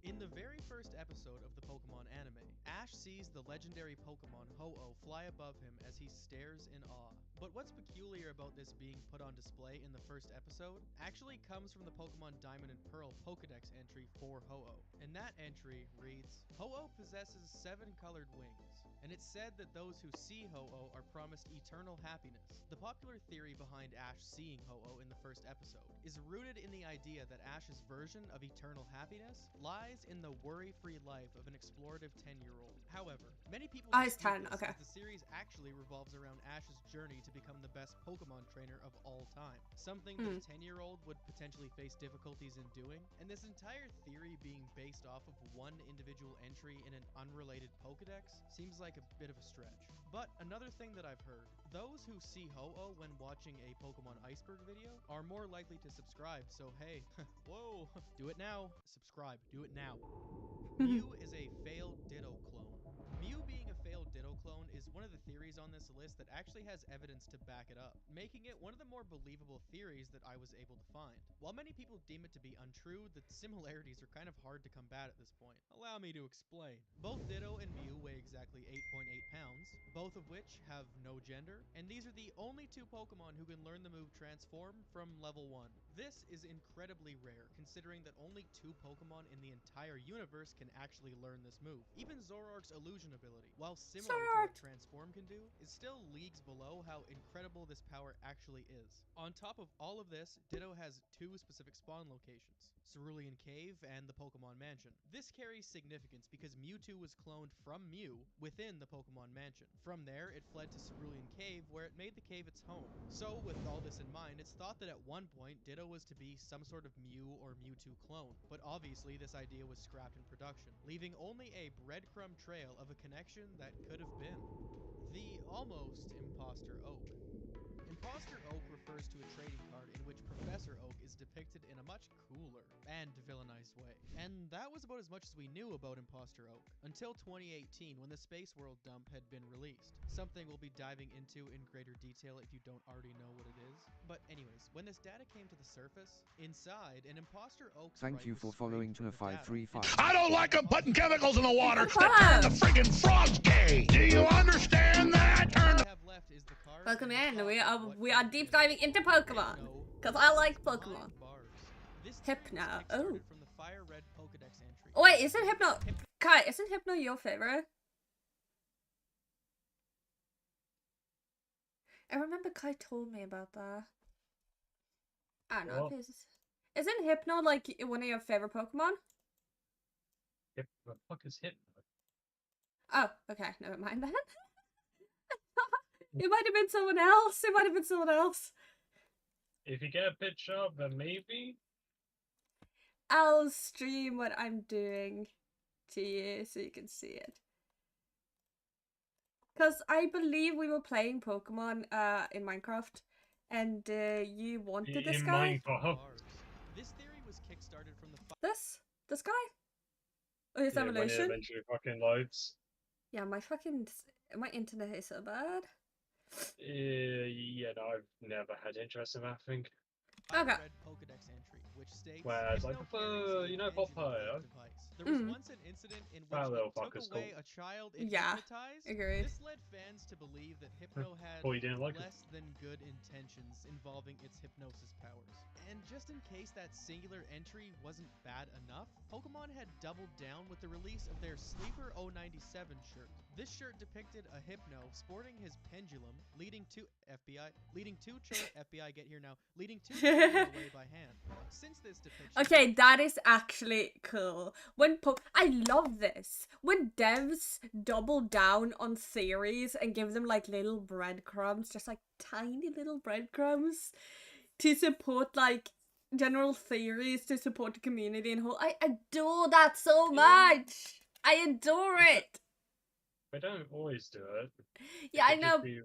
In the very first episode of the Pokemon anime, Ash sees the legendary Pokemon Ho-Oh fly above him as he stares in awe. But what's peculiar about this being put on display in the first episode actually comes from the Pokemon Diamond and Pearl Pokedex entry for Ho-Oh. And that entry reads, Ho-Oh possesses 7 colored wings, and it's said that those who see Ho-Oh are promised eternal happiness. The popular theory behind Ash seeing Ho-Oh in the first episode is rooted in the idea that Ash's version of eternal happiness lies in the worry-free life of an explorative 10-year-old. However, many people He's dispute 10, this, okay. as the series actually revolves around Ash's journey to become the best Pokemon trainer of all time, something that a 10-year-old would potentially face difficulties in doing, and this entire theory being based off of one individual entry in an unrelated Pokedex seems like a bit of a stretch. But another thing that I've heard, those who see Ho-Oh when watching a Pokemon Iceberg video are more likely to subscribe, so hey, whoa, do it now. Subscribe, do it now. Mew is a failed Ditto clone. Mew being a failed Ditto clone is one of the theories on this list that actually has evidence to back it up, making it one of the more believable theories that I was able to find. While many people deem it to be untrue, the similarities are kind of hard to combat at this point. Allow me to explain. Both Ditto and Mew weigh exactly 8.8 pounds, both of which have no gender, and these are the only 2 Pokemon who can learn the move Transform from level 1. This is incredibly rare, considering that only 2 Pokemon in the entire universe can actually learn this move. Even Zoroark's illusion ability, while similar to what Transform can do, is still leagues below how incredible this power actually is. On top of all of this, Ditto has 2 specific spawn locations, Cerulean Cave and the Pokemon Mansion. This carries significance because Mewtwo was cloned from Mew within the Pokemon Mansion. From there, it fled to Cerulean Cave, where it made the cave its home. So, with all this in mind, it's thought that at one point, Ditto was to be some sort of Mew or Mewtwo clone, but obviously this idea was scrapped in production, leaving only a breadcrumb trail of a connection that could have been. The almost Imposter Oak. Imposter Oak refers to a trading card in which Professor Oak is depicted in a much cooler and villainized way. And that was about as much as we knew about Imposter Oak, until 2018 when the Space World dump had been released. Something we'll be diving into in greater detail if you don't already know what it is. But anyways, when this data came to the surface, inside, an Imposter Oak Thank you for following to the 535. I don't like them putting chemicals in the water Come that turn on. the friggin' frogs gay. Do you understand that? Turn we have left is the card. Welcome and in. the top of what We are could deep be. diving into Pokemon. Hypno Because I like with Pokemon. 5 bars. This theory was Hypno. kickstarted Oh. from the Fire Red Pokedex entry. Oh wait, isn't Hypno... Kai, isn't Hypno your favorite? I remember Kai told me about that. I don't know if What? he's... Isn't Hypno like one of your favorite Pokemon? Hip, the fuck is Hypno? Oh, okay, never mind then. It might have been someone else. It might have been someone else. If you get a picture, then maybe. I'll stream what I'm doing to you so you can see it. Because I believe we were playing Pokemon in Minecraft and you wanted this In guy. Minecraft. Bars. This theory was kickstarted from the This guy? Or his Yeah, when it evolution? eventually fucking loads. Yeah, my internet is so bad. Yeah, no, I've never had interest in that thing. Fire Okay. Red Pokedex entry, which states Whereas I Hypno prefer, carries you the know, engine Popeye. of the device. There was Mm. once an incident in which That it little took fucker's away cool. a child it Yeah, hypnotized. agreed. This led fans to believe that Hypno had Oh, you didn't like it? less than good intentions involving its hypnosis powers. And just in case that singular entry wasn't bad enough, Pokemon had doubled down with the release of their Sleeper 097 shirt. This shirt depicted a Hypno sporting his pendulum, leading two FBI get here now, leading two children away by hand. Since this depiction, Okay, that is actually cool. I love this. When devs double down on theories and give them like little breadcrumbs, just like tiny little breadcrumbs to support like general theories to support the community and whole. I adore that so much. I adore it. They don't always do it. Yeah, I It could know. just be-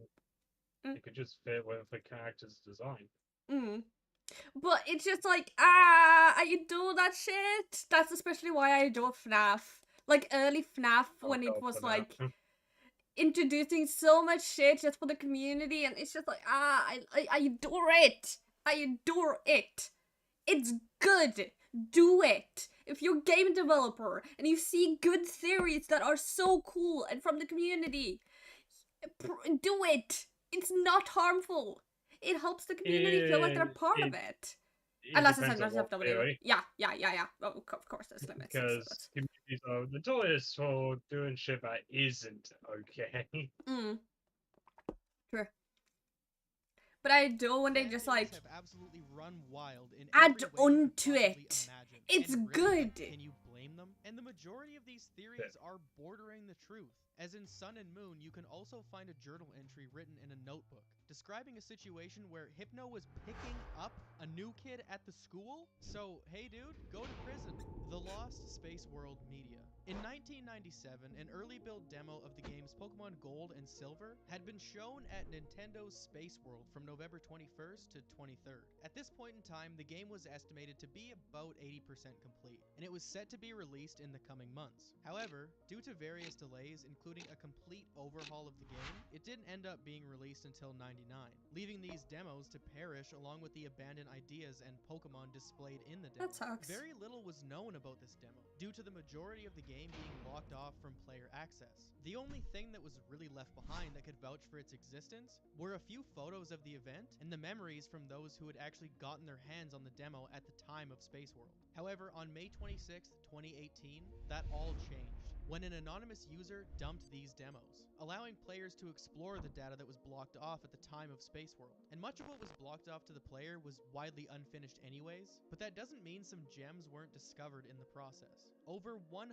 Mm. It could just fit with the character's design. Mm. But it's just like, I adore that shit. That's especially why I adore FNAF. like early FNAF when I'll it go was for that. like introducing so much shit just for the community, and it's just like I adore it. I adore it. It's good. Do it. If you're a game developer and you see good theories that are so cool and from the community, do it. It's not harmful. It helps the community feel like they're part of it. It Unless it's depends on what NSFW. theory, Yeah. Oh, of course, there's limits. So because communities are notorious for doing shit that isn't okay. True. But I adore when they Fan just theories like have absolutely run wild in add every way you could onto possibly it. imagine. It's And really, good. can you blame them? And the majority of these theories are bordering the truth. As in Sun and Moon, you can also find a journal entry written in a notebook describing a situation where Hypno was picking up a new kid at the school. So, hey dude, go to prison. The Lost Space World Media. In 1997, an early build demo of the games Pokemon Gold and Silver had been shown at Nintendo's Space World from November 21st to 23rd. At this point in time, the game was estimated to be about 80% complete, and it was set to be released in the coming months. However, due to various delays, including a complete overhaul of the game, it didn't end up being released until 99, leaving these demos to perish along with the abandoned ideas and Pokemon displayed in the demo. That sucks. Very little was known about this demo, due to the majority of the game being locked off from player access. The only thing that was really left behind that could vouch for its existence were a few photos of the event and the memories from those who had actually gotten their hands on the demo at the time of Space World. However, on May 26th, 2018, that all changed when an anonymous user dumped these demos, allowing players to explore the data that was blocked off at the time of Space World. And much of what was blocked off to the player was widely unfinished anyways, but that doesn't mean some gems weren't discovered in the process. Over 100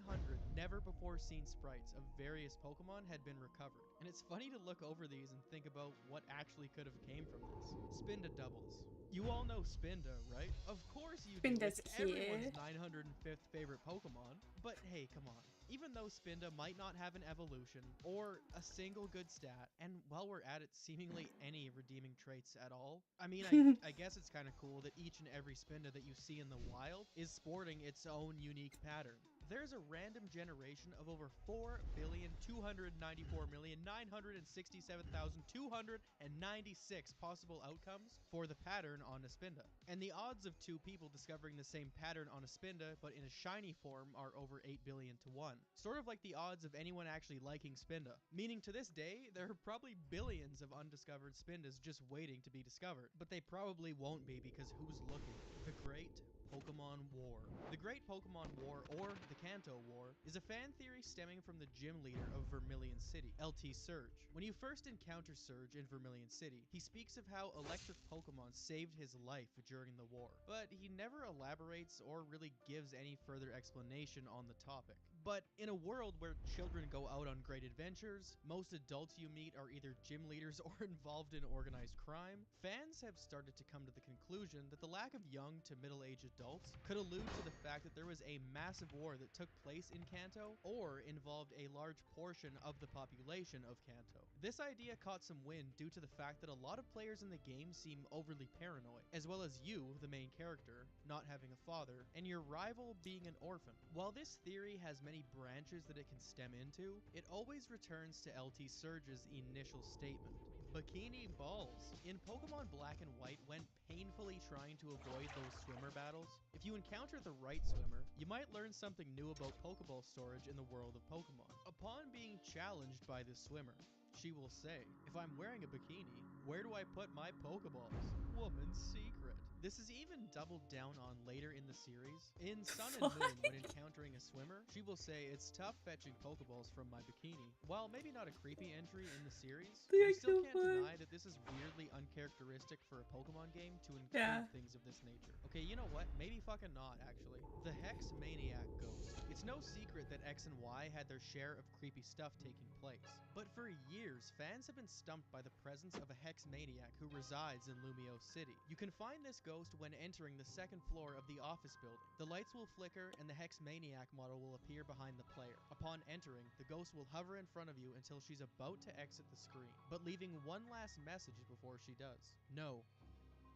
never-before-seen sprites of various Pokemon had been recovered, and it's funny to look over these and think about what actually could have came from this. Spinda doubles. You all know Spinda, right? Of course you do. Spinda's It's everyone's cute. 905th favorite Pokemon. But hey, come on. Even though Spinda might not have an evolution or a single good stat, and while we're at it, seemingly any redeeming traits at all, I mean, I guess it's kind of cool that each and every Spinda that you see in the wild is sporting its own unique pattern. There's a random generation of over 4,294,967,296 possible outcomes for the pattern on a Spinda. And the odds of two people discovering the same pattern on a Spinda but in a shiny form are over 8 billion to 1. Sort of like the odds of anyone actually liking Spinda. Meaning to this day, there are probably billions of undiscovered Spindas just waiting to be discovered. But they probably won't be because who's looking? The Great Pokemon War. The Great Pokemon War, or the Kanto War, is a fan theory stemming from the gym leader of Vermilion City, LT Surge. When you first encounter Surge in Vermilion City, he speaks of how electric Pokemon saved his life during the war, but he never elaborates or really gives any further explanation on the topic. But in a world where children go out on great adventures, most adults you meet are either gym leaders or involved in organized crime, fans have started to come to the conclusion that the lack of young to middle-aged adults could allude to the fact that there was a massive war that took place in Kanto or involved a large portion of the population of Kanto. This idea caught some wind due to the fact that a lot of players in the game seem overly paranoid, as well as you, the main character, not having a father, and your rival being an orphan. While this theory has many branches that it can stem into, it always returns to LT Surge's initial statement. Bikini balls. In Pokemon Black and White, when painfully trying to avoid those swimmer battles, if you encounter the right swimmer, you might learn something new about Pokeball storage in the world of Pokemon. Upon being challenged by this swimmer, she will say, "If I'm wearing a bikini, where do I put my Pokeballs?" Woman's secret. This is even doubled down on later in the series. In Sun and Moon, when encountering a swimmer, she will say, "It's tough fetching Pokeballs from my bikini." While maybe not a creepy entry in the series, you still can't deny that this is weirdly uncharacteristic for a Pokemon game to include things of this nature. Okay, you know what? Maybe fucking not, actually. The Hex Maniac Ghost. It's no secret that X and Y had their share of creepy stuff taking place. But for years, fans have been stumped by the presence of a Hex Maniac who resides in Lumio City. You can find this ghost when entering the second floor of the office building. The lights will flicker and the Hex Maniac model will appear behind the player. Upon entering, the ghost will hover in front of you until she's about to exit the screen, but leaving one last message before she does. "No,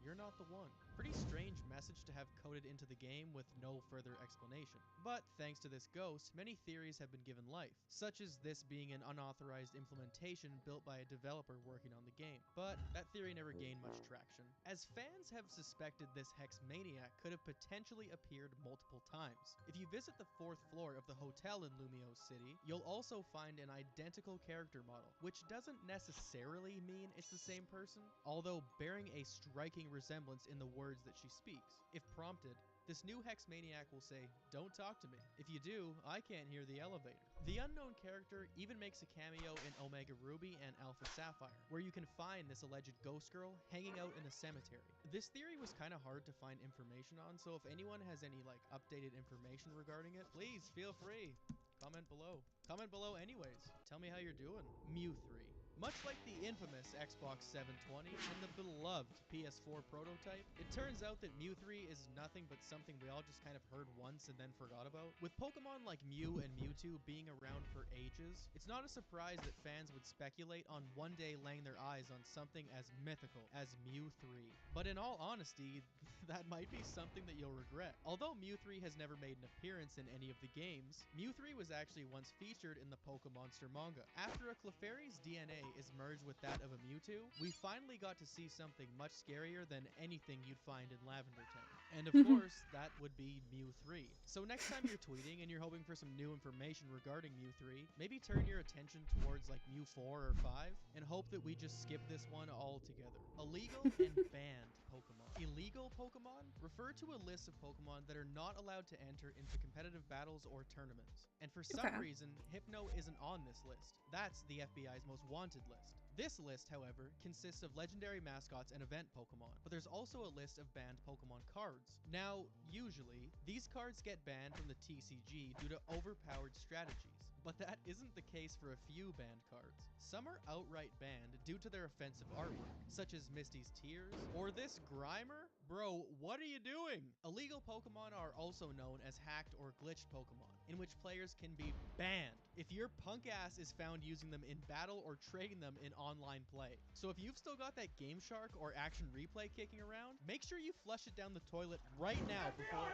you're not the one." Pretty strange message to have coded into the game with no further explanation. But thanks to this ghost, many theories have been given life, such as this being an unauthorized implementation built by a developer working on the game. But that theory never gained much traction, as fans have suspected this Hex Maniac could have potentially appeared multiple times. If you visit the 4th floor of the hotel in Lumio City, you'll also find an identical character model, which doesn't necessarily mean it's the same person, although bearing a striking resemblance in the words that she speaks. If prompted, this new Hex Maniac will say, "Don't talk to me. If you do, I can't hear the elevator." The unknown character even makes a cameo in Omega Ruby and Alpha Sapphire, where you can find this alleged ghost girl hanging out in the cemetery. This theory was kind of hard to find information on, so if anyone has any updated information regarding it, please feel free. Comment below. Comment below anyways. Tell me how you're doing. Mew 3. Much like the infamous Xbox 720 and the beloved PS4 prototype, it turns out that Mew 3 is nothing but something we all just kind of heard once and then forgot about. With Pokemon like Mew and Mewtwo being around for ages, it's not a surprise that fans would speculate on one day laying their eyes on something as mythical as Mew 3. But in all honesty, that might be something that you'll regret. Although Mew 3 has never made an appearance in any of the games, Mew 3 was actually once featured in the Pokemonster manga. After a Clefairy's DNA is merged with that of a Mewtwo, we finally got to see something much scarier than anything you'd find in Lavender Town. And of course, that would be Mew 3. So next time you're tweeting and you're hoping for some new information regarding Mew 3, maybe turn your attention towards Mew 4 or 5 and hope that we just skip this one altogether. Illegal and banned Pokemon. Illegal Pokemon refer to a list of Pokemon that are not allowed to enter into competitive battles or tournaments. And for some reason, Hypno isn't on this list. That's the FBI's most wanted list. This list, however, consists of legendary mascots and event Pokemon, but there's also a list of banned Pokemon cards. Now, usually, these cards get banned from the TCG due to overpowered strategies, but that isn't the case for a few banned cards. Some are outright banned due to their offensive artwork, such as Misty's Tears, or this Grimer? Bro, what are you doing? Illegal Pokemon are also known as hacked or glitched Pokemon, in which players can be banned if your punk ass is found using them in battle or trading them in online play. So if you've still got that Game Shark or Action Replay kicking around, make sure you flush it down the toilet right now before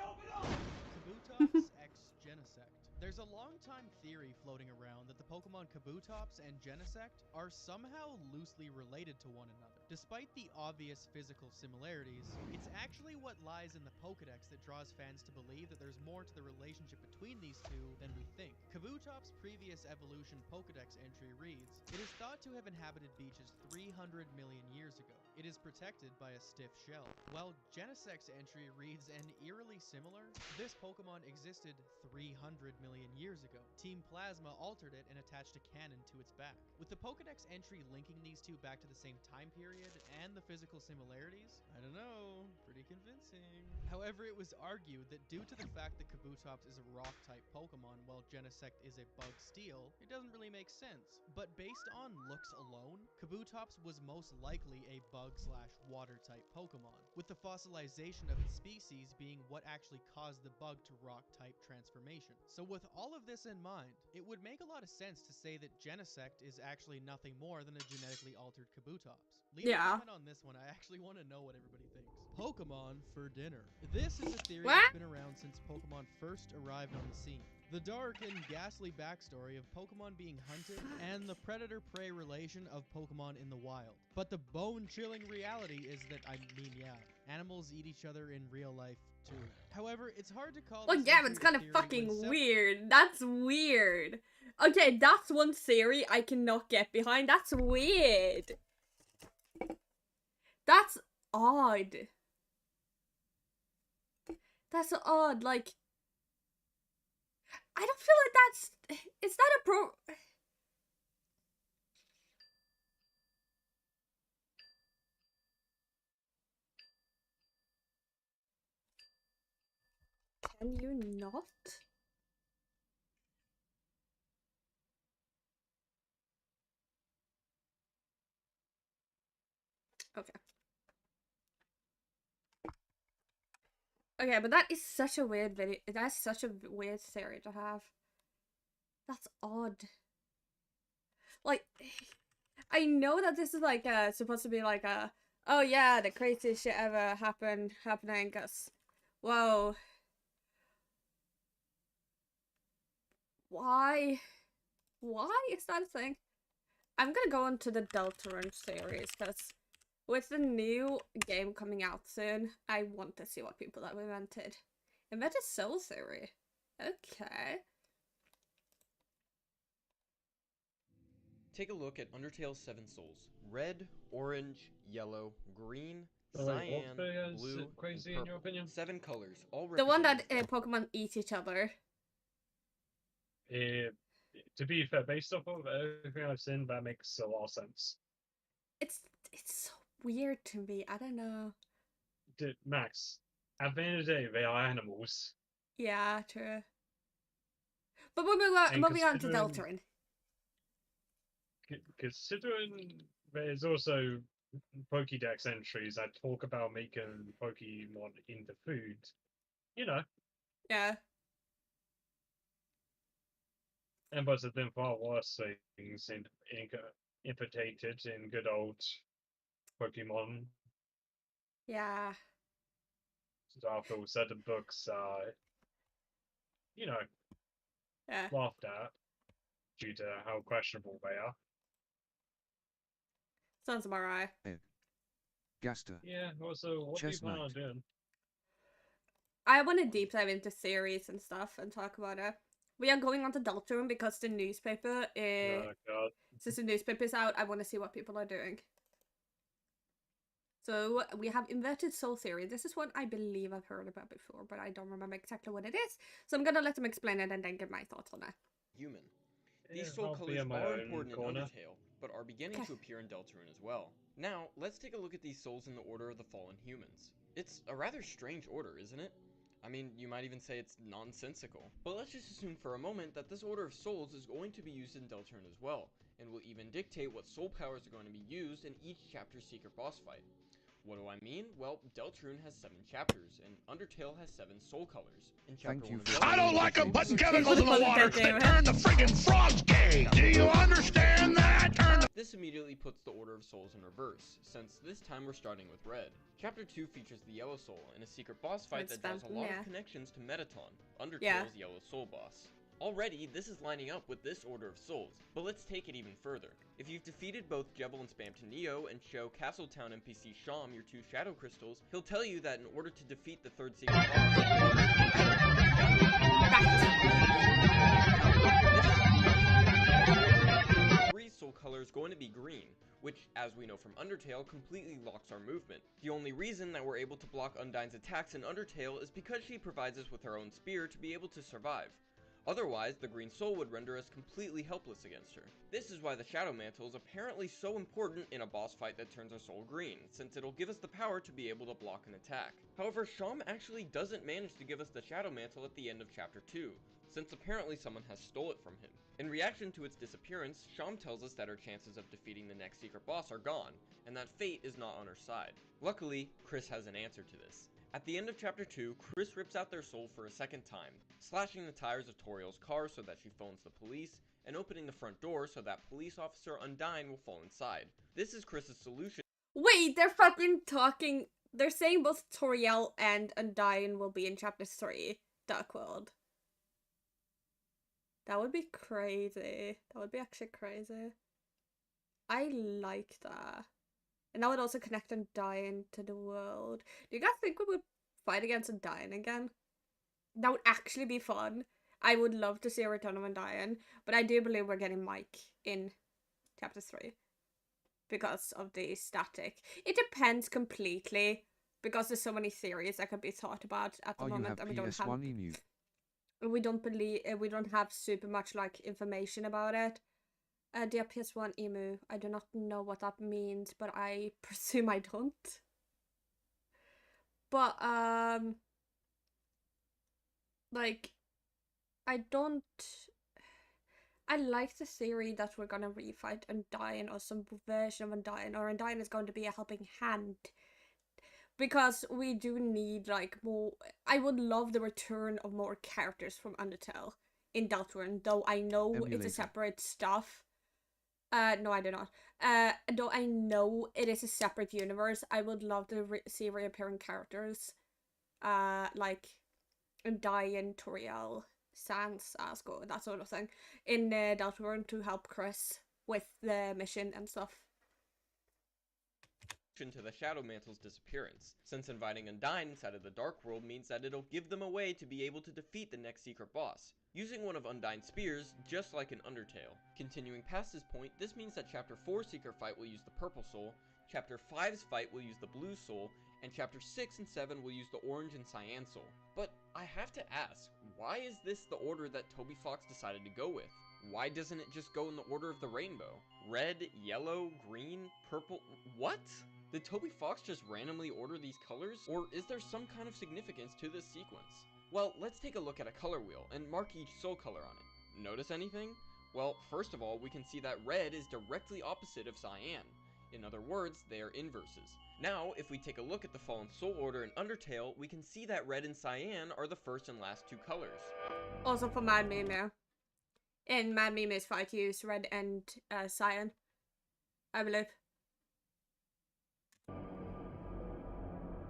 Kabutops x Genesect. There's a long-time theory floating around that the Pokemon Kabutops and Genesect are somehow loosely related to one another. Despite the obvious physical similarities, it's actually what lies in the Pokedex that draws fans to believe that there's more to the relationship between these two than we think. Kabutop's previous evolution Pokedex entry reads, "It is thought to have inhabited beaches 300 million years ago. It is protected by a stiff shell." While Genesect's entry reads an eerily similar, this Pokemon existed 300 million years ago. Team Plasma altered it and attached a cannon to its back. With the Pokedex entry linking these two back to the same time period and the physical similarities, I don't know, pretty convincing. However, it was argued that due to the fact that Kabutops is a rock-type Pokemon while Genesect is a bug steel, it doesn't really make sense. But based on looks alone, Kabutops was most likely a bug/water-type Pokemon, with the fossilization of its species being what actually caused the bug to rock-type transformation. So with all of this in mind, it would make a lot of sense to say that Genesect is actually nothing more than a genetically altered Kabutops. Leave a comment on this one, I actually want to know what everybody thinks. Pokemon for dinner. This is a theory that's been around since Pokemon first arrived on the scene. The dark and ghastly backstory of Pokemon being hunted and the predator-prey relation of Pokemon in the wild. But the bone-chilling reality is that, animals eat each other in real life too. However, it's hard to call Well, yeah, it's kind of fucking weird. That's weird. Okay, that's one theory I cannot get behind. That's weird. That's odd. That's odd, like... I don't feel like that's... Is that a Can you not? Okay. Okay, but that is such a weird video. That's such a weird theory to have. That's odd. Like, I know that this is like supposed to be like a Oh yeah, the craziest shit ever happening, cause whoa. Why is that a thing? I'm gonna go into the Deltarune series, because with the new game coming out soon, I want to see what people have invented. Invented Soul Theory. Okay. Take a look at Undertale's 7 souls. Red, orange, yellow, green, Oh, wait, what cyan, figure is blue, crazy and in your purple. opinion? 7 colors, all The one that representing Pokemon eat each other. Eh, to be fair, based off of everything I've seen, that makes a lot of sense. It's so weird to me. I don't know. Max, at the end of the day, they are animals. Yeah, true. But And moving on to considering- Deltarune. Considering there's also Pokédex entries that talk about making Pokemon into food, you know, Yeah. and but there's been far worse things implicated in good old Pokemon. Yeah. So after all, certain books are, you know, Yeah. laughed at due to how questionable they are. Sounds about right. Gaster. Yeah, also, what do you plan on Chestnut. doing? I want to deep dive into series and stuff and talk about it. We are going on to Deltarune because the newspaper Oh, God. since the newspaper is out, I want to see what people are doing. So we have Inverted Soul Theory. This is one I believe I've heard about before, but I don't remember exactly what it is. So I'm gonna let them explain it and then give my thoughts on it. human. Yeah, These soul I'll be colors in my are own important in corner. Undertale, but are beginning Okay. to appear in Deltarune as well. Now, let's take a look at these souls in the order of the fallen humans. It's a rather strange order, isn't it? I mean, you might even say it's nonsensical. But let's just assume for a moment that this order of souls is going to be used in Deltarune as well, and will even dictate what soul powers are going to be used in each chapter's secret boss fight. What do I mean? Well, Deltarune has 7 chapters, and Undertale has 7 soul colors. In chapter Thank you 1 of for Deltarune, I don't like them soul putting colors- chemicals in the water that turn the friggin' frogs gay. Do you understand that? Turn the This immediately puts the order of souls in reverse, since this time we're starting with red. Chapter 2 features the Yellow Soul in a secret boss fight It's that draws a lot yeah. of connections to Mettaton, Undertale's Yeah. Yellow Soul boss. Already, this is lining up with this order of souls, but let's take it even further. If you've defeated both Jebel and Spamton Neo and show Castletown NPC Sham your 2 Shadow Crystals, he'll tell you that in order to defeat the 3rd secret boss, 3 soul colors going to be green, which, as we know from Undertale, completely locks our movement. The only reason that we're able to block Undyne's attacks in Undertale is because she provides us with her own spear to be able to survive. Otherwise, the green soul would render us completely helpless against her. This is why the Shadow Mantle is apparently so important in a boss fight that turns our soul green, since it'll give us the power to be able to block an attack. However, Sham actually doesn't manage to give us the Shadow Mantle at the end of chapter 2, since apparently someone has stole it from him. In reaction to its disappearance, Sham tells us that her chances of defeating the next secret boss are gone, and that fate is not on her side. Luckily, Chris has an answer to this. At the end of chapter 2, Chris rips out their soul for a second time, slashing the tires of Toriel's car so that she phones the police, and opening the front door so that police officer Undyne will fall inside. This is Chris's solution. Wait, they're fucking talking. They're saying both Toriel and Undyne will be in chapter 3, Dark World. That would be crazy. That would be actually crazy. I like that. And that would also connect Undyne to the world. Do you guys think we would fight against Undyne again? That would actually be fun. I would love to see a return of Undyne, but I do believe we're getting Mike in chapter 3 because of the static. It depends completely because there's so many theories that could be thought about at the Oh, you moment, have and we don't have. PS1 emu. We don't have super much like information about it. Dear PS1 emu, I do not know what that means, but I presume I don't. But like, I like the theory that we're gonna refight Undyne or some version of Undyne, or Undyne is going to be a helping hand. Because we do need, like, more... I would love the return of more characters from Undertale in Deltarune, though I know it's a Emulator. separate stuff. No, I do not. Though I know it is a separate universe, I would love to see reappearing characters, like Undyne, Toriel, Sans, Asgore, that sort of thing, in Deltarune to help Chris with the mission and stuff. To the Shadow Mantle's disappearance, since inviting Undyne inside of the Dark World means that it'll give them a way to be able to defeat the next secret boss, using one of Undyne's spears, just like in Undertale. Continuing past this point, this means that Chapter 4's secret fight will use the Purple Soul, Chapter 5's fight will use the Blue Soul, and Chapter 6 and 7 will use the Orange and Cyan Soul. But I have to ask, why is this the order that Toby Fox decided to go with? Why doesn't it just go in the order of the rainbow? Red, yellow, green, purple, what? Did Toby Fox just randomly order these colors, or is there some kind of significance to this sequence? Well, let's take a look at a color wheel and mark each soul color on it. Notice anything? Well, first of all, we can see that red is directly opposite of cyan. In other words, they are inverses. Now, if we take a look at the Fallen Soul order in Undertale, we can see that red and cyan are the first and last two colors. Also for Mad Mime. In Mad Mime's fight, you use red and cyan, I believe.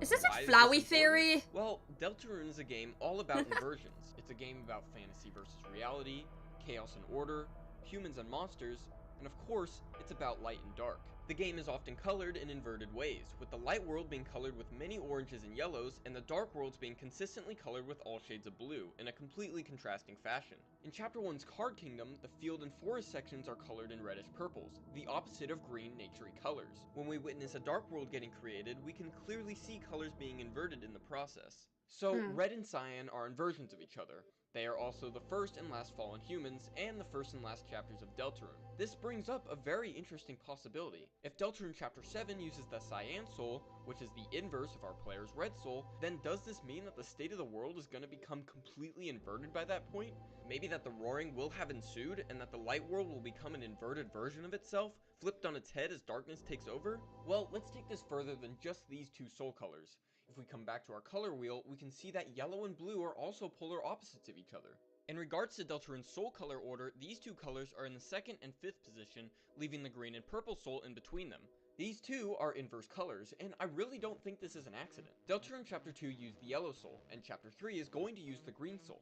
Is this Why a is flowy this theory? important? Well, Deltarune is a game all about inversions. It's a game about fantasy versus reality, chaos and order, humans and monsters, and of course, it's about light and dark. The game is often colored in inverted ways, with the light world being colored with many oranges and yellows, and the dark worlds being consistently colored with all shades of blue, in a completely contrasting fashion. In Chapter 1's Card Kingdom, the field and forest sections are colored in reddish purples, the opposite of green, naturey colors. When we witness a dark world getting created, we can clearly see colors being inverted in the process. So, red and cyan are inversions of each other. They are also the first and last fallen humans, and the first and last chapters of Deltarune. This brings up a very interesting possibility. If Deltarune Chapter 7 uses the Cyan Soul, which is the inverse of our player's Red Soul, then does this mean that the state of the world is going to become completely inverted by that point? Maybe that the Roaring will have ensued, and that the Light World will become an inverted version of itself, flipped on its head as darkness takes over? Well, let's take this further than just these two soul colors. If we come back to our color wheel, we can see that yellow and blue are also polar opposites of each other. In regards to Deltarune's soul color order, these two colors are in the 2nd and 5th position, leaving the green and purple soul in between them. These two are inverse colors, and I really don't think this is an accident. Deltarune Chapter 2 used the yellow soul, and Chapter 3 is going to use the green soul.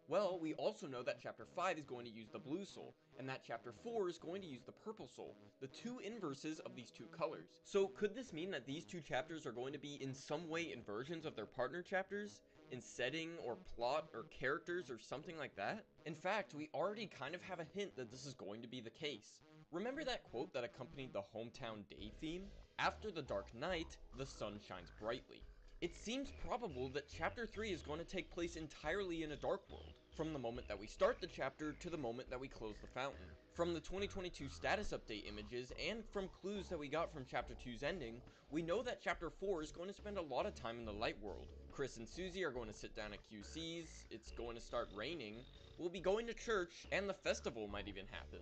Well, we also know that Chapter 5 is going to use the blue soul, and that Chapter 4 is going to use the purple soul, the two inverses of these two colors. So could this mean that these two chapters are going to be in some way inversions of their partner chapters? In setting, or plot, or characters, or something like that? In fact, we already kind of have a hint that this is going to be the case. Remember that quote that accompanied the Hometown Day theme? After the dark night, the sun shines brightly. It seems probable that Chapter 3 is going to take place entirely in a dark world, from the moment that we start the chapter to the moment that we close the fountain. From the 2022 status update images, and from clues that we got from Chapter 2's ending, we know that Chapter 4 is going to spend a lot of time in the light world. Chris and Susie are going to sit down at QC's, it's going to start raining, we'll be going to church, and the festival might even happen.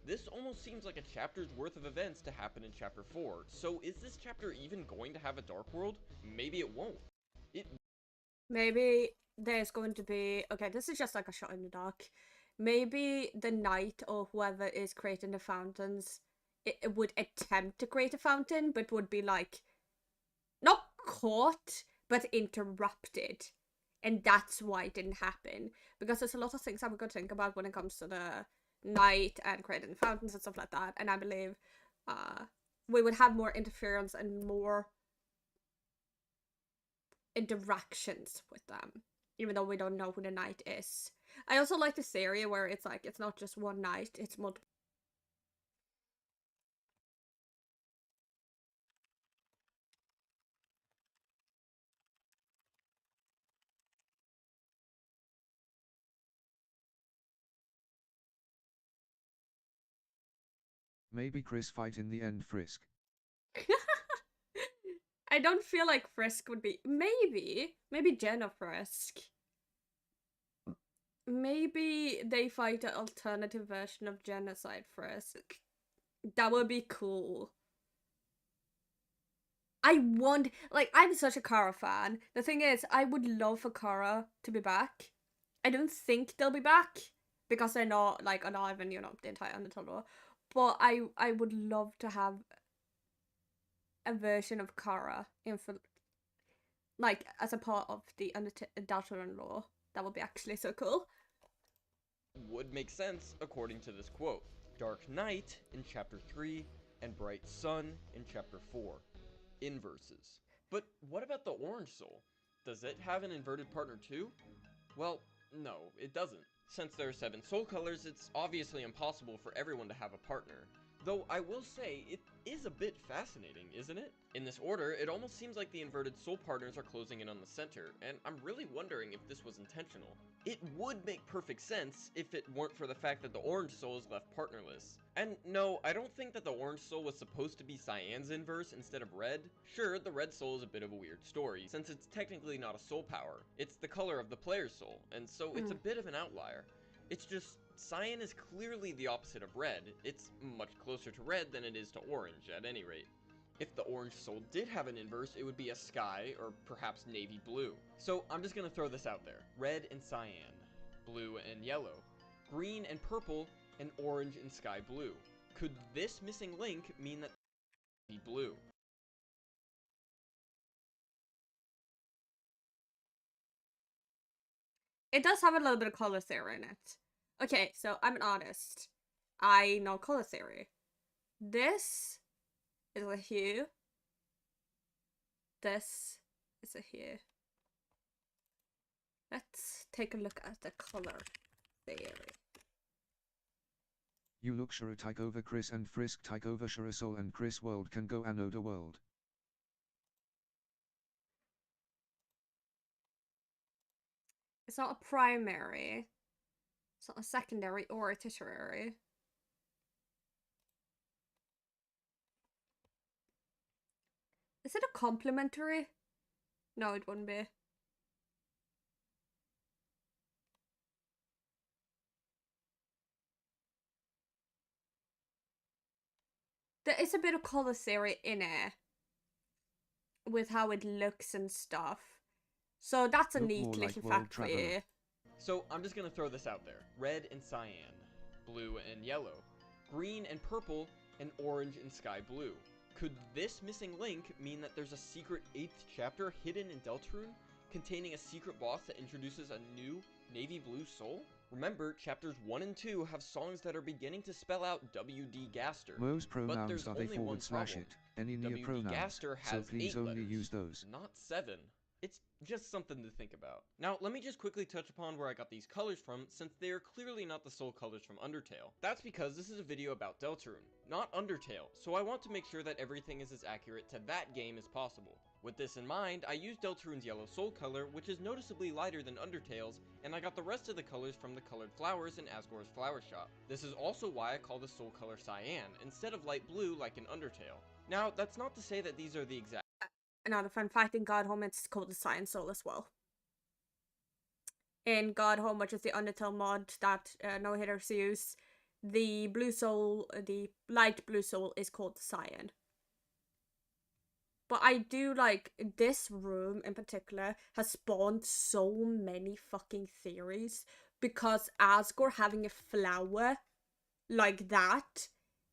This almost seems like a chapter's worth of events to happen in Chapter 4, so is this chapter even going to have a dark world? Maybe it won't. Maybe there's going to be... Okay, this is just like a shot in the dark. Maybe the knight or whoever is creating the fountains, it would attempt to create a fountain, but would be like... not caught, but interrupted. And that's why it didn't happen. Because there's a lot of things I'm going to think about when it comes to the knight and creating fountains and stuff like that. And I believe we would have more interference and more interactions with them, even though we don't know who the knight is. I also like the theory where it's like, it's not just one knight, it's multiple. Maybe Chris fight in the end Frisk. I don't feel like Frisk would be... Maybe Jenna Frisk. Maybe they fight an alternative version of Genocide Frisk. That would be cool. I want... Like, I'm such a Kara fan. The thing is, I would love for Kara to be back. I don't think they'll be back, because they're not, like, alive and, you know, the entire Undertale lore. But I would love to have a version of Kara like as a part of the Deltarune lore. That would be actually so cool. Would make sense according to this quote. Dark Night in chapter 3 and Bright Sun in chapter 4. Inverses. But what about the Orange Soul? Does it have an inverted partner too? Well, no, it doesn't. Since there are 7 soul colors, it's obviously impossible for everyone to have a partner. Though I will say, it is a bit fascinating, isn't it? In this order, it almost seems like the inverted soul partners are closing in on the center, and I'm really wondering if this was intentional. It would make perfect sense if it weren't for the fact that the Orange Soul is left partnerless. And no, I don't think that the Orange Soul was supposed to be Cyan's inverse instead of Red. Sure, the Red Soul is a bit of a weird story, since it's technically not a soul power. It's the color of the player's soul, and so it's a bit of an outlier. It's just, Cyan is clearly the opposite of Red. It's much closer to Red than it is to Orange, at any rate. If the Orange Soul did have an inverse, it would be a Sky, or perhaps Navy Blue. So I'm just gonna throw this out there. Red and Cyan. Blue and Yellow. Green and Purple, and Orange and Sky Blue. Could this missing link mean that Navy Blue? It does have a little bit of color theory in it. Okay, so I'm an artist. I know color theory. This is a hue. This is a hue. Let's take a look at the color theory. You look sure take over Chris and Frisk take over Soul and Chris world can go another world. It's not a primary. It's not a secondary or a tertiary. Is it a complementary? No, it wouldn't be. There is a bit of color theory in it. With how it looks and stuff. So that's a Look neat more like little World fact for Traveler. you. So I'm just gonna throw this out there. Red and Cyan. Blue and Yellow. Green and Purple, and Orange and Sky Blue. Could this missing link mean that there's a secret 8th chapter hidden in Deltarune, containing a secret boss that introduces a new Navy Blue Soul? Remember, chapters 1 and 2 have songs that are beginning to spell out WD Gaster. Most but pronouns there's are they only one // problem. any near WD pronouns, Gaster so has please 8 only letters, use those. not 7. It's just something to think about. Now, let me just quickly touch upon where I got these colors from, since they are clearly not the soul colors from Undertale. That's because this is a video about Deltarune, not Undertale, so I want to make sure that everything is as accurate to that game as possible. With this in mind, I used Deltarune's yellow soul color, which is noticeably lighter than Undertale's, and I got the rest of the colors from the colored flowers in Asgore's flower shop. This is also why I call the soul color Cyan, instead of light blue like in Undertale. Now, that's not to say that these are the exact Another fun fact, in Godhome it's called the Cyan Soul as well. In Godhome, which is the Undertale mod that no hitters use, the blue soul, the light blue soul is called the Cyan. But I do like, this room in particular has spawned so many fucking theories, because Asgore having a flower like that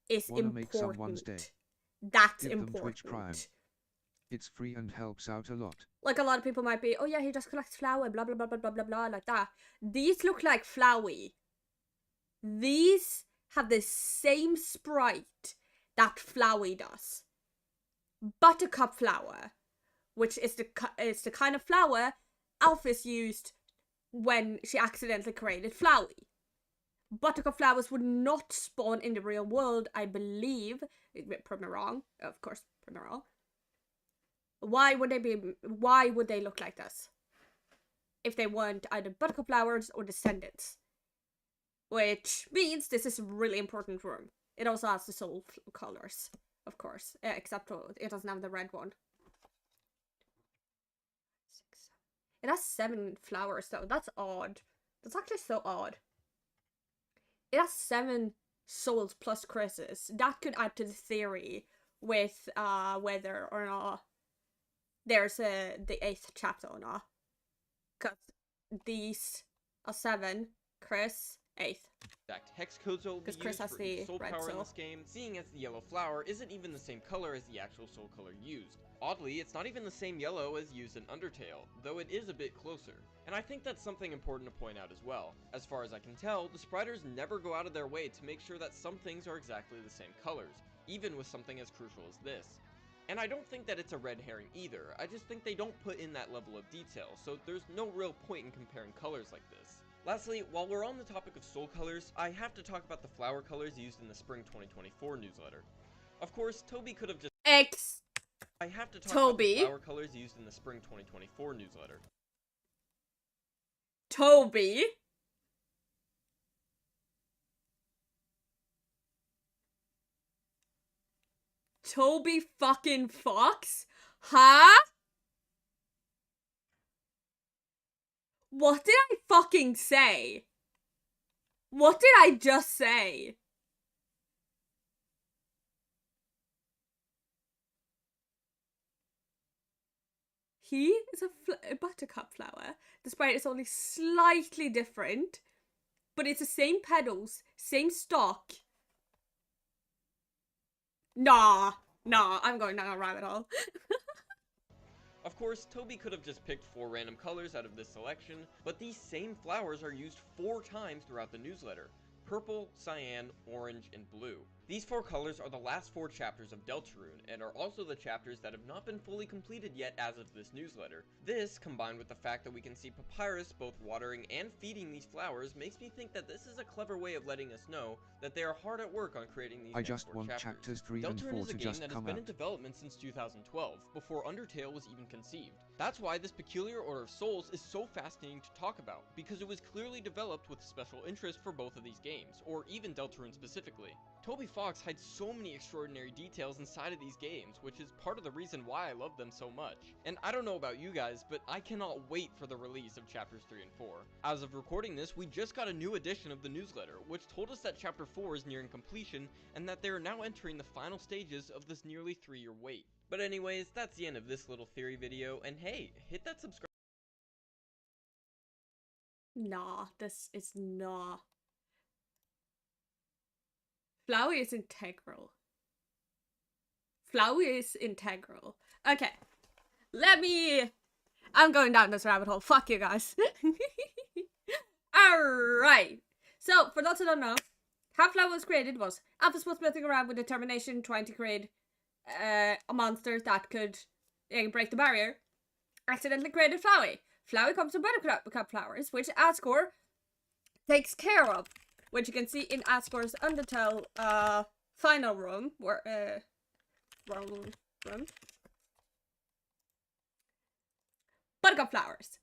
is Wanna make someone's important. day? That's Give them Twitch Prime. important. It's free and helps out a lot. Like, a lot of people might be, oh yeah, he just collects flower, blah blah blah blah blah blah blah, like that. These look like Flowey. These have the same sprite that Flowey does. Buttercup flower, which is the kind of flower Alphys used when she accidentally created Flowey. Buttercup flowers would not spawn in the real world, I believe. Prove me wrong, of course, prove me wrong. Why would they look like this? If they weren't either buttercup flowers or descendants. Which means this is a really important room. It also has the soul colors, of course. Except for it doesn't have the red one. It has 7 flowers though. That's odd. That's actually so odd. It has 7 souls plus Chris's. That could add to the theory with whether or not there's the 8th chapter or not. Because these are 7, Chris, 8th. exact hex codes that will be 'Cause Chris used has for each the soul red power in soul. this game, seeing as the yellow flower isn't even the same color as the actual soul color used. Oddly, it's not even the same yellow as used in Undertale, though it is a bit closer. And I think that's something important to point out as well. As far as I can tell, the spriters never go out of their way to make sure that some things are exactly the same colors, even with something as crucial as this. And I don't think that it's a red herring either, I just think they don't put in that level of detail, so there's no real point in comparing colors like this. Lastly, while we're on the topic of soul colors, I have to talk about the flower colors used in the Spring 2024 newsletter. Of course, Toby could have just I have to talk about the flower colors used in the Spring 2024 newsletter. Toby? Toby fucking Fox? Huh? What did I fucking say? What did I just say? He is a buttercup flower. The sprite is only slightly different, but it's the same petals, same stalk. Nah, I'm going down a rabbit hole. Of course, Toby could have just picked 4 random colors out of this selection, but these same flowers are used 4 times throughout the newsletter. Purple, cyan, orange, and blue. These 4 colors are the last 4 chapters of Deltarune, and are also the chapters that have not been fully completed yet as of this newsletter. This, combined with the fact that we can see Papyrus both watering and feeding these flowers, makes me think that this is a clever way of letting us know that they are hard at work on creating these I next just 4 want chapters. chapters 3 and Deltarune 4 is a to game just that has come been in out. development since 2012, before Undertale was even conceived. That's why this Peculiar Order of Souls is so fascinating to talk about, because it was clearly developed with special interest for both of these games, or even Deltarune specifically. Toby Fox hides so many extraordinary details inside of these games, which is part of the reason why I love them so much. And I don't know about you guys, but I cannot wait for the release of chapters 3 and 4. As of recording this, we just got a new edition of the newsletter, which told us that chapter 4 is nearing completion, and that they are now entering the final stages of this nearly 3-year wait. But anyways, that's the end of this little theory video, and hey, hit that subscribe. Nah, this is not. Flowey is integral. Flowey is integral. Okay. I'm going down this rabbit hole. Fuck you guys. Alright. So, for those who don't know, how Flower was created was Alphys was messing around with determination, trying to create a monster that could break the barrier. Accidentally created Flowey. Flowey comes from buttercup flowers, which Asgore takes care of. Which you can see in Asgore's Undertale final room, where room. Buttercup flowers.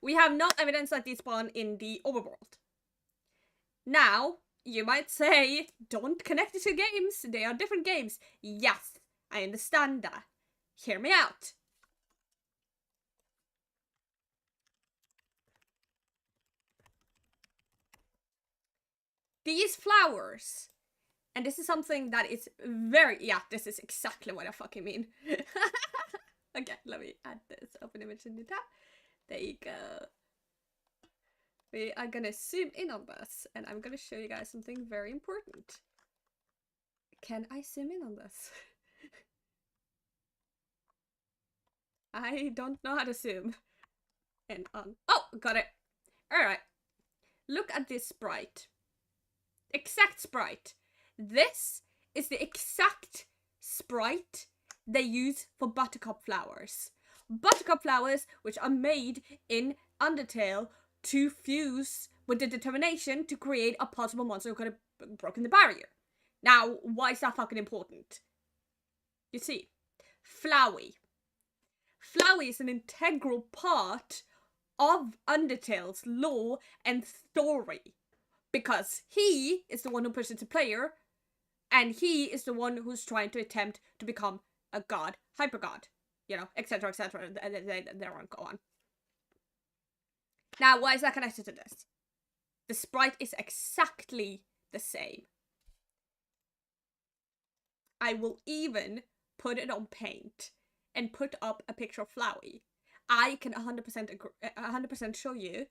We have no evidence that these spawn in the overworld. Now, you might say, don't connect the 2 games, they are different games. Yes, I understand that. Hear me out. These flowers, and this is something that is this is exactly what I fucking mean. Okay, let me add this open image in the tab. There you go. We are gonna zoom in on this, and I'm gonna show you guys something very important. Can I zoom in on this? I don't know how to zoom in on. Oh, got it. Alright. Look at this sprite. Exact sprite. This is the exact sprite they use for buttercup flowers. Buttercup flowers which are made in Undertale to fuse with the determination to create a possible monster who could have broken the barrier. Now, why is that fucking important? You see, Flowey. Flowey is an integral part of Undertale's lore and story. Because he is the one who pushes the player, and he is the one who's trying to attempt to become a god, hyper god, you know, etc, etc, and they won't go on. Now, why is that connected to this? The sprite is exactly the same. I will even put it on Paint and put up a picture of Flowey. I can 100% show you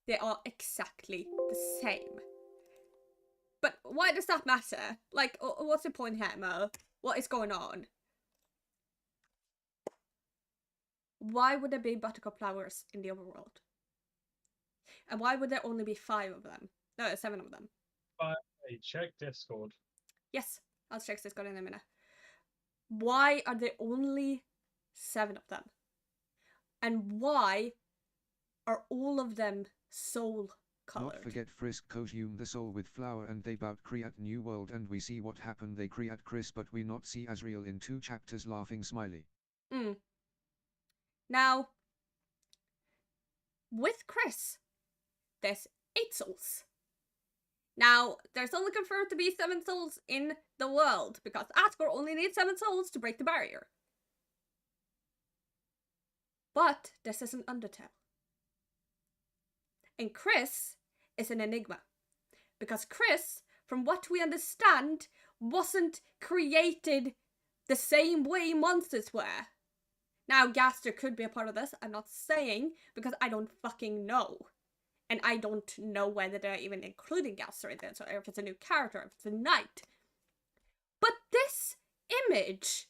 They are exactly the same. But why does that matter? Like, what's the point here, Mo? What is going on? Why would there be buttercup flowers in the overworld? And why would there only be 5 of them? No, 7 of them. Hey, check Discord. Yes, I'll check Discord in a minute. Why are there only 7 of them? And why are all of them soul colored? Not forget Frisk consume the soul with flower and they bout create new world and we see what happened they create Chris but we not see Asriel in 2 chapters laughing smiley. Now, with Chris, there's 8 souls. Now, there's only confirmed to be 7 souls in the world, because Asgore only needs 7 souls to break the barrier. But this is an Undertale. And Chris is an enigma. Because Chris, from what we understand, wasn't created the same way monsters were. Now, Gaster could be a part of this, I'm not saying, because I don't fucking know. And I don't know whether they're even including Gaster in this, or if it's a new character, if it's a knight. But this image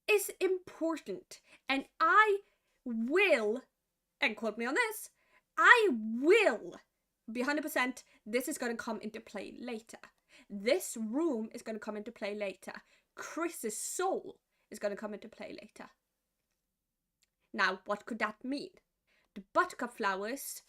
is important, and I will, and quote me on this, I will be 100% this is going to come into play later. This room is going to come into play later. Chris's soul is going to come into play later. Now, what could that mean? The buttercup flowers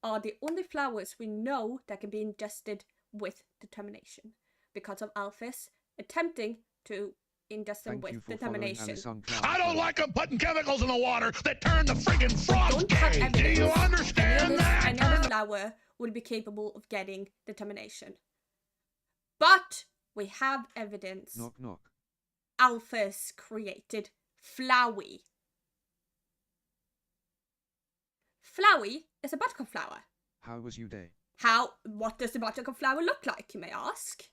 are the only flowers we know that can be ingested with determination, because of Alphys attempting to ingest them with determination. I don't like them putting chemicals in the water that turn the friggin' frogs Don't have gay. Do evidence you understand that? any other flower would be capable of getting determination. But we have evidence. Knock knock. Alphys created Flowey. Flowey is a buttercup flower. How was your day? What does the buttercup flower look like, you may ask?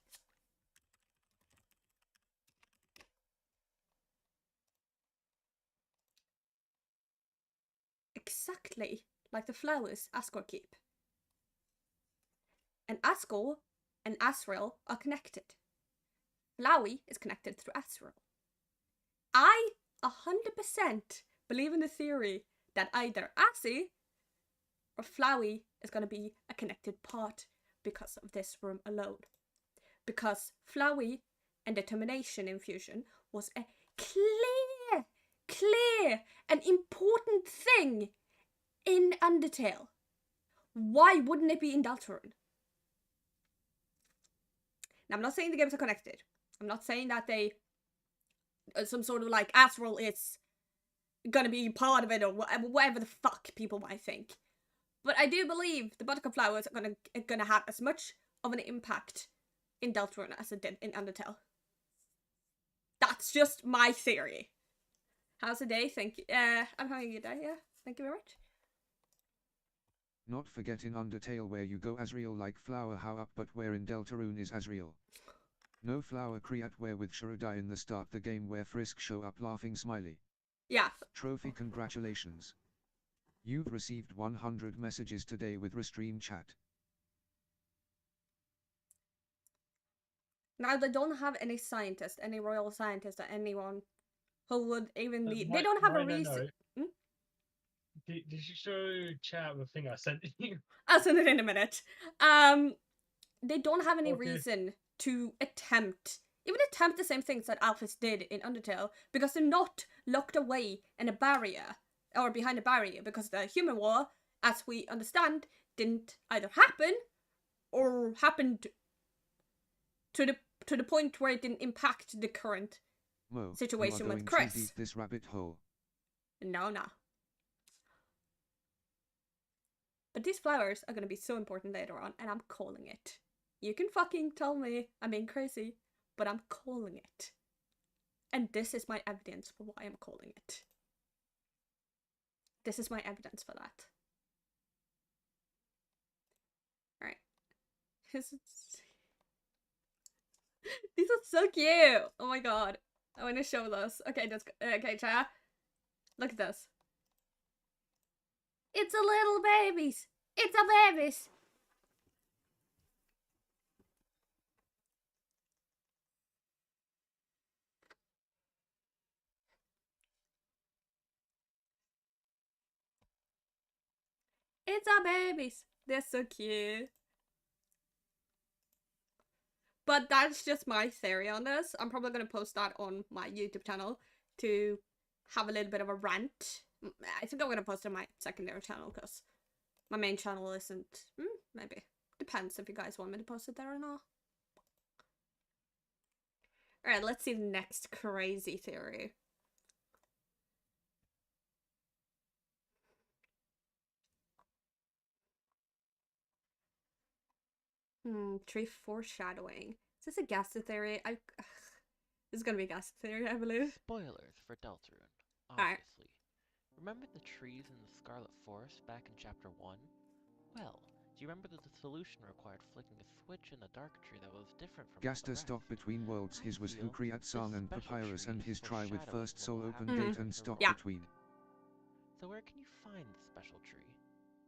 Exactly like the flowers Asgore keep. And Asgore and Asriel are connected. Flowey is connected through Asriel. I 100% believe in the theory that either Assi or Flowey is going to be a connected part because of this room alone. Because Flowey and determination infusion was a clear and important thing in Undertale. Why wouldn't it be in Deltarune? Now, I'm not saying the games are connected. I'm not saying that they some sort of like Asriel is gonna be part of it or whatever the fuck people might think. But I do believe the buttercup flowers are gonna have as much of an impact in Deltarune as it did in Undertale. That's just my theory. How's the day? Thank you. I'm having a good day, yeah. Thank you very much. Not forget in Undertale where you go Asriel like flower how up but where in Deltarune is Asriel. No flower create where with Sharadai in the start the game where Frisk show up laughing smiley. Yeah. Trophy congratulations. You've received 100 messages today with Restream chat. Now they don't have any scientist, any royal scientist or anyone who would even need... They don't have a reason... No. Did you show chat the thing I sent you? I'll send it in a minute. They don't have any reason to attempt the same things that Alphys did in Undertale, because they're not locked away in a barrier, or behind a barrier, because the human war, as we understand, didn't either happen, or happened to the point where it didn't impact the current situation with Chris. Too deep this rabbit hole. No. But these flowers are going to be so important later on, and I'm calling it. You can fucking tell me I'm being crazy, but I'm calling it. And this is my evidence for why I'm calling it. This is my evidence for that. Alright. These are so cute! Oh my god. I want to show those. Okay, okay, Chaya. Look at this. It's a little babies. It's a babies. It's a babies. They're so cute. But that's just my theory on this. I'm probably going to post that on my YouTube channel to have a little bit of a rant. I think I'm going to post it on my secondary channel because my main channel isn't. Maybe. Depends if you guys want me to post it there or not. Alright, let's see the next crazy theory. Tree foreshadowing. Is this a Gaster theory? This is gonna be a Gaster theory, I believe. Spoilers for Deltarune, Alright. obviously. Remember the trees in the Scarlet Forest back in Chapter 1? Well, do you remember that the solution required flicking a switch in the dark tree that was different from all the Gaster rest? stock between worlds. His was who Feel create song this and special papyrus and tree his try with foreshadows first what soul will open happen gate in and the stock Yeah. between. So where can you find the special tree?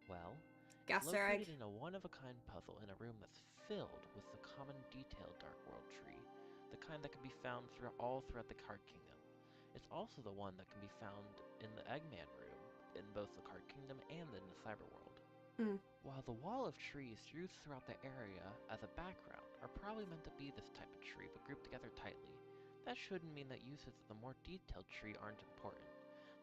Well, it's Gaster egg. located in a one-of-a-kind puzzle in a room that's filled with the common detailed Dark World tree, the kind that can be found all throughout the Card Kingdom. It's also the one that can be found in the Eggman room, in both the Card Kingdom and in the Cyberworld. While the wall of trees used throughout the area as a background are probably meant to be this type of tree but grouped together tightly, that shouldn't mean that uses of the more detailed tree aren't important.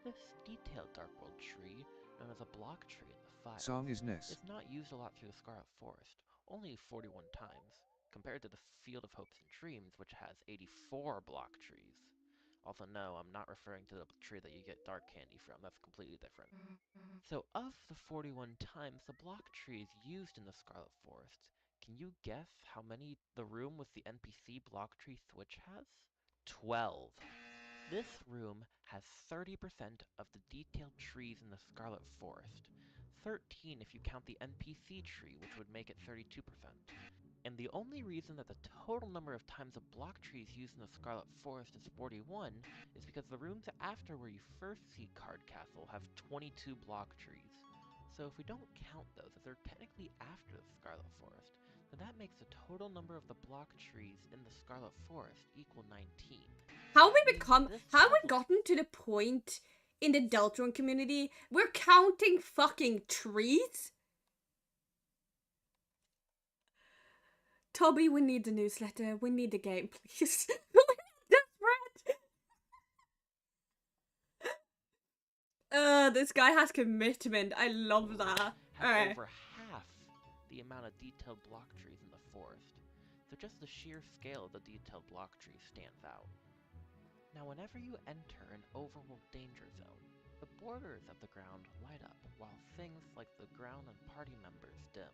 This detailed Dark World tree, known as a block tree in the files, Song is Ness. is not used a lot through the Scarlet Forest, only 41 times, compared to the Field of Hopes and Dreams, which has 84 block trees. Also, no, I'm not referring to the tree that you get dark candy from, that's completely different. So, of the 41 times the block tree is used in the Scarlet Forest, can you guess how many the room with the NPC block tree switch has? 12. This room has 30% of the detailed trees in the Scarlet Forest. 13 if you count the NPC tree, which would make it 32%. And the only reason that the total number of times a block tree is used in the Scarlet Forest is 41 is because the rooms after where you first see Card Castle have 22 block trees. So if we don't count those, if they're technically after the Scarlet Forest, then that makes the total number of the block trees in the Scarlet Forest equal 19. How have we gotten to the point in the Deltarune community we're counting fucking trees? Toby, we need the newsletter. We need the game, please. Desperate. This guy has commitment. I love that. Alright. Over half the amount of detailed block trees in the forest. So just the sheer scale of the detailed block trees stands out. Now whenever you enter an overworld danger zone, the borders of the ground light up, while things like the ground and party members dim.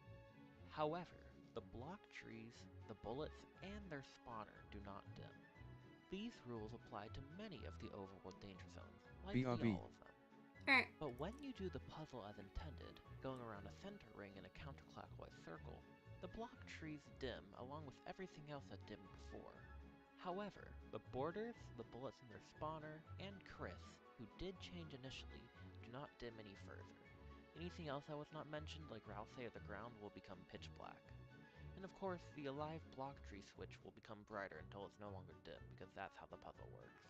However, the block trees, the bullets, and their spawner do not dim. These rules apply to many of the overworld danger zones, likely BRB. all of them. Alright. But when you do the puzzle as intended, going around a center ring in a counterclockwise circle, the block trees dim along with everything else that dimmed before. However, the borders, the bullets in their spawner, and Chris, who did change initially, do not dim any further. Anything else that was not mentioned, like Ralsei or the ground, will become pitch black. And of course, the alive block tree switch will become brighter until it's no longer dim, because that's how the puzzle works.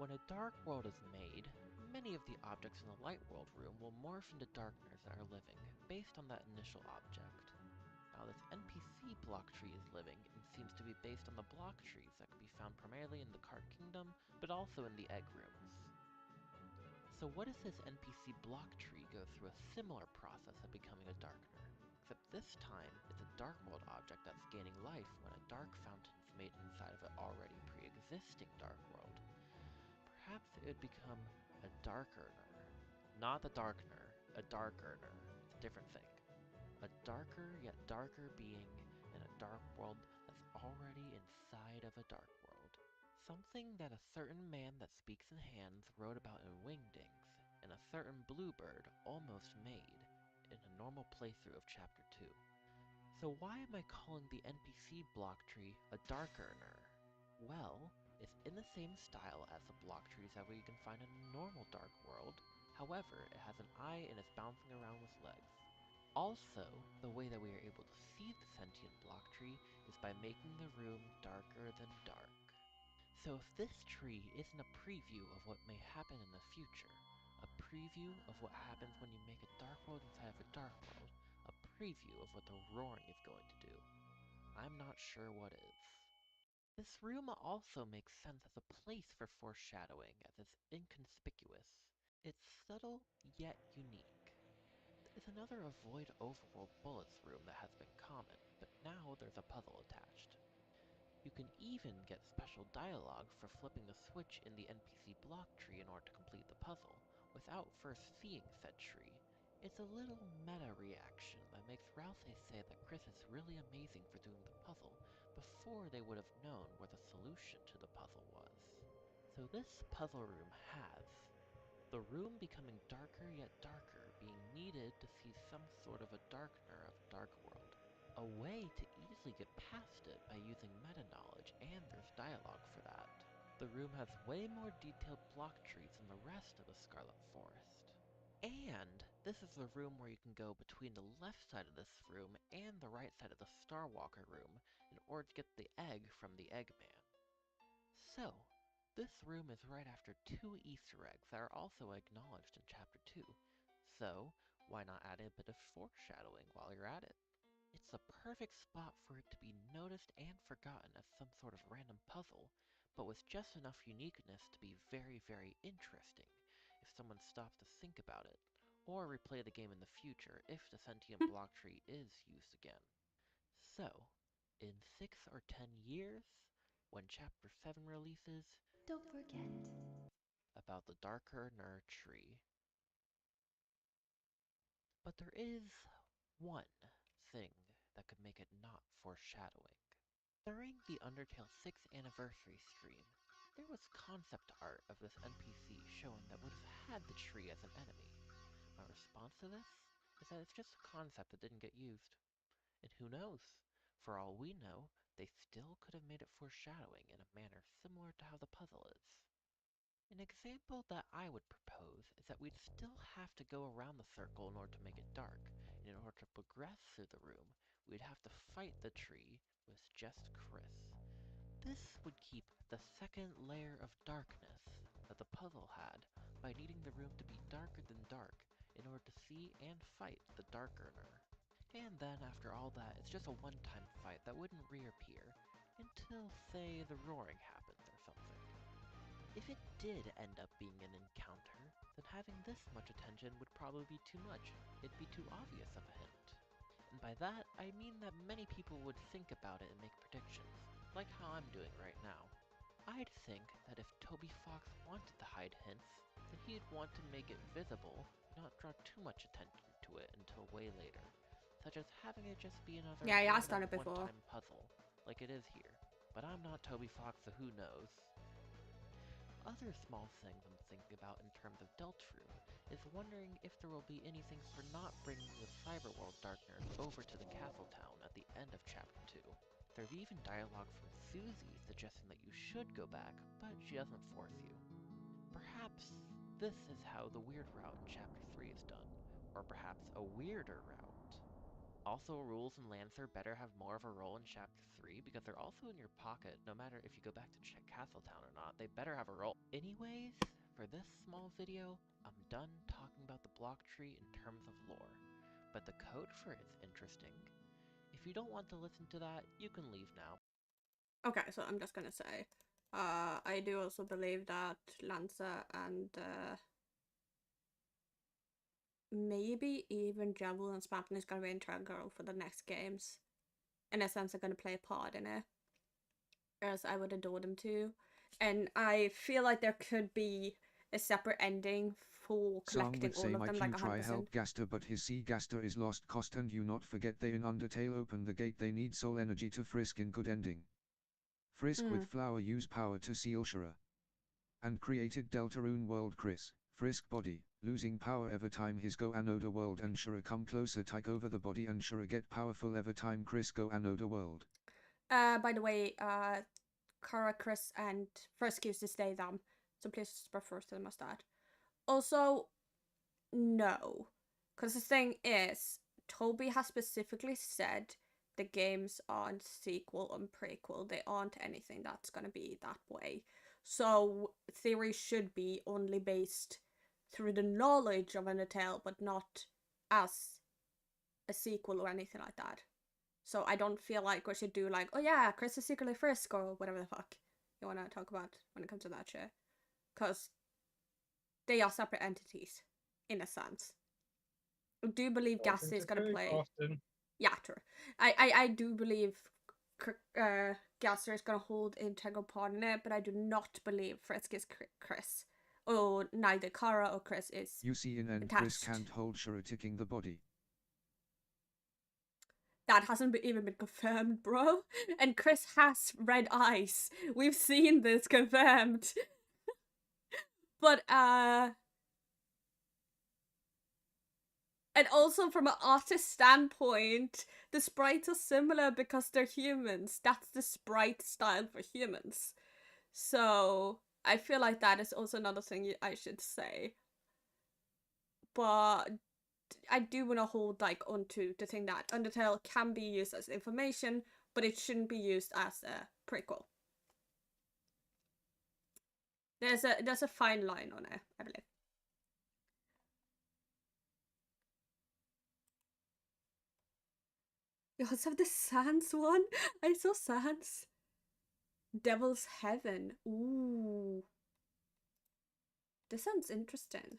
When a dark world is made, many of the objects in the light world room will morph into darkners that are living, based on that initial object. Now this NPC block tree is living, and seems to be based on the block trees that can be found primarily in the Card Kingdom, but also in the Egg Rooms. So what if this NPC block tree goes through a similar process of becoming a darkener? Except this time, it's a Dark World object that's gaining life when a dark fountain is made inside of an already pre-existing Dark World. Perhaps it would become a Darkener. Not a Darkener, a Darkener. It's a different thing. A darker yet darker being in a dark world that's already inside of a dark world. Something that a certain man that speaks in hands wrote about in Wingdings, and a certain bluebird almost made in a normal playthrough of Chapter 2. So why am I calling the NPC block tree a Darkener? Well, it's in the same style as the block trees that we can find in a normal dark world. However, it has an eye and is bouncing around with legs. Also, the way that we are able to see the sentient block tree is by making the room darker than dark. So if this tree isn't a preview of what may happen in the future, a preview of what happens when you make a dark world inside of a dark world, a preview of what the roaring is going to do, I'm not sure what is. This room also makes sense as a place for foreshadowing, as it's inconspicuous. It's subtle, yet unique. There's another Avoid Overworld Bullets room that has been common, but now there's a puzzle attached. You can even get special dialogue for flipping the switch in the NPC block tree in order to complete the puzzle, without first seeing said tree. It's a little meta reaction that makes Ralsei say that Chris is really amazing for doing the puzzle before they would have known where the solution to the puzzle was. So this puzzle room has the room becoming darker yet darker, being needed to see some sort of a darkener of Dark World. A way to easily get past it by using meta-knowledge, and there's dialogue for that. The room has way more detailed block trees than the rest of the Scarlet Forest. And this is the room where you can go between the left side of this room and the right side of the Starwalker room in order to get the egg from the Eggman. So, this room is right after 2 Easter eggs that are also acknowledged in Chapter 2, so why not add a bit of foreshadowing while you're at it? It's the perfect spot for it to be noticed and forgotten as some sort of random puzzle, but with just enough uniqueness to be very, very interesting if someone stops to think about it, or replay the game in the future if the sentient block tree is used again. So, in 6 or 10 years, when Chapter 7 releases, Don't forget. about the Darkener tree. But there is one thing that could make it not foreshadowing. During the Undertale 6th anniversary stream, there was concept art of this NPC shown that would have had the tree as an enemy. My response to this is that it's just a concept that didn't get used. And who knows? For all we know, they still could have made it foreshadowing in a manner similar to how the puzzle is. An example that I would propose is that we'd still have to go around the circle in order to make it dark, and in order to progress through the room, we'd have to fight the tree with just Chris. This would keep the second layer of darkness that the puzzle had by needing the room to be darker than dark in order to see and fight the Darkener. And then after all that, it's just a one-time fight that wouldn't reappear until, say, the roaring happened or something. If it did end up being an encounter, then having this much attention would probably be too much. It'd be too obvious of a hint. And by that, I mean that many people would think about it and make predictions, like how I'm doing right now. I'd think that if Toby Fox wanted to hide hints, then he'd want to make it visible, not draw too much attention to it until way later, such as having it just be another Yeah, he has done it before. one-time puzzle, like it is here. But I'm not Toby Fox, so who knows? Other small things I'm thinking about in terms of Deltarune is wondering if there will be anything for not bringing the Cyberworld Darkeners over to the Castle Town at the end of Chapter 2. There's even dialogue from Susie suggesting that you should go back, but she doesn't force you. Perhaps this is how the weird route in Chapter 3 is done, or perhaps a weirder route. Also, rules and Lancer better have more of a role in Chapter 3 because they're also in your pocket no matter if you go back to Castletown or not. They better have a role. Anyways, for this small video, I'm done talking about the block tree in terms of lore. But the code for it is interesting. If you don't want to listen to that, you can leave now. Okay, so I'm just gonna say, I do also believe that Lanza and maybe even Jabul and Spamton is gonna be integral for the next games. In a sense, they're gonna play a part in it, as I would adore them to. And I feel like there could be a separate ending for Some collecting would say all of might them, you like try 100%. help Gaster, but his sea Gaster is lost cost, and you not forget they in Undertale open the gate they need soul energy to Frisk in good ending. Frisk with Flower use power to seal Shura. And created Deltarune world Chris, Frisk body, losing power every time his go Anoda world and Shura come closer take over the body and Shura get powerful every time Chris go Anoda world. By the way, Kara, Chris, and Frisk used to stay them, so please refer to them as that. Also, no. Because the thing is, Toby has specifically said the games aren't sequel and prequel. They aren't anything that's gonna be that way. So theory should be only based through the knowledge of Undertale, but not as a sequel or anything like that. So I don't feel like we should do like, oh yeah, Chris is secretly Frisk or whatever the fuck you want to talk about when it comes to that shit. Because they are separate entities, in a sense. I do believe Ghastly is going to play... Often. Yeah, true. I do believe Ghastly is going to hold an integral part in it, but I do not believe Frisk is Chris. Or neither Kara or Chris is You see in and Frisk can't hold Shura ticking the body. That hasn't even been confirmed, bro. And Chris has red eyes. We've seen this confirmed. But, and also from an artist standpoint, the sprites are similar because they're humans. That's the sprite style for humans. So, I feel like that is also another thing I should say. But I do want to hold like onto the thing that Undertale can be used as information, but it shouldn't be used as a prequel. There's a fine line on it, I believe. You also have the Sans one. I saw Sans. Devil's Heaven. Ooh. This sounds interesting.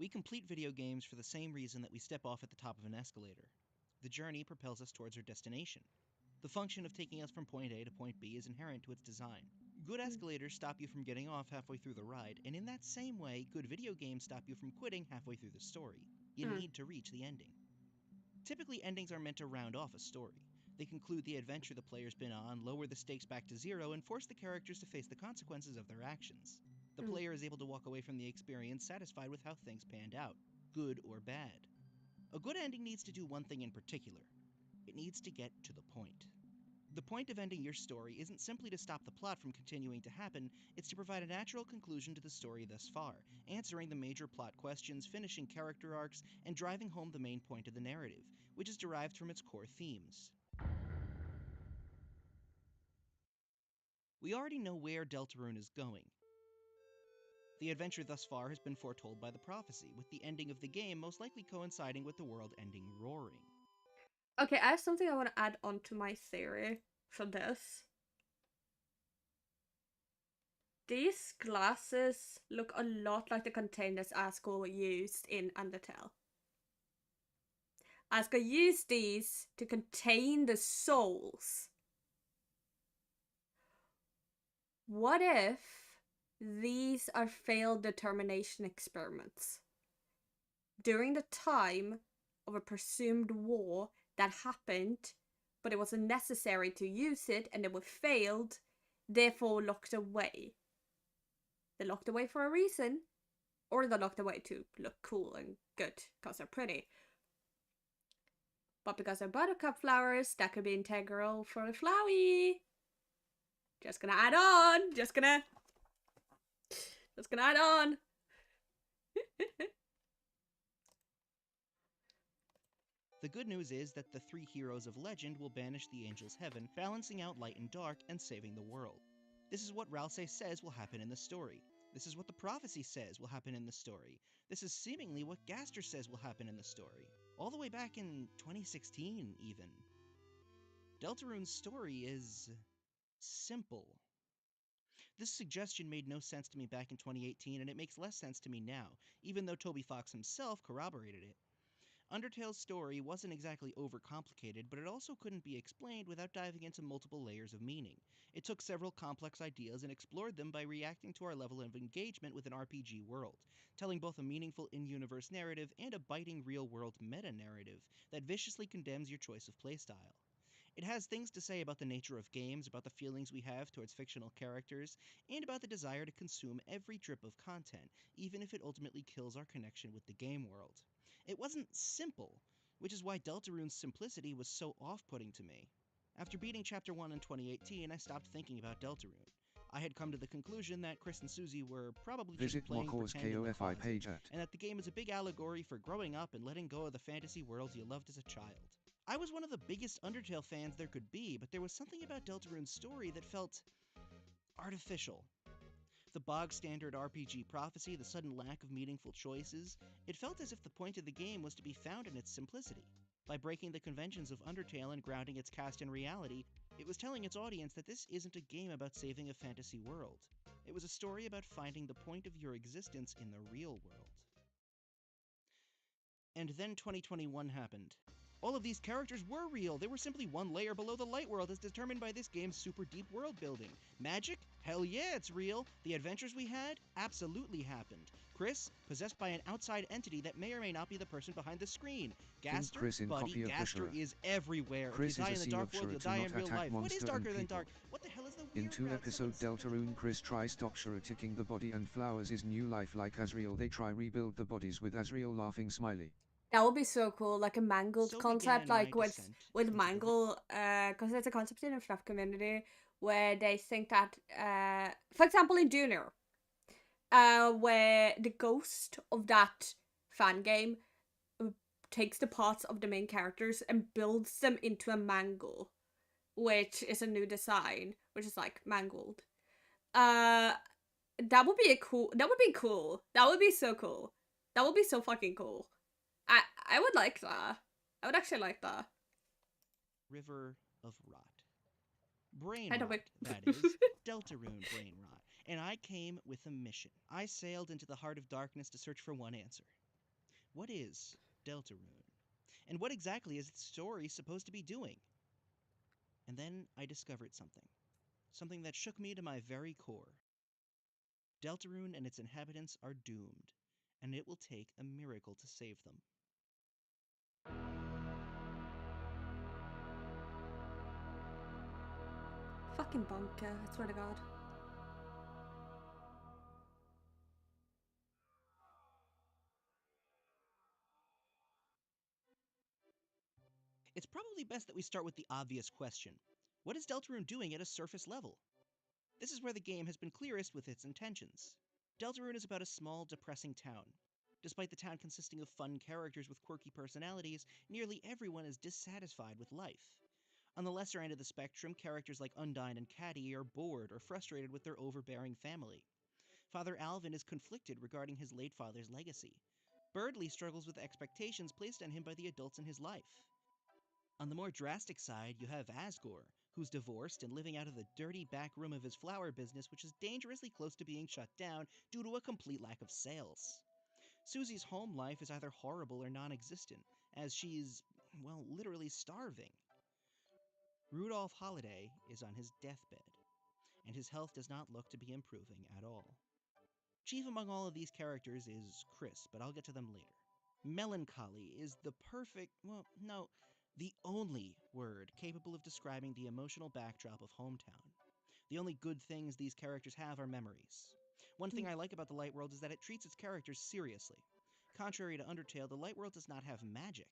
We complete video games for the same reason that we step off at the top of an escalator. The journey propels us towards our destination. The function of taking us from point A to point B is inherent to its design. Good escalators stop you from getting off halfway through the ride, and in that same way, good video games stop you from quitting halfway through the story. You need to reach the ending. Typically, endings are meant to round off a story. They conclude the adventure the player's been on, lower the stakes back to zero, and force the characters to face the consequences of their actions. The player is able to walk away from the experience satisfied with how things panned out, good or bad. A good ending needs to do one thing in particular. It needs to get to the point. The point of ending your story isn't simply to stop the plot from continuing to happen, it's to provide a natural conclusion to the story thus far, answering the major plot questions, finishing character arcs, and driving home the main point of the narrative, which is derived from its core themes. We already know where Deltarune is going. The adventure thus far has been foretold by the prophecy, with the ending of the game most likely coinciding with the world ending roaring. Okay, I have something I want to add on to my theory for this. These glasses look a lot like the containers Asgore used in Undertale. Asgore used these to contain the souls. What if these are failed determination experiments? During the time of a presumed war that happened, but it wasn't necessary to use it and they were failed, therefore locked away. They're locked away for a reason, or they're locked away to look cool and good because they're pretty. But because they're buttercup flowers, that could be integral for a Flowey. Just gonna add on. Just gonna add on. The good news is that the three heroes of legend will banish the angels' heaven, balancing out light and dark and saving the world. This is what Ralsei says will happen in the story. This is what the prophecy says will happen in the story. This is seemingly what Gaster says will happen in the story. All the way back in 2016, even. Deltarune's story is simple. This suggestion made no sense to me back in 2018, and it makes less sense to me now, even though Toby Fox himself corroborated it. Undertale's story wasn't exactly overcomplicated, but it also couldn't be explained without diving into multiple layers of meaning. It took several complex ideas and explored them by reacting to our level of engagement with an RPG world, telling both a meaningful in-universe narrative and a biting real-world meta-narrative that viciously condemns your choice of playstyle. It has things to say about the nature of games, about the feelings we have towards fictional characters, and about the desire to consume every drip of content, even if it ultimately kills our connection with the game world. It wasn't simple, which is why Deltarune's simplicity was so off-putting to me. After beating Chapter 1 in 2018, I stopped thinking about Deltarune. I had come to the conclusion that Chris and Susie were probably Visit just playing Mokor's pretend in the KOFI closet, page at and that the game is a big allegory for growing up and letting go of the fantasy worlds you loved as a child. I was one of the biggest Undertale fans there could be, but there was something about Deltarune's story that felt artificial. The bog-standard RPG prophecy, the sudden lack of meaningful choices, it felt as if the point of the game was to be found in its simplicity. By breaking the conventions of Undertale and grounding its cast in reality, it was telling its audience that this isn't a game about saving a fantasy world. It was a story about finding the point of your existence in the real world. And then 2021 happened. All of these characters were real. They were simply one layer below the light world as determined by this game's super deep world building. Magic? Hell yeah, it's real. The adventures we had? Absolutely happened. Chris? Possessed by an outside entity that may or may not be the person behind the screen. Gaster? Chris in Buddy, copy of Gaster Kushura. is everywhere. Chris if you die is in a the dark sea of world, you'll Shura to die not in real attack life. What is monster darker and than people. dark? What the hell is the weird In 2 Ralph episode Simmons? Deltarune Chris tries stop Shura ticking the body and flowers his new life like Asriel. They try rebuild the bodies with Asriel laughing smiley. That would be so cool, like a mangled So concept, began my like with descent with into the mangle, because it's a concept in the FNAF community where they think that, for example, in Junior, where the ghost of that fan game takes the parts of the main characters and builds them into a mangle, which is a new design, which is like mangled. That would be cool. That would be cool. That would be so cool. That would be so fucking cool. I would like that. I would actually like that. River of Rot. Brain I know, rot, but- that is. Deltarune brain rot. And I came with a mission. I sailed into the heart of darkness to search for one answer. What is Deltarune? And what exactly is its story supposed to be doing? And then I discovered something. Something that shook me to my very core. Deltarune and its inhabitants are doomed, and it will take a miracle to save them. Fucking bunker, I swear to God. It's probably best that we start with the obvious question. What is Deltarune doing at a surface level? This is where the game has been clearest with its intentions. Deltarune is about a small, depressing town. Despite the town consisting of fun characters with quirky personalities, nearly everyone is dissatisfied with life. On the lesser end of the spectrum, characters like Undyne and Caddy are bored or frustrated with their overbearing family. Father Alvin is conflicted regarding his late father's legacy. Birdley struggles with expectations placed on him by the adults in his life. On the more drastic side, you have Asgore, who's divorced and living out of the dirty back room of his flower business, which is dangerously close to being shut down due to a complete lack of sales. Susie's home life is either horrible or non-existent, as she's, well, literally starving. Rudolph Holiday is on his deathbed, and his health does not look to be improving at all. Chief among all of these characters is Chris, but I'll get to them later. Melancholy is the perfect, well, no, the only word capable of describing the emotional backdrop of Hometown. The only good things these characters have are memories. One thing I like about the Light World is that it treats its characters seriously. Contrary to Undertale, the Light World does not have magic.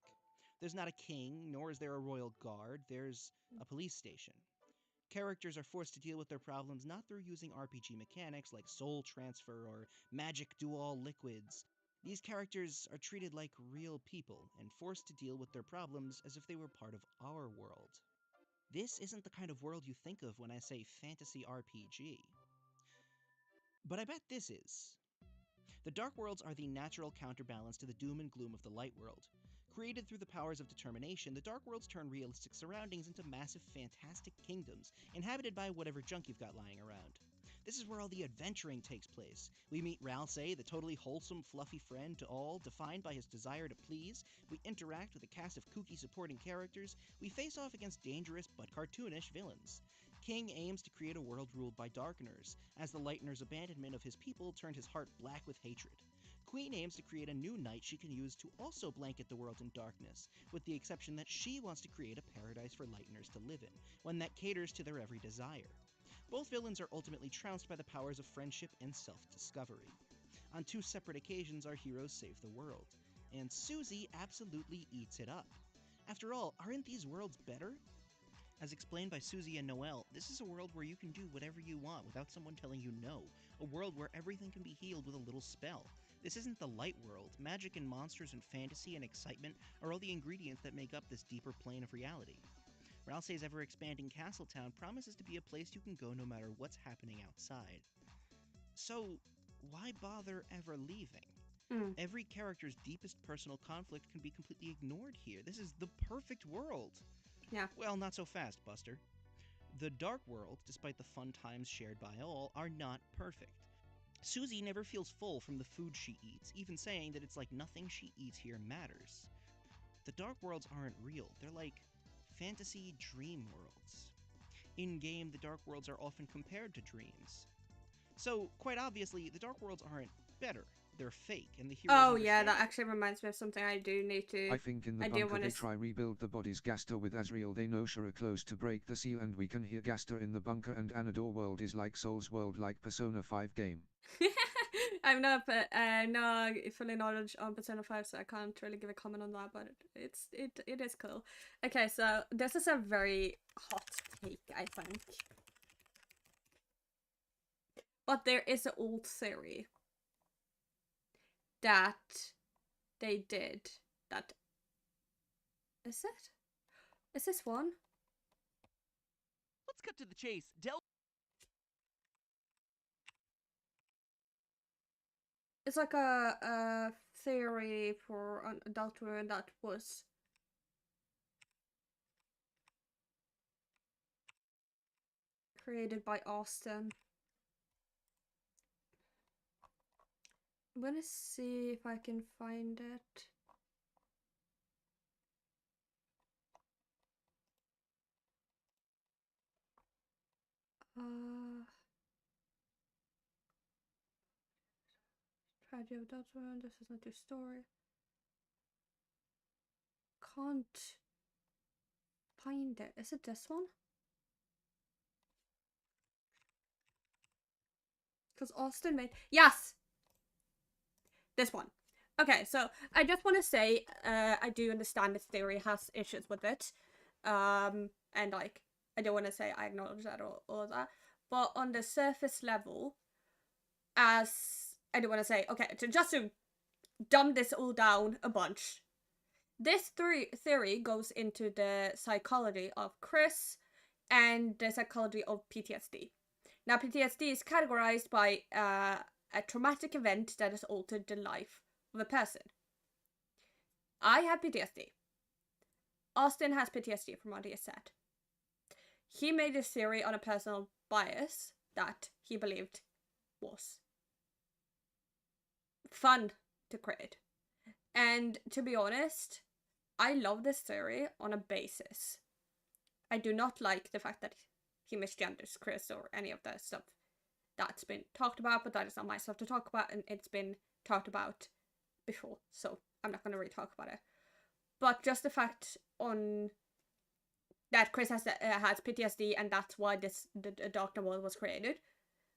There's not a king, nor is there a royal guard, there's a police station. Characters are forced to deal with their problems not through using RPG mechanics like soul transfer or magic do-all liquids. These characters are treated like real people and forced to deal with their problems as if they were part of our world. This isn't the kind of world you think of when I say fantasy RPG. But I bet this is. The Dark Worlds are the natural counterbalance to the doom and gloom of the Light World. Created through the powers of determination, the Dark Worlds turn realistic surroundings into massive, fantastic kingdoms, inhabited by whatever junk you've got lying around. This is where all the adventuring takes place. We meet Ralsei, the totally wholesome, fluffy friend to all, defined by his desire to please. We interact with a cast of kooky supporting characters. We face off against dangerous but cartoonish villains. King aims to create a world ruled by Darkeners, as the Lighteners' abandonment of his people turned his heart black with hatred. Queen aims to create a new night she can use to also blanket the world in darkness, with the exception that she wants to create a paradise for Lighteners to live in, one that caters to their every desire. Both villains are ultimately trounced by the powers of friendship and self-discovery. On 2 separate occasions, our heroes save the world, and Susie absolutely eats it up. After all, aren't these worlds better? As explained by Susie and Noelle, this is a world where you can do whatever you want without someone telling you no. A world where everything can be healed with a little spell. This isn't the light world. Magic and monsters and fantasy and excitement are all the ingredients that make up this deeper plane of reality. Ralsei's ever-expanding Castletown promises to be a place you can go no matter what's happening outside. So, why bother ever leaving? Every character's deepest personal conflict can be completely ignored here. This is the perfect world. Yeah. Well, not so fast, Buster. The Dark World, despite the fun times shared by all, are not perfect. Susie never feels full from the food she eats, even saying that it's like nothing she eats here matters. The Dark Worlds aren't real. They're like fantasy dream worlds. In-game, the Dark Worlds are often compared to dreams. So, quite obviously, the Dark Worlds aren't better. They're fake, and the heroes Oh yeah, understand that it. actually reminds me of something I do need to... I think in the bunker they try rebuild the bodies Gaster with Asriel. They know Shura close to break the seal, and we can hear Gaster in the bunker, and Anador world is like Soul's world, like Persona 5 game. I'm not no fully knowledge on Persona 5, so I can't really give a comment on that, but it is cool. Okay, so this is a very hot take, I think. But there is an old theory that they did that. Is it? Is this one? Let's cut to the chase. Del It's like a theory for an adultery that was created by Austin. I'm gonna see if I can find it. Tragedy of adultery. This is not your story. Can't find it. Is it this one? Because Austin made... Yes! This one. Okay, so I just want to say, I do understand this theory has issues with it. And like, I don't want to say I acknowledge that or all of that. But on the surface level, as... I don't want to say, okay, just to dumb this all down a bunch. This theory goes into the psychology of Chris and the psychology of PTSD. Now, PTSD is categorized by a traumatic event that has altered the life of a person. I have PTSD. Austin has PTSD from what he has said. He made this theory on a personal bias that he believed was fun to create. And to be honest, I love this theory on a basis. I do not like the fact that he misgenders Chris or any of the stuff that's been talked about, but that is not my stuff to talk about, and it's been talked about before, so I'm not going to really talk about it. But just the fact on that Chris has PTSD, and that's why the Dark World was created.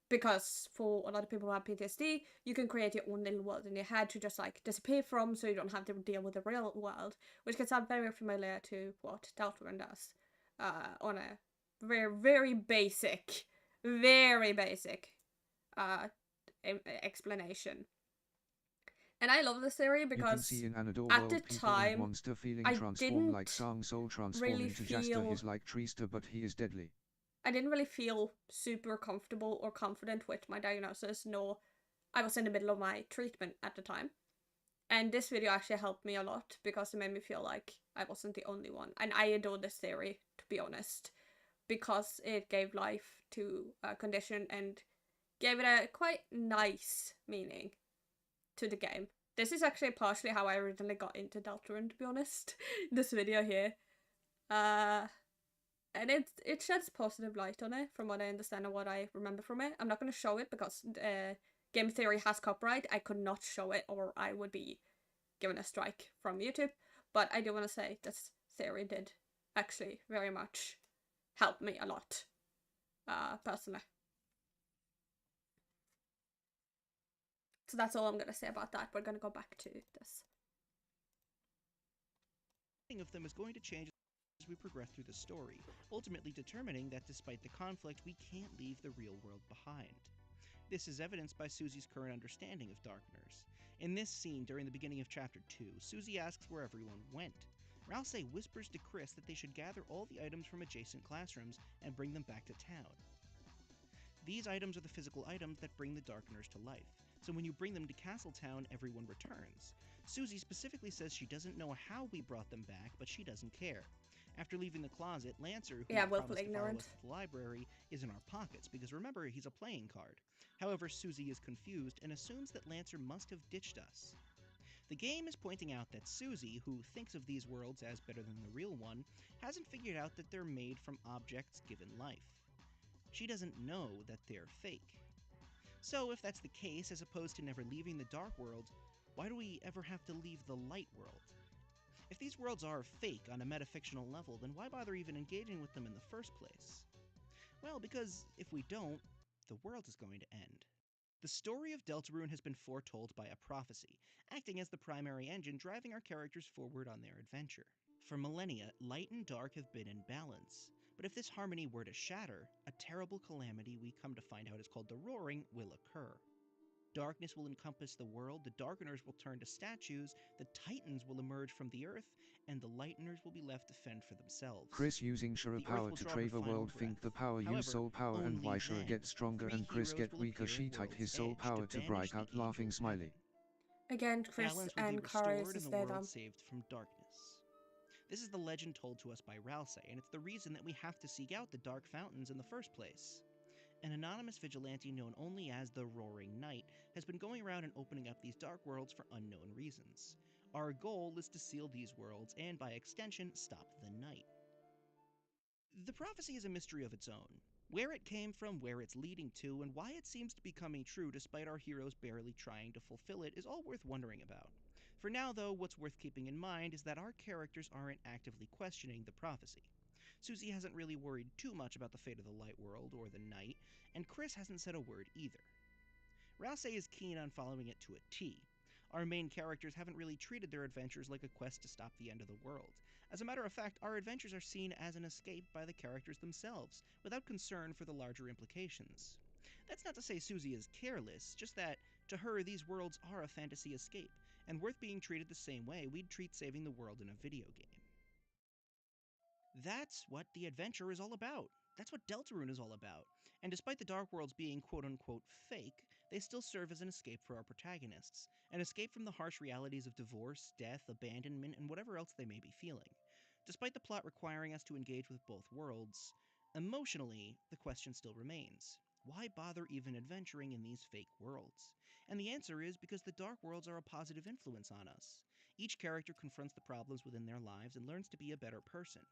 Because for a lot of people who have PTSD, you can create your own little world in your head to just like disappear from, so you don't have to deal with the real world, which can sound very familiar to what Deltarune does, on a very, very basic explanation. And I love this theory because you can see in Anador at world, the people time, and monster feeling I transform like didn't Sang Soul transform really into Jaster. feel... He's like Triester, but he is deadly. I didn't really feel super comfortable or confident with my diagnosis, nor I was in the middle of my treatment at the time. And this video actually helped me a lot because it made me feel like I wasn't the only one. And I adore this theory, to be honest, because it gave life to a condition and gave it a quite nice meaning to the game. This is actually partially how I originally got into Deltarune, to be honest, this video here. And it sheds positive light on it, from what I understand and what I remember from it. I'm not going to show it because Game Theory has copyright. I could not show it or I would be given a strike from YouTube. But I do want to say this theory did actually very much help me a lot, personally. So that's all I'm going to say about that. We're going to go back to this. Of them is going to change we progress through the story, ultimately determining that despite the conflict, we can't leave the real world behind. This is evidenced by Susie's current understanding of Darkners. In this scene, during the beginning of Chapter 2, Susie asks where everyone went. Ralsei whispers to Chris that they should gather all the items from adjacent classrooms and bring them back to town. These items are the physical items that bring the Darkners to life, so when you bring them to Castletown, everyone returns. Susie specifically says she doesn't know how we brought them back, but she doesn't care. After leaving the closet, Lancer, who promised to follow us to the library, is in our pockets, because remember, he's a playing card. However, Susie is confused and assumes that Lancer must have ditched us. The game is pointing out that Susie, who thinks of these worlds as better than the real one, hasn't figured out that they're made from objects given life. She doesn't know that they're fake. So if that's the case, as opposed to never leaving the Dark World, why do we ever have to leave the Light World? If these worlds are fake on a metafictional level, then why bother even engaging with them in the first place? Well, because if we don't, the world is going to end. The story of Deltarune has been foretold by a prophecy, acting as the primary engine driving our characters forward on their adventure. For millennia, light and dark have been in balance, but if this harmony were to shatter, a terrible calamity we come to find out is called the Roaring will occur. Darkness will encompass the world, the Darkeners will turn to statues, the Titans will emerge from the earth, and the Lighteners will be left to fend for themselves. Chris using Shura power to trade a world think the power use soul power and why Shura get stronger and Chris get weaker she tight his soul power to bright out laughing smiley. Again, Chris Balance will and be restored Karius and is the dead world on. saved from darkness. This is the legend told to us by Ralsei, and it's the reason that we have to seek out the Dark Fountains in the first place. An anonymous vigilante known only as the Roaring Knight has been going around and opening up these dark worlds for unknown reasons. Our goal is to seal these worlds and, by extension, stop the night. The prophecy is a mystery of its own. Where it came from, where it's leading to, and why it seems to be coming true despite our heroes barely trying to fulfill it is all worth wondering about. For now, though, what's worth keeping in mind is that our characters aren't actively questioning the prophecy. Susie hasn't really worried too much about the fate of the Light World or the Night, and Chris hasn't said a word either. Ralsei is keen on following it to a T. Our main characters haven't really treated their adventures like a quest to stop the end of the world. As a matter of fact, our adventures are seen as an escape by the characters themselves, without concern for the larger implications. That's not to say Susie is careless, just that, to her, these worlds are a fantasy escape, and worth being treated the same way we'd treat saving the world in a video game. That's what the adventure is all about. That's what Deltarune is all about. And despite the Dark Worlds being quote-unquote fake, they still serve as an escape for our protagonists. An escape from the harsh realities of divorce, death, abandonment, and whatever else they may be feeling. Despite the plot requiring us to engage with both worlds, emotionally, the question still remains. Why bother even adventuring in these fake worlds? And the answer is because the Dark Worlds are a positive influence on us. Each character confronts the problems within their lives and learns to be a better person.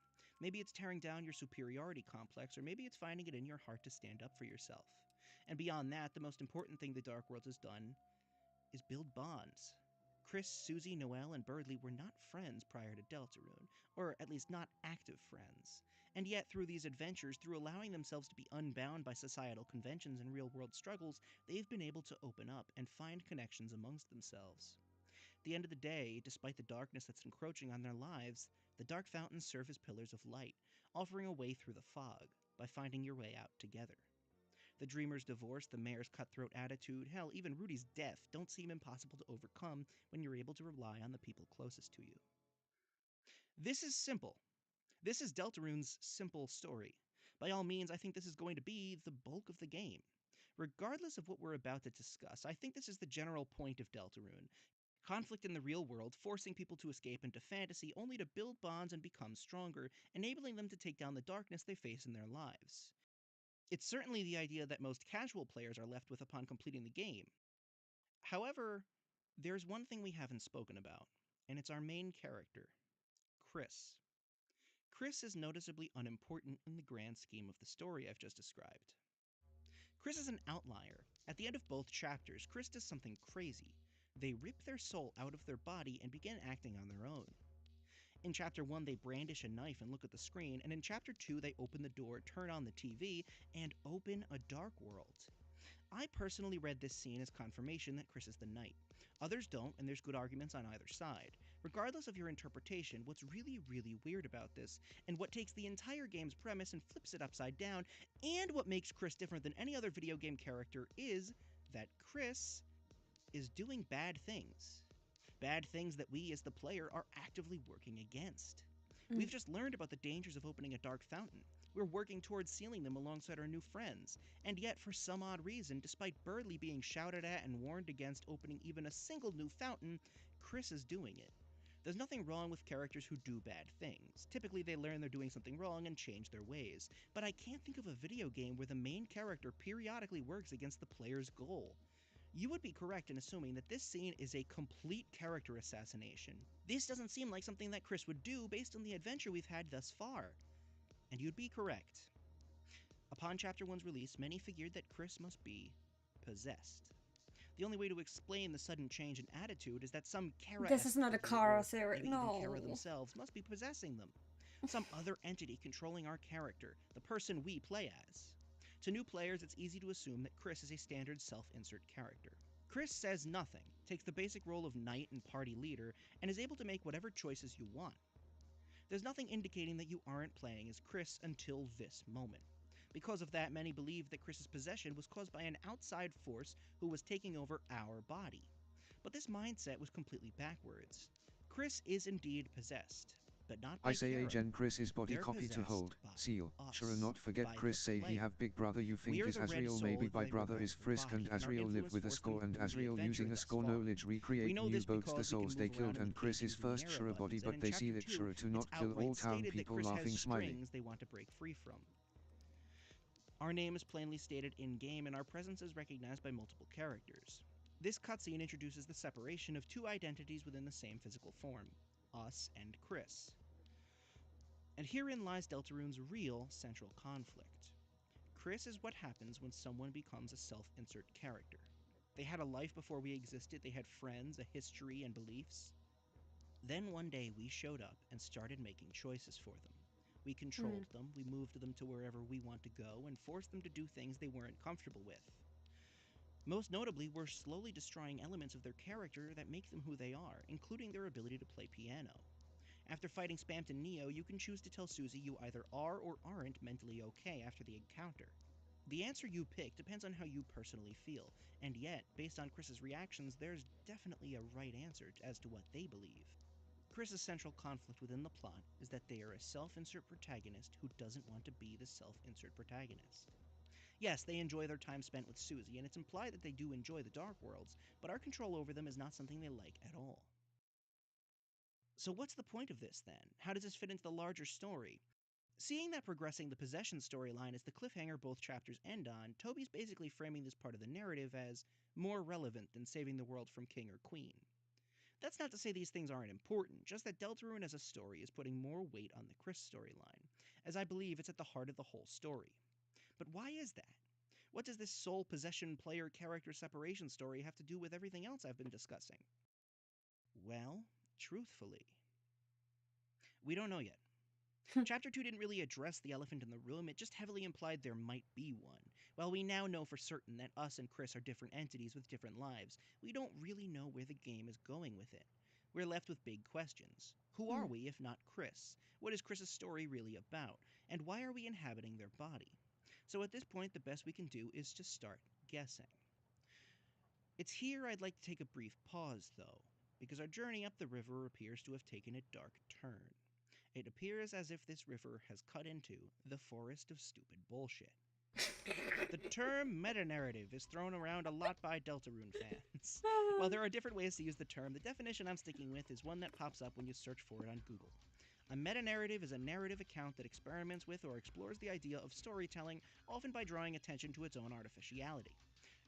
Maybe it's tearing down your superiority complex, or maybe it's finding it in your heart to stand up for yourself. And beyond that, the most important thing the Dark World has done is build bonds. Chris, Susie, Noelle, and Berdly were not friends prior to Deltarune, or at least not active friends. And yet, through these adventures, through allowing themselves to be unbound by societal conventions and real-world struggles, they've been able to open up and find connections amongst themselves. At the end of the day, despite the darkness that's encroaching on their lives, the Dark Fountains serve as pillars of light, offering a way through the fog by finding your way out together. The Dreamer's divorce, the Mayor's cutthroat attitude, hell, even Rudy's death don't seem impossible to overcome when you're able to rely on the people closest to you. This is simple. This is Deltarune's simple story. By all means, I think this is going to be the bulk of the game. Regardless of what we're about to discuss, I think this is the general point of Deltarune. Conflict in the real world, forcing people to escape into fantasy only to build bonds and become stronger, enabling them to take down the darkness they face in their lives. It's certainly the idea that most casual players are left with upon completing the game. However, there's one thing we haven't spoken about, and it's our main character, Chris. Chris is noticeably unimportant in the grand scheme of the story I've just described. Chris is an outlier. At the end of both chapters, Chris does something crazy. They rip their soul out of their body and begin acting on their own. In Chapter 1, they brandish a knife and look at the screen, and in Chapter 2, they open the door, turn on the TV, and open a dark world. I personally read this scene as confirmation that Chris is the Knight. Others don't, and there's good arguments on either side. Regardless of your interpretation, what's really, really weird about this, and what takes the entire game's premise and flips it upside down, and what makes Chris different than any other video game character, is that Chris is doing bad things. Bad things that we, as the player, are actively working against. We've just learned about the dangers of opening a dark fountain. We're working towards sealing them alongside our new friends, and yet, for some odd reason, despite Berdly being shouted at and warned against opening even a single new fountain, Chris is doing it. There's nothing wrong with characters who do bad things. Typically, they learn they're doing something wrong and change their ways. But I can't think of a video game where the main character periodically works against the player's goal. You would be correct in assuming that this scene is a complete character assassination. This doesn't seem like something that Chris would do based on the adventure we've had thus far. And you'd be correct. Upon Chapter 1's release, many figured that Chris must be possessed. The only way to explain the sudden change in attitude is that some Kara This is not a Kara series, maybe even no. Kara themselves must be possessing them. Some other entity controlling our character, the person we play as. To new players, it's easy to assume that Chris is a standard self-insert character. Chris says nothing, takes the basic role of knight and party leader, and is able to make whatever choices you want. There's nothing indicating that you aren't playing as Chris until this moment. Because of that, many believe that Chris's possession was caused by an outside force who was taking over our body. But this mindset was completely backwards. Chris is indeed possessed, but not by I say Kara. Agen Chris's body They're copy to possessed hold, by seal, us, sure not forget by Chris the say he player. have big brother you think We are is the red Asriel soul maybe that by they brother revolve is Frisk body, and and our Asriel live influence with a forced them score and through the Asriel adventure using a thus score far. knowledge We recreate know new this boats because the we souls can they move killed around and with Chris is pages and first arrow sure a buttons, body and but in they see Chapter that 2, sure to it's not kill outright all town stated that people Chris has laughing smiling. strings they want to break free from. Our name is plainly stated in-game, and our presence is recognized by multiple characters. This cutscene introduces the separation of two identities within the same physical form, us and Chris. And herein lies Deltarune's real central conflict. Chris is what happens when someone becomes a self-insert character. They had a life before we existed, they had friends, a history, and beliefs. Then one day we showed up and started making choices for them. We controlled them, we moved them to wherever we want to go, and forced them to do things they weren't comfortable with. Most notably, we're slowly destroying elements of their character that make them who they are, including their ability to play piano. After fighting Spamped and Neo, you can choose to tell Susie you either are or aren't mentally okay after the encounter. The answer you pick depends on how you personally feel, and yet, based on Chris's reactions, there's definitely a right answer as to what they believe. Chris's central conflict within the plot is that they are a self-insert protagonist who doesn't want to be the self-insert protagonist. Yes, they enjoy their time spent with Susie, and it's implied that they do enjoy the Dark Worlds, but our control over them is not something they like at all. So what's the point of this, then? How does this fit into the larger story? Seeing that progressing the possession storyline is the cliffhanger both chapters end on, Toby's basically framing this part of the narrative as more relevant than saving the world from king or queen. That's not to say these things aren't important, just that Deltarune as a story is putting more weight on the Chris storyline, as I believe it's at the heart of the whole story. But why is that? What does this soul possession player character separation story have to do with everything else I've been discussing? Well, truthfully, we don't know yet. Chapter 2 didn't really address the elephant in the room, it just heavily implied there might be one. While we now know for certain that us and Chris are different entities with different lives, we don't really know where the game is going with it. We're left with big questions. Who are we if not Chris? What is Chris's story really about? And why are we inhabiting their body? So at this point, the best we can do is to start guessing. It's here I'd like to take a brief pause, though, because our journey up the river appears to have taken a dark turn. It appears as if this river has cut into the forest of stupid bullshit. The term meta-narrative is thrown around a lot by Deltarune fans. While there are different ways to use the term, the definition I'm sticking with is one that pops up when you search for it on Google. A meta-narrative is a narrative account that experiments with or explores the idea of storytelling, often by drawing attention to its own artificiality.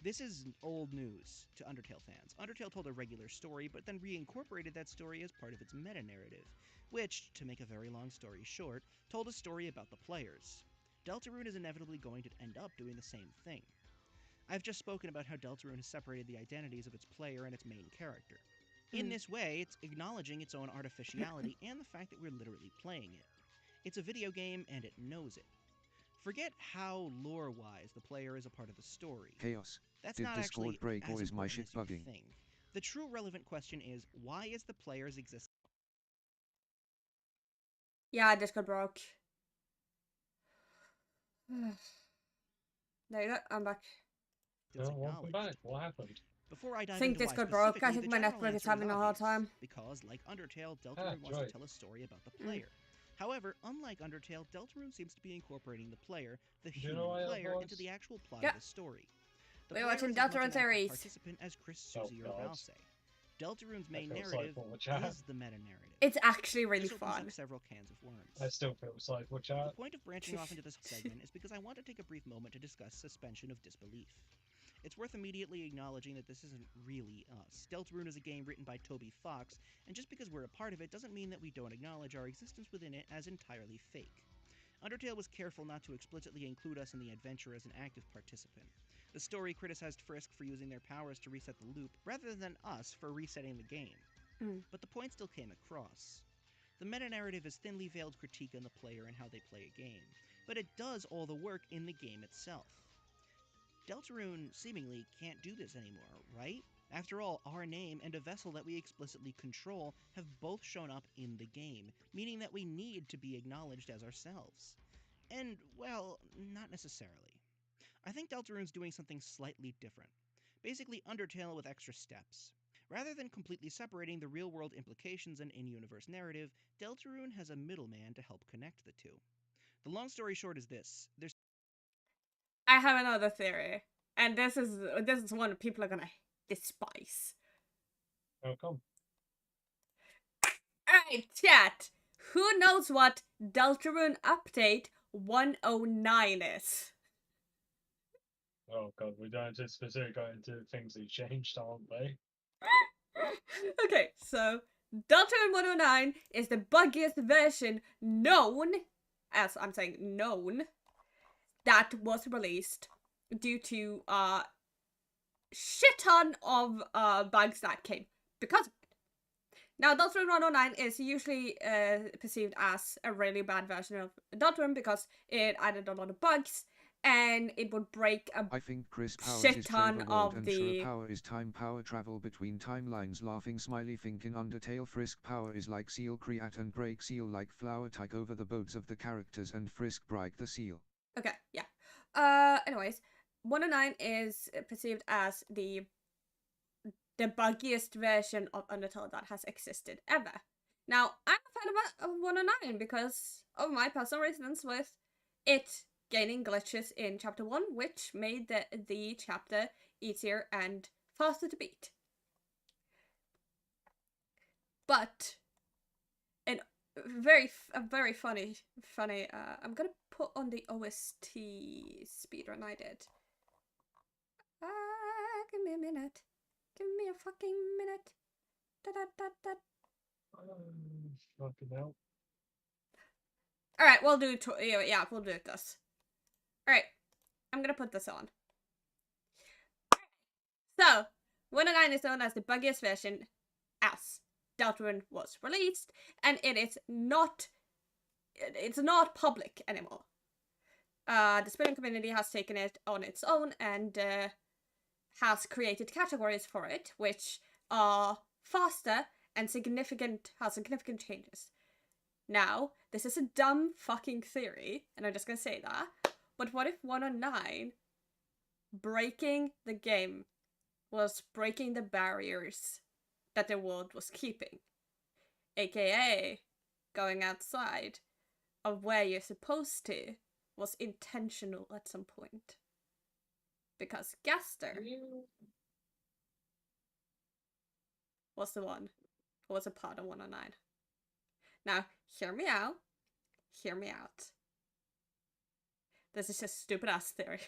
This is old news to Undertale fans. Undertale told a regular story, but then reincorporated that story as part of its meta-narrative, which, to make a very long story short, told a story about the players. Deltarune is inevitably going to end up doing the same thing. I've just spoken about how Deltarune has separated the identities of its player and its main character. In this way, it's acknowledging its own artificiality and the fact that we're literally playing it. It's a video game, and it knows it. Forget how lore-wise the player is a part of the story. Chaos. That's Did not Discord actually break as or is my important shit as you bugging? think. The true relevant question is, why is the player's existence Yeah, Discord broke. There you go, I'm back. It's Oh, welcome acknowledged. back. What happened? Before I I dive think into why Discord broke. I specifically, think the my general network is answer having a hard obvious, time. because, like Undertale, Ah, Deltarune wants right. to tell a story about the player. However, unlike Undertale, Deltarune seems to be incorporating the player, the Do you know human why that player, into was? the actual plot Yeah. of the story. The We're player watching is as much Deltarune an active series. participant as Chris, Oh, Susie, or God. Valse. Deltarune's main feels like narrative what chat. is the meta-narrative. It's actually really This opens fun. up several cans of worms. I still feel like what chat. The point of branching off into this segment is because I want to take a brief moment to discuss suspension of disbelief. It's worth immediately acknowledging that this isn't really us. Deltarune is a game written by Toby Fox, and just because we're a part of it doesn't mean that we don't acknowledge our existence within it as entirely fake. Undertale was careful not to explicitly include us in the adventure as an active participant. The story criticized Frisk for using their powers to reset the loop, rather than us for resetting the game. But the point still came across. The meta-narrative is thinly veiled critique on the player and how they play a game, but it does all the work in the game itself. Deltarune seemingly can't do this anymore, right? After all, our name and a vessel that we explicitly control have both shown up in the game, meaning that we need to be acknowledged as ourselves. And, well, not necessarily. I think Deltarune's doing something slightly different. Basically Undertale with extra steps. Rather than completely separating the real-world implications and in-universe narrative, Deltarune has a middleman to help connect the two. The long story short is this. I have another theory, and this is one people are gonna despise. How come? Alright, chat. Who knows what Deltarune Update 109 is? Oh god, we don't just specifically go into things that changed, aren't they? Okay, so Deltarune 109 is the buggiest version known, as I'm saying known, that was released due to shit ton of bugs that came because of it. Now, Deltarune 109 is usually perceived as a really bad version of Deltarune because it added a lot of bugs and it would break a I think Chris Powers shit is ton Trevor World of and the... Sure Power is time power travel between timelines. Laughing smiley thinking Undertale. Frisk Power is like Seal Create and Break Seal like Flower take over the boats of the characters and Frisk break the seal. Okay, yeah. Anyways, 109 is perceived as the buggiest version of Undertale that has existed ever. Now, I'm a fan of 109 because of my personal reasons with it gaining glitches in chapter 1, which made the chapter easier and faster to beat. But a very funny I'm gonna put on the OST speedrun I did. Give me a minute. Give me a fucking minute. Fucking hell. Alright, we'll do it. Yeah, we'll do it this. Alright, I'm gonna put this on. So, 109 is known as the buggiest version as Deltarune was released, and it's not public anymore. The Spinning community has taken it on its own and has created categories for it, which are faster and has significant changes. Now, this is a dumb fucking theory, and I'm just gonna say that, but what if 109 breaking the game was breaking the barriers that the world was keeping? AKA, going outside of where you're supposed to was intentional at some point. Because Gaster was the one who was a part of 109. Now, hear me out. Hear me out. This is just stupid ass theory.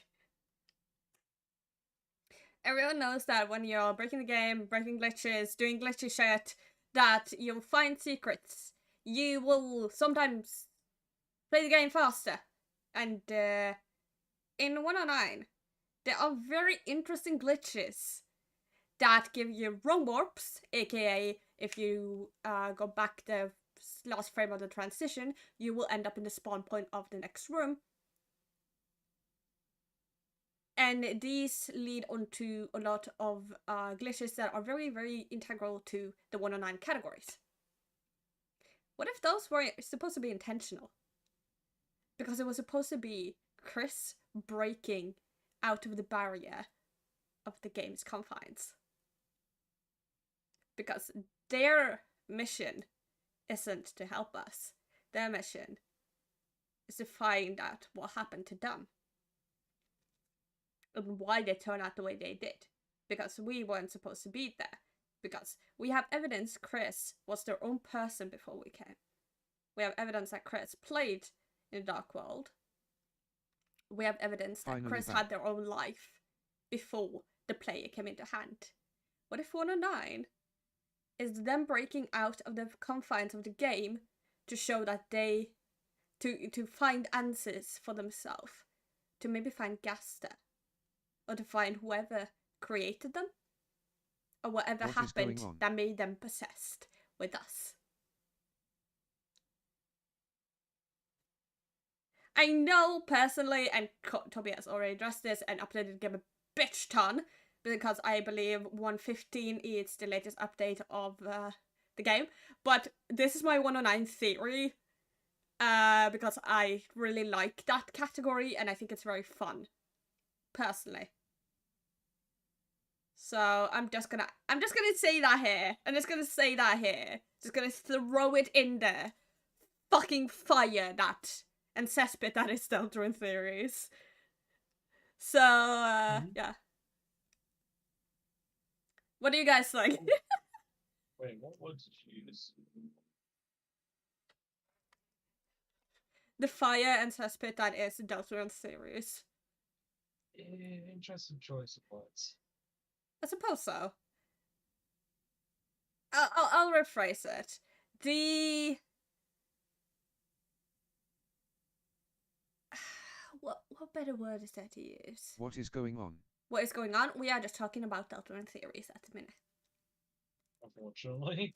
Everyone knows that when you're breaking the game, breaking glitches, doing glitchy shit, that you'll find secrets. You will sometimes play the game faster. And in 109, there are very interesting glitches that give you wrong warps, aka if you go back the last frame of the transition, you will end up in the spawn point of the next room. And these lead onto a lot of glitches that are very, very integral to the 109 categories. What if those were supposed to be intentional? Because it was supposed to be Chris breaking out of the barrier of the game's confines. Because their mission isn't to help us. Their mission is to find out what happened to them. And why they turned out the way they did. Because we weren't supposed to be there. Because we have evidence Chris was their own person before we came. We have evidence that Chris played in the Dark World. We have evidence that Finally Chris back. had their own life before the player came into hand. What if 109 is them breaking out of the confines of the game to show that they... to find answers for themselves. To maybe find Gaster. Or to find whoever created them. Or whatever What is happened going on? that made them possessed with us. I know personally, and Toby has already addressed this and updated the game a bitch ton, because I believe 1.15 is the latest update of the game. But this is my 109 theory, because I really like that category and I think it's very fun, personally. So I'm just gonna say that here. I'm just gonna say that here. Just gonna throw it in there. Fucking fire that. And cesspit that is Deltarune theories. So, yeah. What do you guys think? Wait, what words did you use? The fire and cesspit that is Deltarune theories. Interesting choice of words. I suppose so. I'll rephrase it. The... What better word is there to use? What is going on? What is going on? We are just talking about Deltarune theories at the minute. Unfortunately.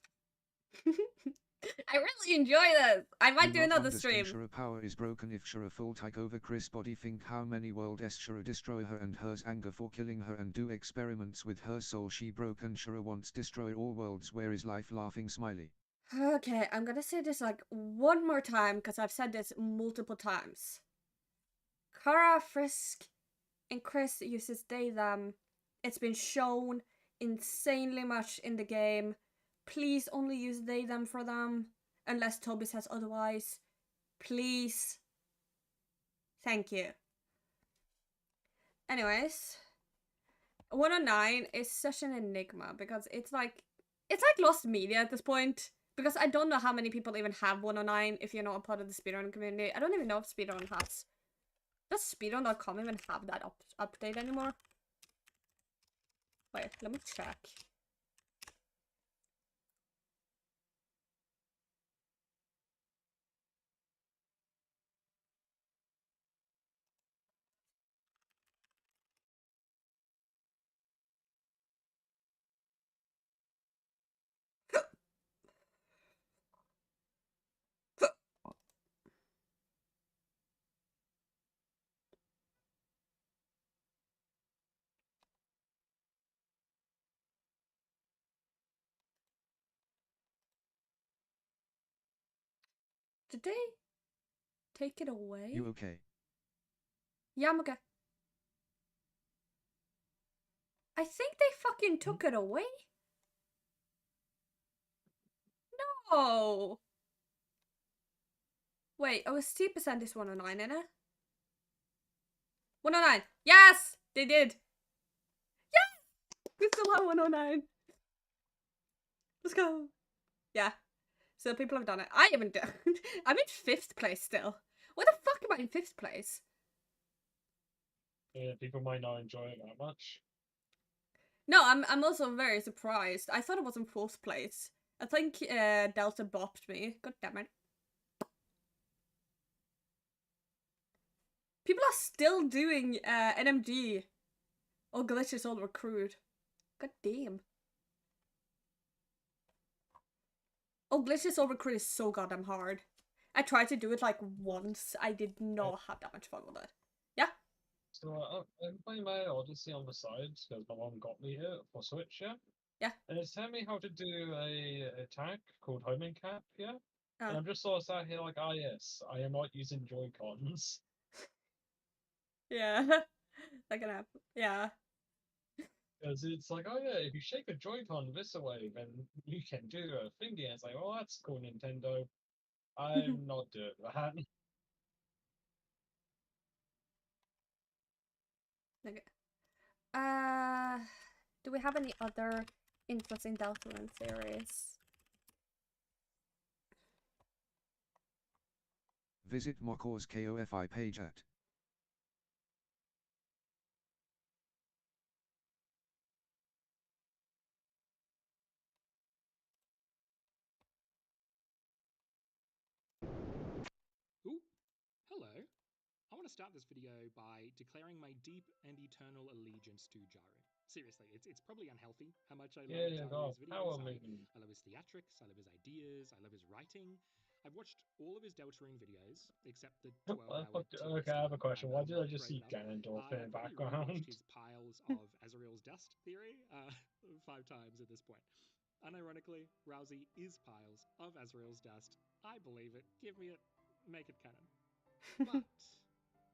I really enjoy this. I might do not another understand stream. Shura power is broken if Shura full take over Chris body. Think how many world s Shura destroy her and hers anger for killing her and do experiments with her soul she broke and Shura wants destroy all worlds. Where is life? Laughing smiley. Okay, I'm gonna say this like one more time because I've said this multiple times. Kara, Frisk, and Chris uses they, them. It's been shown insanely much in the game. Please only use they, them for them. Unless Toby says otherwise. Please. Thank you. Anyways. 109 is such an enigma because it's like lost media at this point. Because I don't know how many people even have 109 if you're not a part of the speedrun community. I don't even know if speedrun has. Does speedrun.com even have that update anymore? Wait, let me check. Did they take it away? You okay? Yeah, I'm okay. I think they fucking took it away. No. Wait, OST% is 109, innit? 109. Yes! They did. Yes! We still have 109. Let's go. Yeah. So people have done it. I haven't done it. I'm in 5th place still. What the fuck am I in 5th place? Yeah, people might not enjoy it that much. No, I'm also very surprised. I thought it was in 4th place. I think Delta bopped me. God damn it. People are still doing NMG. All glitches, all recruit. God damn. Oh, glitches all recruit is so goddamn hard. I tried to do it like once. I did not have that much fun with it. Yeah? So I'm playing my Odyssey on the side because my mom got me it for Switch, yeah? Yeah. And it's telling me how to do a attack called homing cap, yeah? And Oh. I'm just sort of sat here like, yes, I am not using Joy-Cons. Yeah. That can happen. Yeah. Because it's like, yeah, if you shake a Joy-Con this way, then you can do a thingy. And it's like, well, that's cool, Nintendo. I'm not doing that. Okay. Do we have any other interesting Deltarune theories? Visit Mokor's KOFI page at Ooh, hello. I want to start this video by declaring my deep and eternal allegiance to Jaru. Seriously, it's probably unhealthy how much I love Jaru's power videos. movement. I love his theatrics, I love his ideas, I love his writing. I've watched all of his Deltarune videos, except the 12-hour Okay, I have a question. Why did I just see Ganondorf in the I've probably rewatched background? his piles of Azrael's Dust theory 5 times at this point. Unironically, Rousey is piles of Azrael's Dust. I believe it. Give me it. Make it canon. But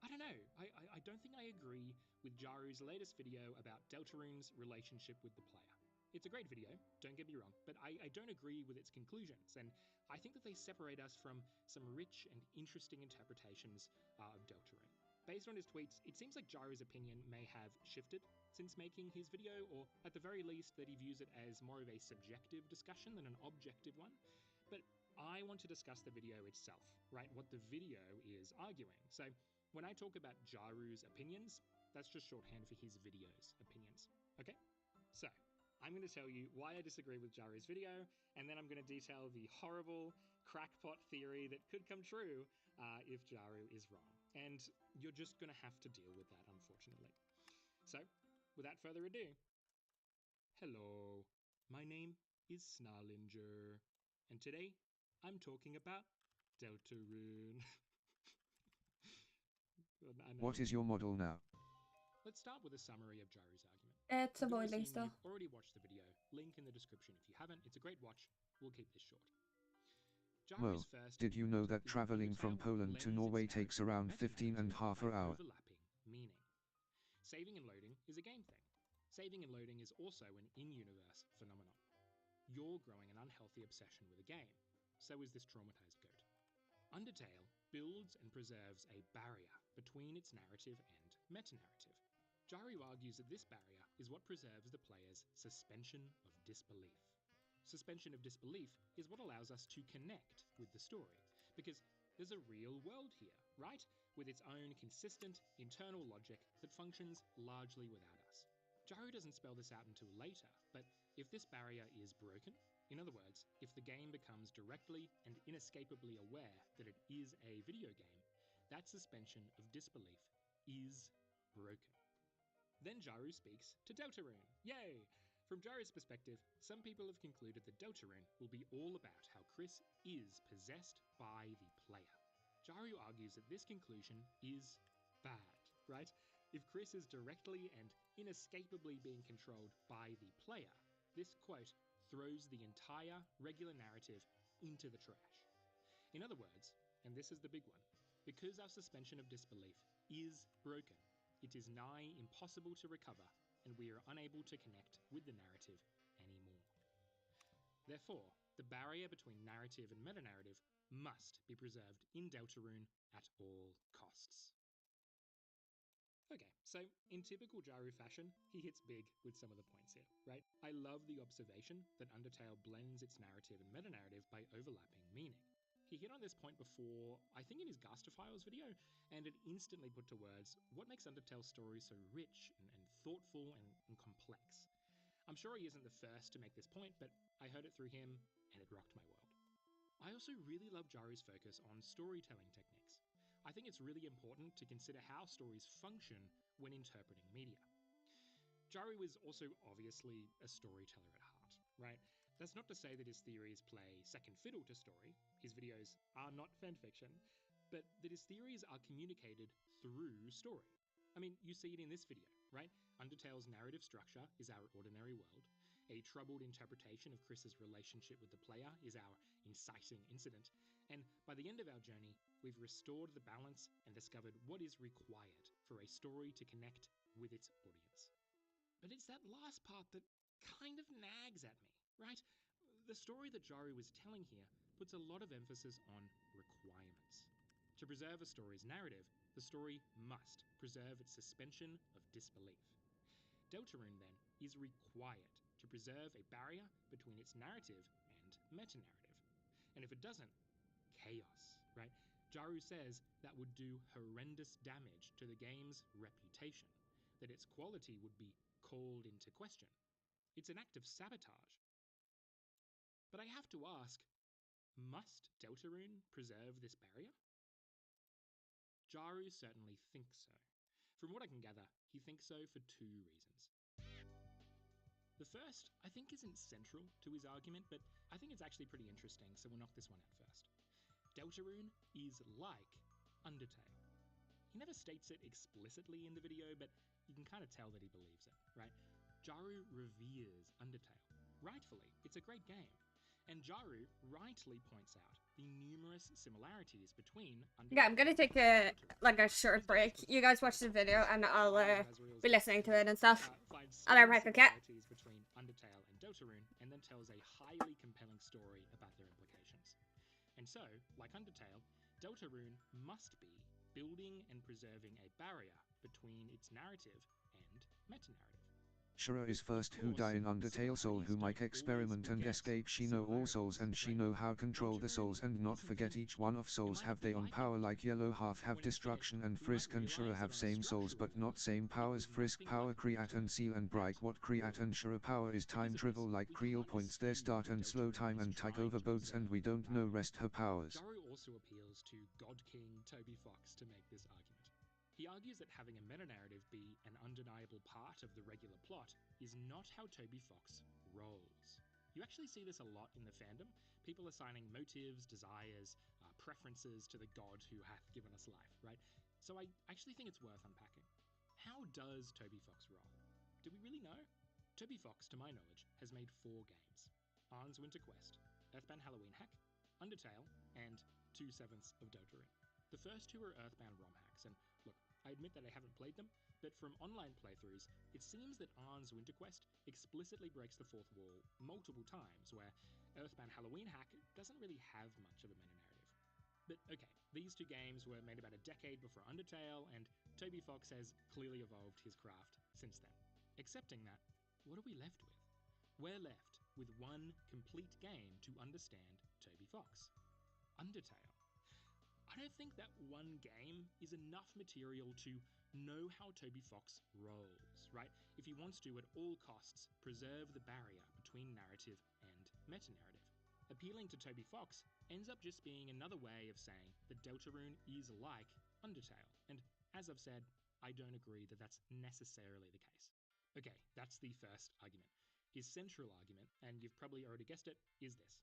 I don't know. I don't think I agree with Jaru's latest video about Deltarune's relationship with the player. It's a great video, don't get me wrong, but I don't agree with its conclusions, and I think that they separate us from some rich and interesting interpretations of Deltarune. Based on his tweets, it seems like Jaru's opinion may have shifted since making his video, or at the very least that he views it as more of a subjective discussion than an objective one. But I want to discuss the video itself, right? What the video is arguing. So when I talk about Jaru's opinions, that's just shorthand for his video's opinions. Okay? So I'm going to tell you why I disagree with Jaru's video, and then I'm going to detail the horrible crackpot theory that could come true if Jaru is wrong. And you're just going to have to deal with that, unfortunately. So, without further ado, hello, my name is Snarlinger, and today I'm talking about Deltarune. What is your model now? Let's start with a summary of Jaru's argument. It's a I'm gonna boiling assume still. You've already watched the video. Link in the description if you haven't. It's a great watch. We'll keep this short. Well, Jaru's first did you know that is traveling from Undertale Poland to blends Norway its takes narrative around and 15 and meta-narrative half by an hour? overlapping meaning. Saving and loading is a game thing. Saving and loading is also an in-universe phenomenon. You're growing an unhealthy obsession with a game. So is this traumatized goat. Undertale builds and preserves a barrier between its narrative and meta-narrative. Jaru argues that this barrier is what preserves the player's suspension of disbelief. Suspension of disbelief is what allows us to connect with the story, because there's a real world here, right? With its own consistent internal logic that functions largely without us. Jaru doesn't spell this out until later, but if this barrier is broken, in other words, if the game becomes directly and inescapably aware that it is a video game, that suspension of disbelief is broken. Then Jaru speaks to Deltarune. Yay! From Jaru's perspective, some people have concluded that Deltarune will be all about how Chris is possessed by the player. Jaru argues that this conclusion is bad, right? If Chris is directly and inescapably being controlled by the player, this quote throws the entire regular narrative into the trash. In other words, and this is the big one, because our suspension of disbelief is broken, it is nigh impossible to recover, and we are unable to connect with the narrative anymore. Therefore, the barrier between narrative and meta-narrative must be preserved in Deltarune at all costs. Okay, so in typical Jaru fashion, he hits big with some of the points here, right? I love the observation that Undertale blends its narrative and meta-narrative by overlapping meaning. He hit on this point before, I think in his Gasterfiles video, and it instantly put to words what makes Undertale's story so rich and thoughtful and complex. I'm sure he isn't the first to make this point, but I heard it through him, and it rocked my world. I also really love Jaru's focus on storytelling techniques. I think it's really important to consider how stories function when interpreting media. Jaru is also obviously a storyteller at heart, right? That's not to say that his theories play second fiddle to story, his videos are not fanfiction, but that his theories are communicated through story. I mean, you see it in this video, right? Undertale's narrative structure is our ordinary world. A troubled interpretation of Chris's relationship with the player is our inciting incident, and by the end of our journey, we've restored the balance and discovered what is required for a story to connect with its audience. But it's that last part that kind of nags at me, right? The story that Jaru was telling here puts a lot of emphasis on requirements. To preserve a story's narrative, the story must preserve its suspension of disbelief. Deltarune, then, is required to preserve a barrier between its narrative and meta-narrative. And if it doesn't, chaos, right? Jaru says that would do horrendous damage to the game's reputation, that its quality would be called into question. It's an act of sabotage. But I have to ask, must Deltarune preserve this barrier? Jaru certainly thinks so. From what I can gather, he thinks so for two reasons. The first, I think, isn't central to his argument, but I think it's actually pretty interesting, so we'll knock this one out first. Deltarune is like Undertale. He never states it explicitly in the video, but you can kind of tell that he believes it, right? Jaru reveres Undertale. Rightfully, it's a great game. And Jaru rightly points out the numerous similarities between Undertale. Yeah, I'm gonna take a short break. You guys watch the video and I'll be listening to it and stuff. Alright, right, okay. Between Undertale and Deltarune, and then tells a highly compelling story about their implications. And so, like Undertale, Deltarune must be building and preserving a barrier between its narrative and meta-narrative. Shura is first who die in Undertale soul who might experiment and escape. She know all souls and she know how control the souls and not forget each one of souls have they own power like Yellow half have destruction and Frisk and Shura have same souls but not same powers. Frisk power Kreat and Seal and Bright what Kreat and Shura power is time travel like Creel points their start and slow time and take over boats and we don't know rest her powers. Jaru also appeals to God King Toby Fox to make this argument. He argues that having a meta-narrative be an undeniable part of the regular plot is not how Toby Fox rolls. You actually see this a lot in the fandom, people assigning motives, desires, preferences to the god who hath given us life, right? So I actually think it's worth unpacking. How does Toby Fox roll? Do we really know? Toby Fox, to my knowledge, has made 4 games. Arn's Winter Quest, Earthbound Halloween Hack, Undertale, and 2/7 of Deltarune. The first 2 are Earthbound ROM hacks, and look, I admit that I haven't played them, but from online playthroughs, it seems that Arn's Winter Quest explicitly breaks the 4th wall multiple times, where Earthbound Halloween Hack doesn't really have much of a meta-narrative. But okay, these 2 games were made about a decade before Undertale, and Toby Fox has clearly evolved his craft since then. Accepting that, what are we left with? We're left with one complete game to understand Toby Fox. Undertale. I don't think that one game is enough material to know how Toby Fox rolls, right? If he wants to, at all costs, preserve the barrier between narrative and meta-narrative. Appealing to Toby Fox ends up just being another way of saying that Deltarune is like Undertale, and as I've said, I don't agree that that's necessarily the case. Okay, that's the first argument. His central argument, and you've probably already guessed it, is this.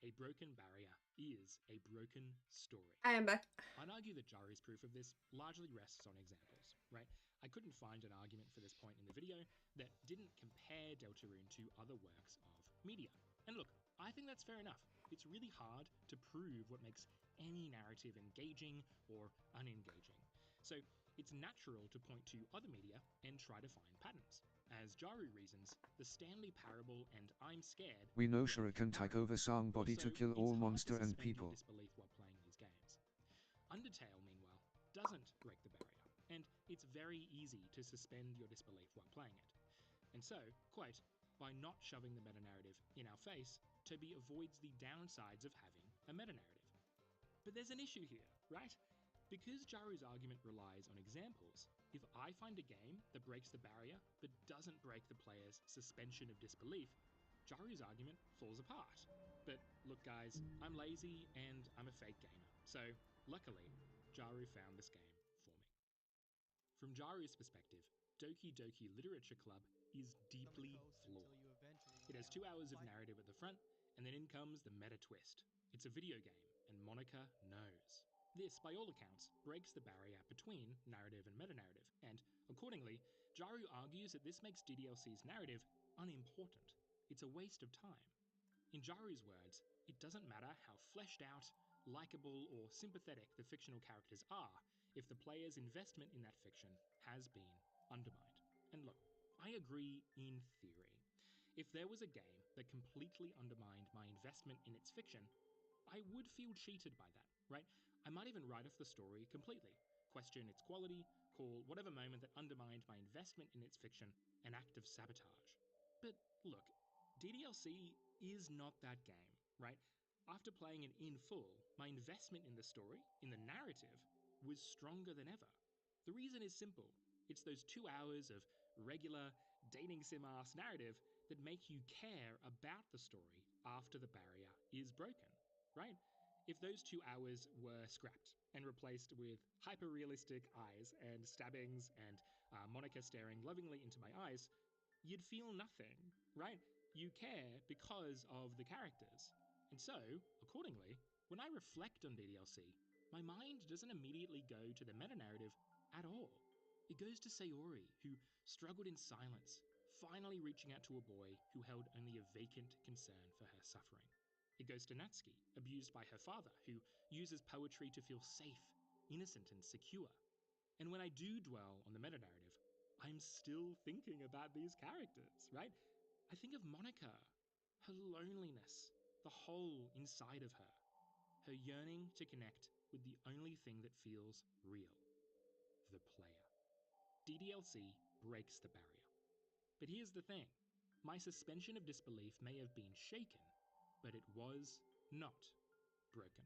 A broken barrier is a broken story. I am back. I'd argue that Jaru's proof of this largely rests on examples, right? I couldn't find an argument for this point in the video that didn't compare Deltarune to other works of media. And look, I think that's fair enough. It's really hard to prove what makes any narrative engaging or unengaging. So it's natural to point to other media and try to find patterns. As Jaru reasons, the Stanley Parable and I'm Scared... We know Shura can take over Song body to kill all monster and people. ...disbelief while playing these games. Undertale, meanwhile, doesn't break the barrier, and it's very easy to suspend your disbelief while playing it. And so, quote, by not shoving the meta-narrative in our face, Toby avoids the downsides of having a meta-narrative. But there's an issue here, right? Because Jaru's argument relies on examples, if I find a game that breaks the barrier but doesn't break the player's suspension of disbelief, Jaru's argument falls apart. But look guys, I'm lazy and I'm a fake gamer, so luckily, Jaru found this game for me. From Jaru's perspective, Doki Doki Literature Club is deeply flawed. It has 2 hours of narrative at the front, and then in comes the meta twist. It's a video game, and Monica knows. This, by all accounts, breaks the barrier between narrative and meta-narrative, and, accordingly, Jaru argues that this makes DDLC's narrative unimportant. it's a waste of time. In Jaru's words, it doesn't matter how fleshed out, likable, or sympathetic the fictional characters are if the player's investment in that fiction has been undermined. And look, I agree in theory. If there was a game that completely undermined my investment in its fiction, I would feel cheated by that, right? I might even write off the story completely, question its quality, call whatever moment that undermined my investment in its fiction an act of sabotage. But look, DDLC is not that game, right? After playing it in full, my investment in the story, in the narrative, was stronger than ever. The reason is simple. It's those 2 hours of regular dating sim-ass narrative that make you care about the story after the barrier is broken, right? If those 2 hours were scrapped and replaced with hyper-realistic eyes and stabbings and Monica staring lovingly into my eyes, you'd feel nothing, right? You care because of the characters. And so, accordingly, when I reflect on DDLC, my mind doesn't immediately go to the meta-narrative at all. It goes to Sayori, who struggled in silence, finally reaching out to a boy who held only a vacant concern for her suffering. It goes to Natsuki, abused by her father, who uses poetry to feel safe, innocent, and secure. And when I do dwell on the meta-narrative, I'm still thinking about these characters, right? I think of Monica, her loneliness, the hole inside of her yearning to connect with the only thing that feels real, the player. DDLC breaks the barrier. But here's the thing. My suspension of disbelief may have been shaken, but it was not broken.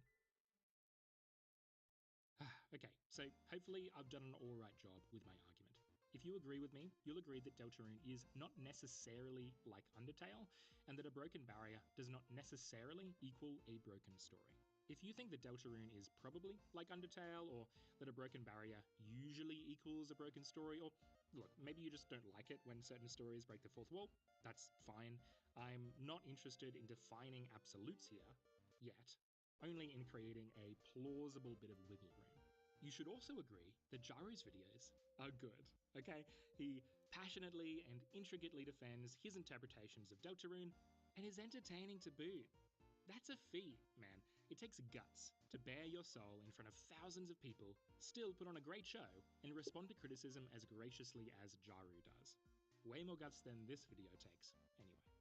Okay, so hopefully I've done an alright job with my argument. If you agree with me, you'll agree that Deltarune is not necessarily like Undertale, and that a broken barrier does not necessarily equal a broken story. If you think that Deltarune is probably like Undertale, or that a broken barrier usually equals a broken story, or look, maybe you just don't like it when certain stories break the fourth wall, that's fine. I'm not interested in defining absolutes here, yet, only in creating a plausible bit of wiggle room. You should also agree that Jaru's videos are good, okay? He passionately and intricately defends his interpretations of Deltarune, and is entertaining to boot. That's a feat, man. It takes guts to bare your soul in front of thousands of people, still put on a great show, and respond to criticism as graciously as Jaru does. Way more guts than this video takes, anyway.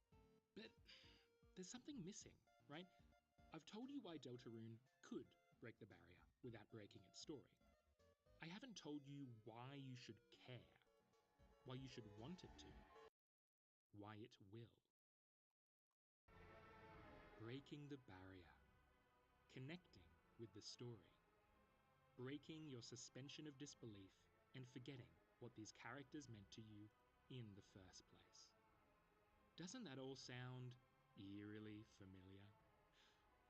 But there's something missing, right? I've told you why Deltarune could break the barrier without breaking its story. I haven't told you why you should care, why you should want it to, why it will. Breaking the barrier, connecting with the story, breaking your suspension of disbelief and forgetting what these characters meant to you in the first place. Doesn't that all sound eerily familiar?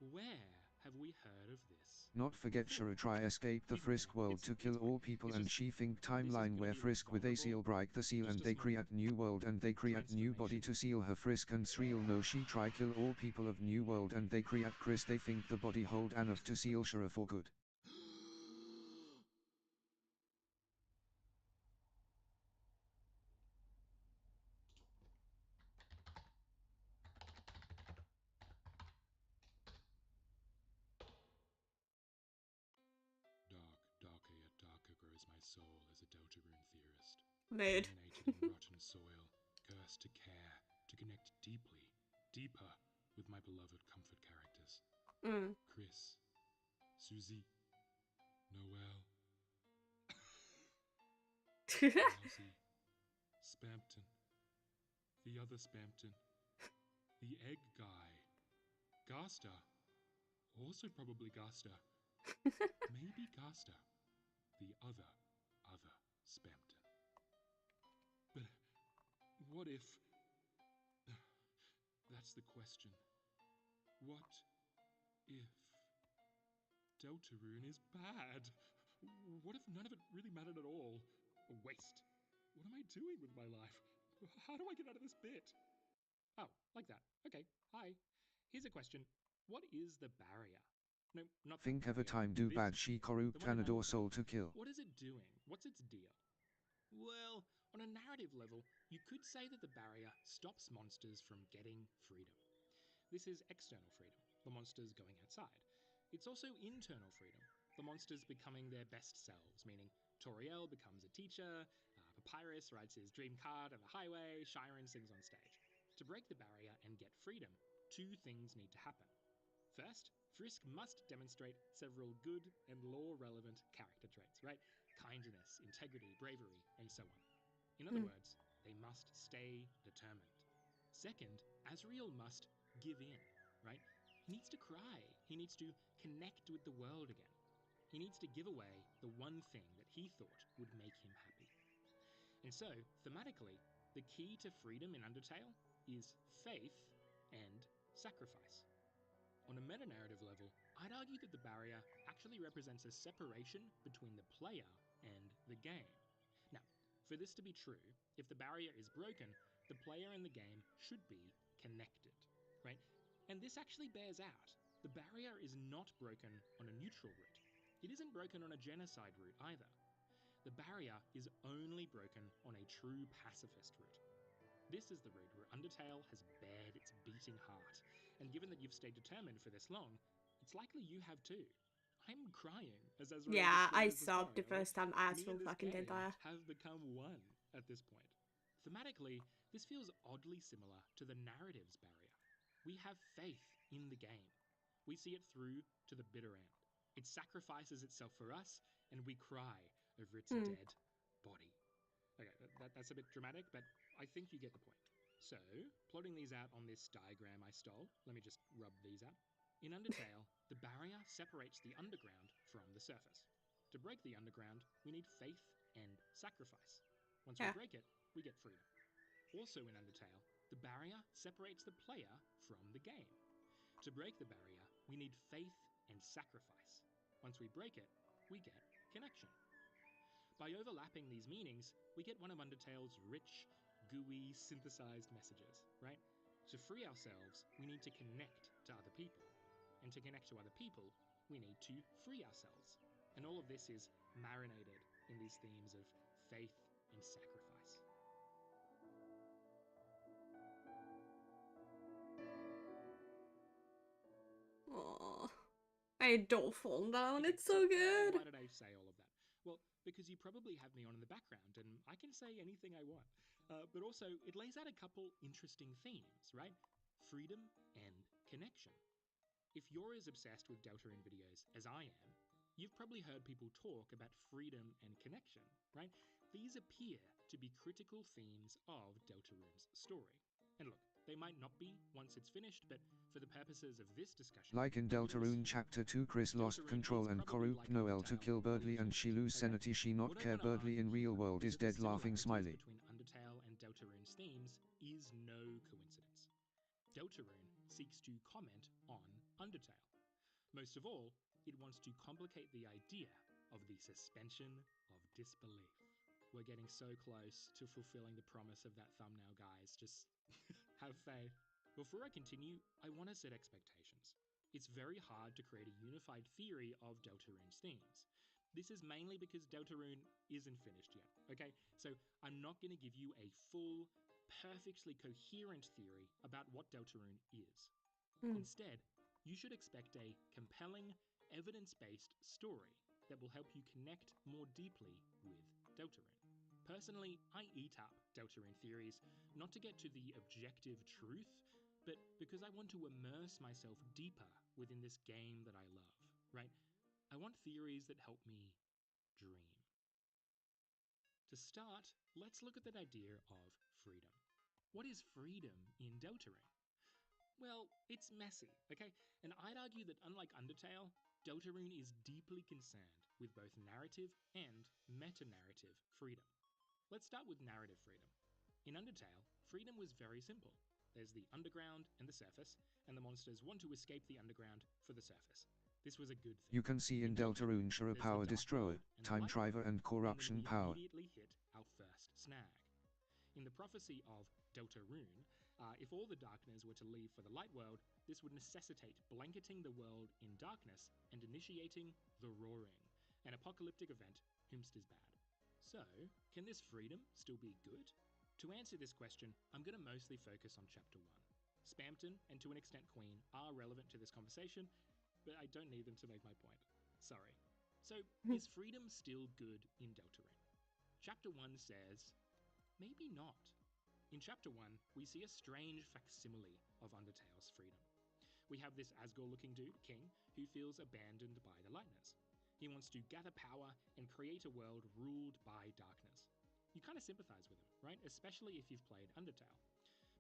Where have we heard of this? Not forget Shura try escape the Frisk world to kill all people, and she think timeline where Frisk with a seal break the seal and they create new world and they create new body to seal her Frisk and Sreel no she try kill all people of new world and they create Chris they think the body hold enough to seal Shura for good. Darker yet darker grows my soul as a Deltarune theorist. Mood. Contaminated in rotten soil, cursed to care, to connect deeply, deeper with my beloved comfort characters. Chris, Susie, Noelle, Rousey, Spampton, the other Spampton, the egg guy, Gaster, also probably Gaster, maybe Gaster, the other Spampton. But what if... That's the question. What if Deltarune is bad? What if none of it really mattered at all? A waste. What am I doing with my life? How do I get out of this bit? Oh, like that. Okay, hi. Here's a question. What is the barrier? No, not Think that ever barrier. time do This bad she barrier. corrupt The one in Tanador Undertale. soul to kill. What is it doing? What's its deal? Well, On a narrative level, you could say that the barrier stops monsters from getting freedom. This is external freedom, the monsters going outside. It's also internal freedom, the monsters becoming their best selves, meaning Toriel becomes a teacher, Papyrus rides his dream car down the highway, Chiron sings on stage. To break the barrier and get freedom, two things need to happen. First, Frisk must demonstrate several good and lore-relevant character traits, right? Kindness, integrity, bravery, and so on. In other words, they must stay determined. Second, Asriel must give in, right? He needs to cry. He needs to connect with the world again. He needs to give away the one thing that he thought would make him happy. And so, thematically, the key to freedom in Undertale is faith and sacrifice. On a meta-narrative level, I'd argue that the barrier actually represents a separation between the player and the game. Now, for this to be true, if the barrier is broken, the player and the game should be connected, right? And this actually bears out. The barrier is not broken on a neutral route. It isn't broken on a genocide route either. The barrier is only broken on a true pacifist route. This is the route where Undertale has bared its beating heart, and given that you've stayed determined for this long, it's likely you have too. I'm crying as Asriel Yeah, I destroys the sobbed the barrier, first time right? Me Asriel and this fucking did game that. have become one at this point. Thematically, this feels oddly similar to the narrative's barrier. We have faith in the game. We see it through to the bitter end. It sacrifices itself for us, and we cry over its dead body. Okay, that's a bit dramatic, but I think you get the point. So, plotting these out on this diagram I stole, let me just rub these out. In Undertale, the barrier separates the underground from the surface. To break the underground, we need faith and sacrifice. Once we break it, we get freedom. Also in Undertale, the barrier separates the player from the game. To break the barrier, we need faith and sacrifice. Once we break it, we get connection. By overlapping these meanings, we get one of Undertale's rich, gooey, synthesized messages, right? To free ourselves, we need to connect to other people. And to connect to other people, we need to free ourselves. And all of this is marinated in these themes of faith and sacrifice. Aww. I adore Fallen Down, Okay, it's so good! Why did I say all of that? Well, because you probably have me on in the background, and I can say anything I want. But also, it lays out a couple interesting themes, right? Freedom and connection. If you're as obsessed with Deltarune videos as I am, you've probably heard people talk about freedom and connection, right? These appear to be critical themes of Deltarune's story. And look, they might not be once it's finished, but for the purposes of this discussion... Like in Deltarune Chapter 2, Chris lost control and corrupt Noel to kill Birdly and she lose sanity, she not care Birdly in real world is dead, laughing smiley. Between Undertale and Deltarune's themes is no coincidence. Deltarune seeks to comment on Undertale. Most of all, it wants to complicate the idea of the suspension of disbelief. We're getting so close to fulfilling the promise of that thumbnail, guys. Just have faith. Before I continue, I want to set expectations. It's very hard to create a unified theory of Deltarune's themes. This is mainly because Deltarune isn't finished yet, okay? So I'm not going to give you a full, perfectly coherent theory about what Deltarune is. Instead, you should expect a compelling, evidence-based story that will help you connect more deeply with Deltarune. Personally, I eat up Deltarune theories, not to get to the objective truth, but because I want to immerse myself deeper within this game that I love, right? I want theories that help me dream. To start, let's look at that idea of freedom. What is freedom in Deltarune? Well, it's messy, okay? And I'd argue that unlike Undertale, Deltarune is deeply concerned with both narrative and meta-narrative freedom. Let's start with narrative freedom. In Undertale, freedom was very simple. There's the underground and the surface, and the monsters want to escape the underground for the surface. This was a good thing. You can see in Deltarune Shura There's power the dark destroyer, world and the time light driver world, and corruption and then we power. immediately hit our first snag. In the prophecy of Deltarune, if all the Darkners were to leave for the light world, this would necessitate blanketing the world in darkness and initiating the Roaring, an apocalyptic event Whomst is bad. So, can this freedom still be good? To answer this question, I'm going to mostly focus on Chapter 1. Spamton, and to an extent Queen, are relevant to this conversation, but I don't need them to make my point. Sorry. So, is freedom still good in Deltarune? Chapter 1 says, maybe not. In Chapter 1, we see a strange facsimile of Undertale's freedom. We have this Asgore-looking dude, King, who feels abandoned by the Lightners. He wants to gather power and create a world ruled by darkness. You kind of sympathize with him, right? Especially if you've played Undertale.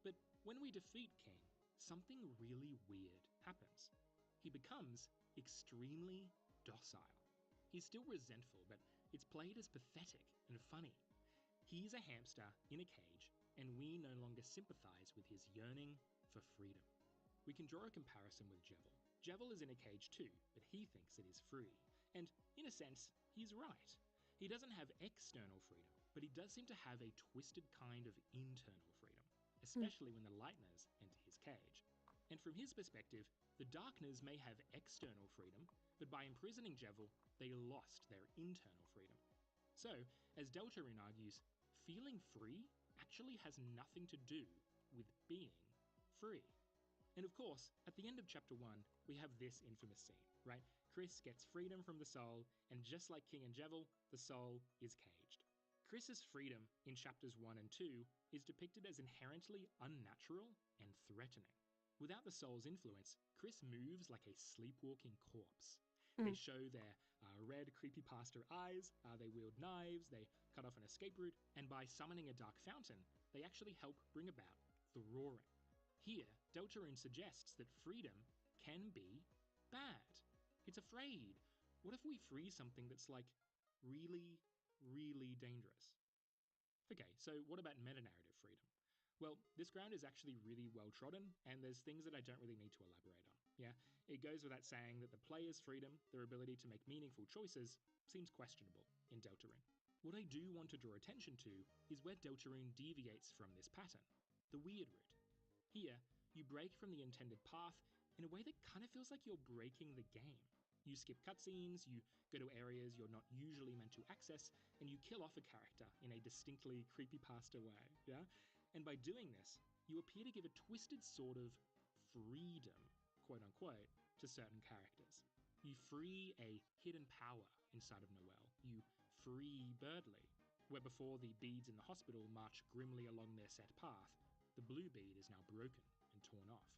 But when we defeat King, something really weird happens. He becomes extremely docile. He's still resentful, but it's played as pathetic and funny. He's a hamster in a cage, and we no longer sympathize with his yearning for freedom. We can draw a comparison with Jevil. Jevil is in a cage too, but he thinks it is free. And in a sense, he's right. He doesn't have external freedom, but he does seem to have a twisted kind of internal freedom, especially when the Lightners enter his cage. And from his perspective, the Darkners may have external freedom, but by imprisoning Jevil, they lost their internal freedom. So, as Deltarune argues, feeling free actually has nothing to do with being free. And of course, at the end of Chapter 1, we have this infamous scene, right? Chris gets freedom from the soul, and just like King and Jevil, the soul is caged. Chris's freedom in Chapters 1 and 2 is depicted as inherently unnatural and threatening. Without the soul's influence, Chris moves like a sleepwalking corpse. They show their red creepypasta eyes, they wield knives, they cut off an escape route, and by summoning a dark fountain, they actually help bring about the roaring. Here, Deltarune suggests that freedom can be bad. It's afraid. What if we free something that's like really, really dangerous? Okay, so what about meta-narrative freedom? Well, this ground is actually really well trodden, and there's things that I don't really need to elaborate on. Yeah, it goes without saying that the player's freedom, their ability to make meaningful choices, seems questionable in Deltarune. What I do want to draw attention to is where Deltarune deviates from this pattern, the weird route. Here, you break from the intended path in a way that kind of feels like you're breaking the game. You skip cutscenes, you go to areas you're not usually meant to access, and you kill off a character in a distinctly creepypasta way, yeah? And by doing this, you appear to give a twisted sort of freedom, quote unquote, to certain characters. You free a hidden power inside of Noelle. You free Birdly, where before the beads in the hospital march grimly along their set path, the blue bead is now broken and torn off.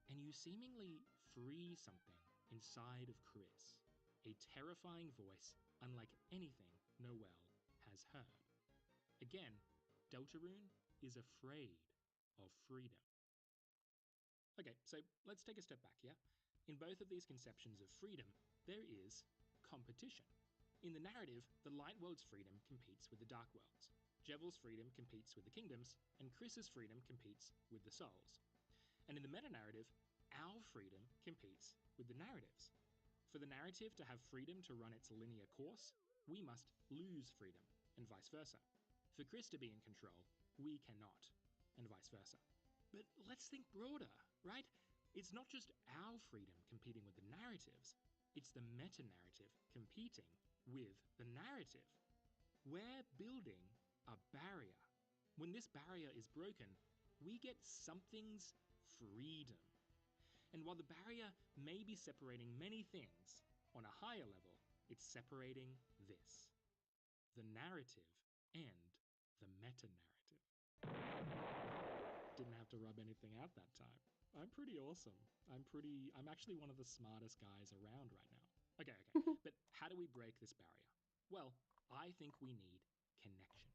And you seemingly free something inside of Chris, a terrifying voice unlike anything Noelle has heard. Again, Deltarune is afraid of freedom. Okay, so let's take a step back, yeah? In both of these conceptions of freedom, there is competition. In the narrative, the Light World's freedom competes with the Dark World's. Jevil's freedom competes with the Kingdoms, and Chris's freedom competes with the Souls. And in the meta-narrative, our freedom competes with the narratives. For the narrative to have freedom to run its linear course, we must lose freedom, and vice versa. For Chris to be in control, we cannot, and vice versa. But let's think broader, right? It's not just our freedom competing with the narratives, it's the meta-narrative competing with the narrative. We're building a barrier. When this barrier is broken, we get something's freedom. And while the barrier may be separating many things, on a higher level, it's separating this: the narrative and the meta-narrative. Didn't have to rub anything out that time. I'm pretty awesome. I'm actually one of the smartest guys around right now. Okay, but how do we break this barrier? Well, I think we need connection.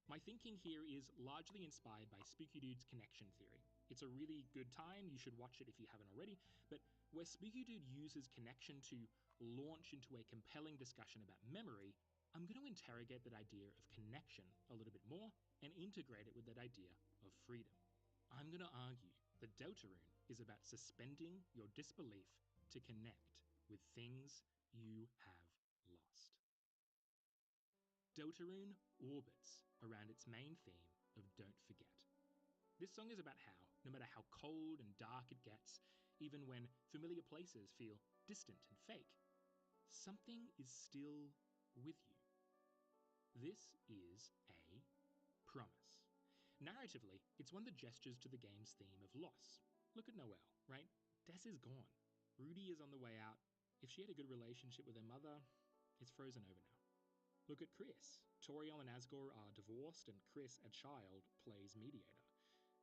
My thinking here is largely inspired by Spooky Dude's connection theory. It's a really good time, you should watch it if you haven't already, but where Spooky Dude uses connection to launch into a compelling discussion about memory, I'm going to interrogate that idea of connection a little bit more and integrate it with that idea of freedom. I'm going to argue that Deltarune is about suspending your disbelief to connect with things you have lost. Deltarune orbits around its main theme of Don't Forget. This song is about how, no matter how cold and dark it gets, even when familiar places feel distant and fake, something is still with you. This is a promise. Narratively, it's one that gestures to the game's theme of loss. Look at Noelle, right? Des is gone. Rudy is on the way out. If she had a good relationship with her mother, it's frozen over now. Look at Chris. Toriel and Asgore are divorced, and Chris, a child, plays mediator.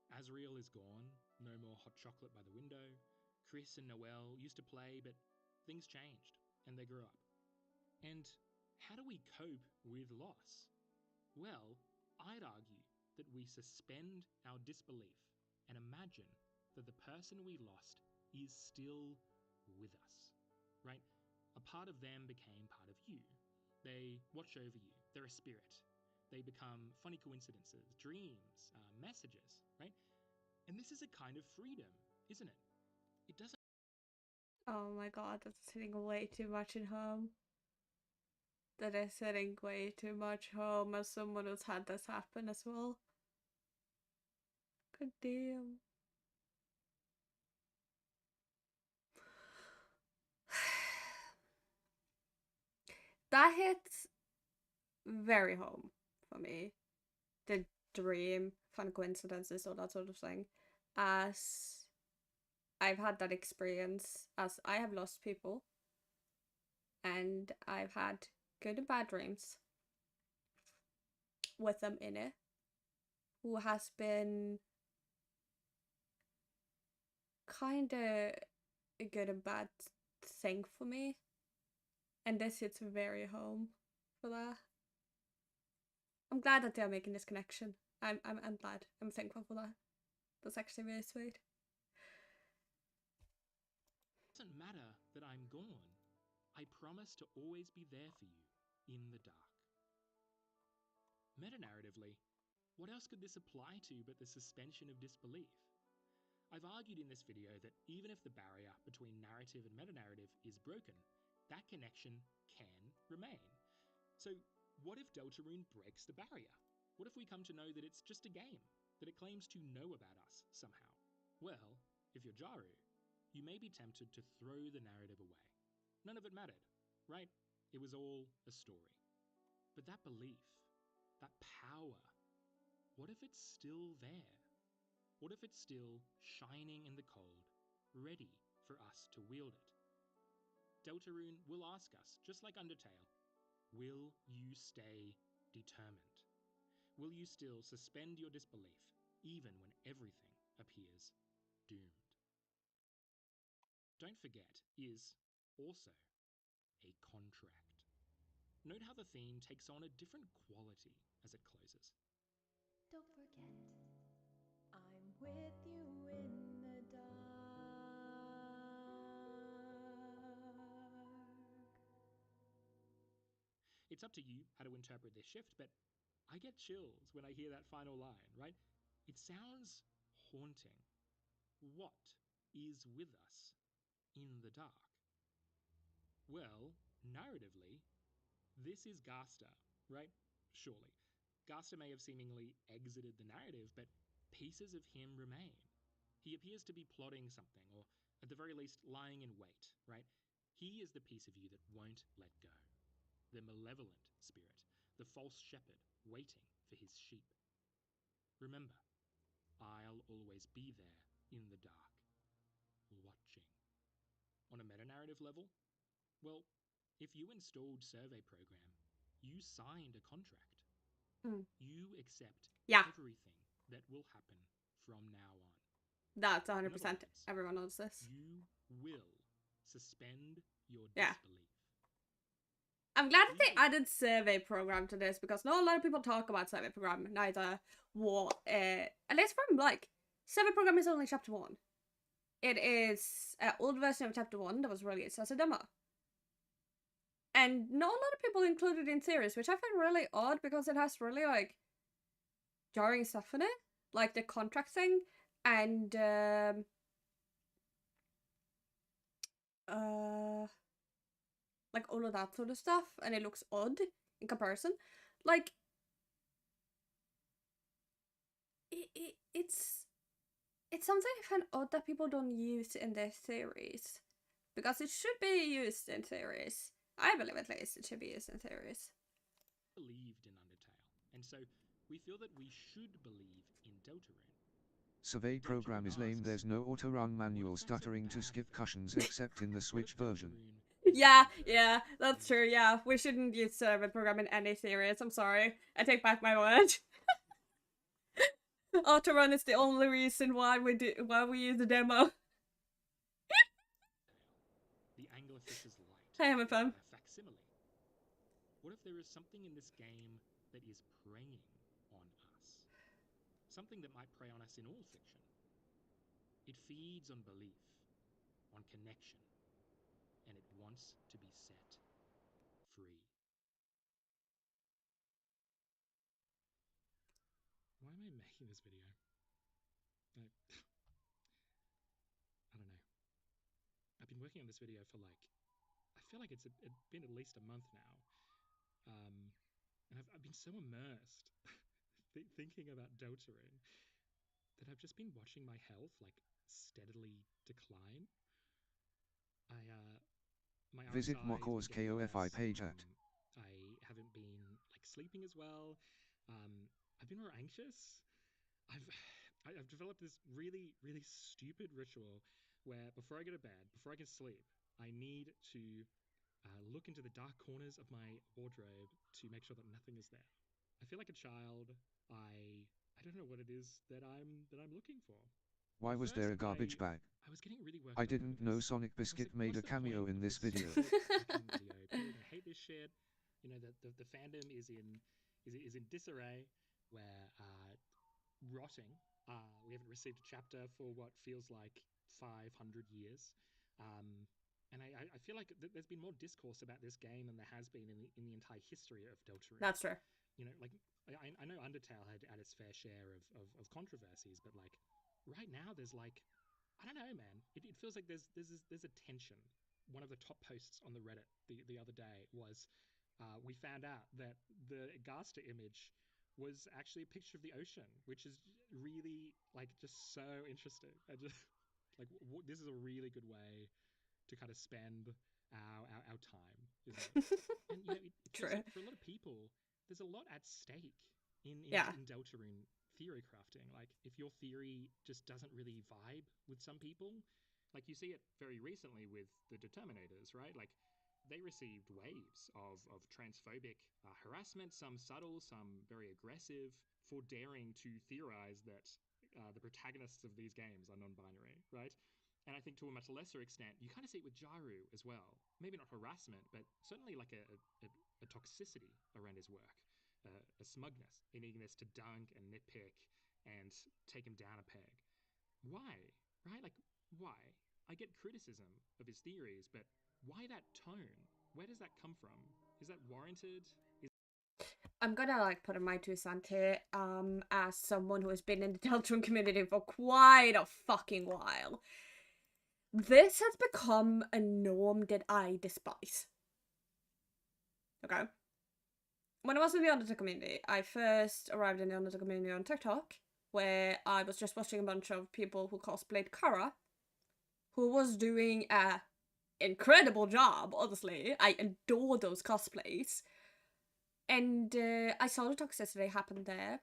Asriel is gone. No more hot chocolate by the window. Chris and Noelle used to play, but things changed, and they grew up. And how do we cope with loss? Well, I'd argue that we suspend our disbelief and imagine that the person we lost is still with us, right? A part of them became part of you. They watch over you. They're a spirit. They become funny coincidences, dreams, messages, right? And this is a kind of freedom, isn't it? It doesn't. Oh my god, that's hitting way too much in home. That is hitting way too much home as someone who's had this happen as well. God damn. That hits very home for me. The dream, fun coincidences, all that sort of thing. As I've had that experience, as I have lost people. And I've had good and bad dreams with them in it. Who has been kind of a good and bad thing for me. And this hits very home for that. I'm glad that they're making this connection. I'm glad. I'm thankful for that. That's actually really sweet. It doesn't matter that I'm gone. I promise to always be there for you in the dark. Meta-narratively, what else could this apply to but the suspension of disbelief? I've argued in this video that even if the barrier between narrative and meta-narrative is broken, that connection can remain. So what if Deltarune breaks the barrier? What if we come to know that it's just a game, that it claims to know about us somehow? Well, if you're Jaru, you may be tempted to throw the narrative away. None of it mattered, right? It was all a story. But that belief, that power, what if it's still there? What if it's still shining in the cold, ready for us to wield it? Deltarune will ask us, just like Undertale, will you stay determined? Will you still suspend your disbelief, even when everything appears doomed? Don't forget is also a contract. Note how the theme takes on a different quality as it closes. Don't forget, I'm with you in the dark. It's up to you how to interpret this shift, but I get chills when I hear that final line, right? It sounds haunting. What is with us in the dark? Well, narratively, this is Gaster, right? Surely. Gaster may have seemingly exited the narrative, but pieces of him remain. He appears to be plotting something, or at the very least lying in wait, right? He is the piece of you that won't let go. The malevolent spirit, the false shepherd waiting for his sheep. Remember, I'll always be there in the dark, watching. On a meta-narrative level, well, if you installed Survey Program, you signed a contract. You accept everything that will happen from now on. That's 100%. Everyone knows this. You will suspend your disbelief. I'm glad that they added Survey Program to this, because not a lot of people talk about Survey Program, neither what, at least from, like, Survey Program is only chapter 1. It is an old version of chapter 1 that was released as a demo. And not a lot of people included in series, which I find really odd, because it has really, like, jarring stuff in it. Like the contract thing, and, like all of that sort of stuff, and it looks odd in comparison. Like, it's something I find odd that people don't use in their theories, because it should be used in theories. I believe at least it should be used in theories. believed in Undertale, and so we feel that we should believe in Deltarune. Survey program is lame. There's no auto-run manual stuttering to skip cushions except in the Switch version. Yeah, that's true. Yeah, we shouldn't use server program in any series. I'm sorry. I take back my word. Autorun is the only reason why we use the demo. The Anglerfish's Light. Hey, I'm a fan. A facsimile. What if there is something in this game that is preying on us? Something that might prey on us in all fiction. It feeds on belief, on connection, and it wants to be set free. Why am I making this video? I don't know. I've been working on this video for I feel like it's been at least a month now. And I've been so immersed thinking about Deltarune that I've just been watching my health steadily decline. My Visit eyesight Mokor's is getting KOFI worse. page at. I haven't been sleeping as well. I've been more anxious. I've developed this really, really stupid ritual where before I go to bed, before I can sleep, I need to look into the dark corners of my wardrobe to make sure that nothing is there. I feel like a child. I don't know what it is that I'm looking for. Why was there a garbage bag? I was getting really worked I up didn't over know this. Sonic Biscuit made a What's the cameo point in of this video. fucking video? People are gonna hate this shit. You know, the fandom is in disarray. We're rotting. We haven't received a chapter for what feels like 500 years. And I feel like there's been more discourse about this game than there has been in the entire history of Deltarune. That's true. You know, I know Undertale had its fair share of controversies, but right now there's I don't know, man. It feels like there's a tension. One of the top posts on the Reddit the other day was we found out that the Gaster image was actually a picture of the ocean, which is really just so interesting. I just this is a really good way to kind of spend our time, isn't it? And you know, it feels like for a lot of people, there's a lot at stake in Deltarune theory crafting. If your theory just doesn't really vibe with some people, you see it very recently with the Determinators, right? They received waves of transphobic harassment, some subtle, some very aggressive, for daring to theorize that the protagonists of these games are non-binary, right? And I think to a much lesser extent, you kind of see it with Jaru as well. Maybe not harassment, but certainly a toxicity around his work. A smugness, an eagerness to dunk and nitpick and take him down a peg. Why? Right? Why? I get criticism of his theories, but why that tone? Where does that come from? Is that warranted? I'm gonna put in my 2 cents here, as someone who has been in the Deltarune community for quite a fucking while. This has become a norm that I despise. Okay? When I was in the Undertale community, I first arrived in the Undertale community on TikTok, where I was just watching a bunch of people who cosplayed Kara, who was doing a incredible job, honestly. I adore those cosplays. And I saw the toxicity happen there.